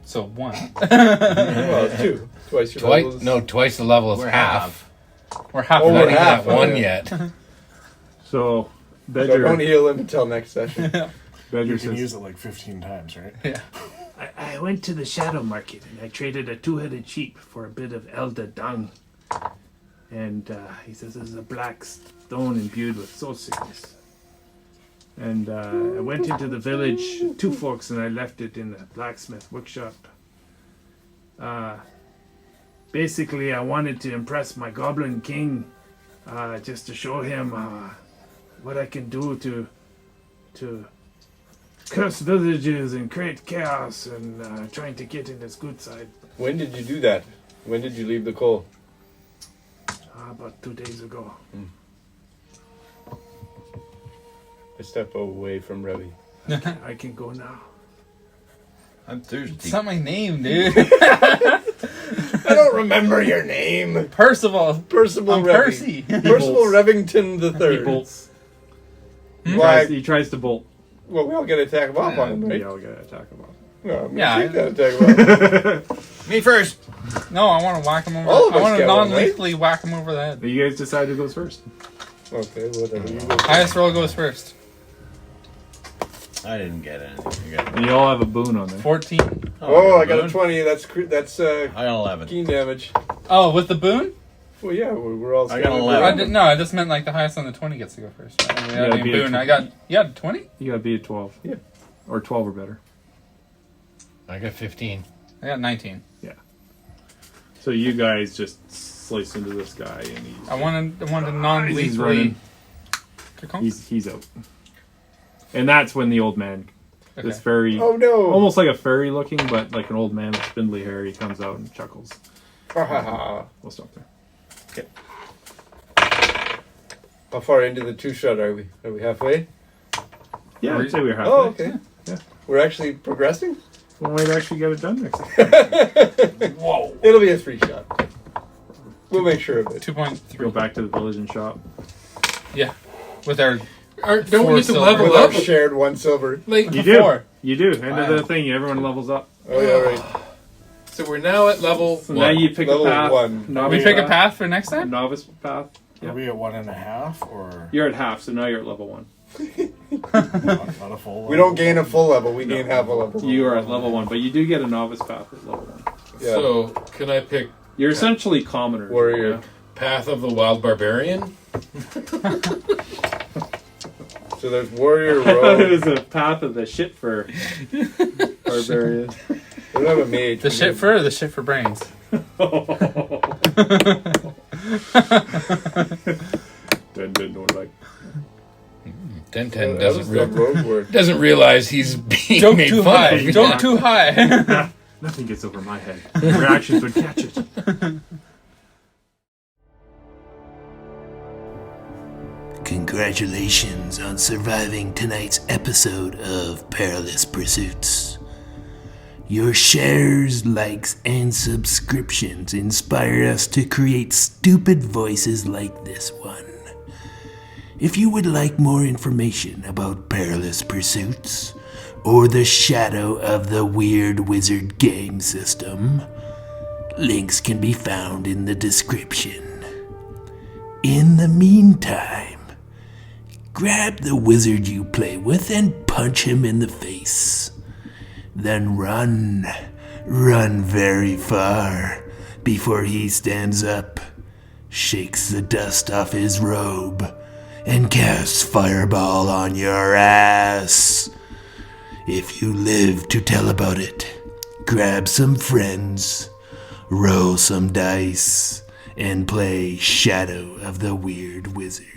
So 1. Well, it's 2. Twice your level. No, twice the level is We're half. We're half Oh, I we're didn't half. have one Okay. yet. So So Bedger, don't heal him until next session. Bedger You can says, use it like 15 times, right? Yeah. I went to the shadow market and I traded a 2-headed sheep for a bit of elder dung. And he says this is a black stone imbued with soul sickness. And I went into the village, 2 forks, and I left it in the blacksmith workshop. Basically, I wanted to impress my goblin king, just to show him what I can do to curse villages and create chaos and trying to get in his good side. When did you do that? When did you leave the coal? About 2 days ago. I step away from Revy. I can go now. I'm thirsty. It's not my name, dude. I don't remember your name. Percival. Percival I'm Revy. Percy. Percival Revington the He Third. bolts. Why? He tries to bolt. Well, we all get to attack him off on him, right? Yeah, I'll get an attack him off. No, I'm Yeah, gonna take that attack off. Me first. No, I want to whack him over. All of I us want to get one, non-lethally whack him over the head. You guys decide who goes first. Okay, whatever. You go. Highest roll goes first. I didn't get anything. You got And you all have a boon on there. 14. Oh, I got a boon. 20. That's I got 11. keen damage. Oh, with the boon? Well, yeah, we're all. I got standing 11. I around. didn't, no, I just meant like the highest on the 20 gets to go first. Right? I mean, Yeah, I mean, be a boon. 20. I got. You had 20? You gotta be a 12. Yeah. Or 12 or better. I got 15. I got 19. So you guys just slice into this guy and he's... I wanted to he's non-lethally. running. Kakunk? He's out. And that's when the old man, this Okay. very... Oh no! Almost like a fairy looking, but like an old man with spindly hair, he comes out and chuckles. We'll stop there. How far into the 2-shot are we? Are we halfway? Yeah, I'd say we're halfway. Oh, okay. Yeah. We're actually progressing? One way to actually get it done next time. Whoa. It'll be a 3-shot. We'll make sure of it. 2.3. Go back to the village and shop. Yeah. With our. Don't Four we get to silver. level With our up? shared 1 silver. Like, You Before. do. You do. End of Wow. the thing, everyone levels up. Oh, yeah, right. so we're now at level So 1. now you pick Level a path. 1. Novice We pick a path for next time? Novice path. Yeah. Are we at 1.5 or You're at half, so now you're at level 1. not a full? We don't gain a full level, we gain half a level. You are at level 1, but you do get a novice path at level 1. Yeah. So, can I pick You're essentially commoners. Warrior. yeah. Path of the Wild Barbarian? So there's Warrior I thought it Rogue. was a path of the shit for barbarian. We don't have a mage. The shit for or the shit for brains? Dun, no, like, 1010 That doesn't was the rogue word. doesn't realize he's being Don't made too fun high. of. Don't too high. nothing gets over my head. Your actions would catch it. Congratulations on surviving tonight's episode of Perilous Pursuits. Your shares, likes, and subscriptions inspire us to create stupid voices like this one. If you would like more information about Perilous Pursuits, or the Shadow of the Weird Wizard game system, links can be found in the description. In the meantime, grab the wizard you play with and punch him in the face. Then run very far before he stands up shakes the dust off his robe, and casts Fireball on your ass. If you live to tell about it, grab some friends, roll some dice, and play Shadow of the Weird Wizard.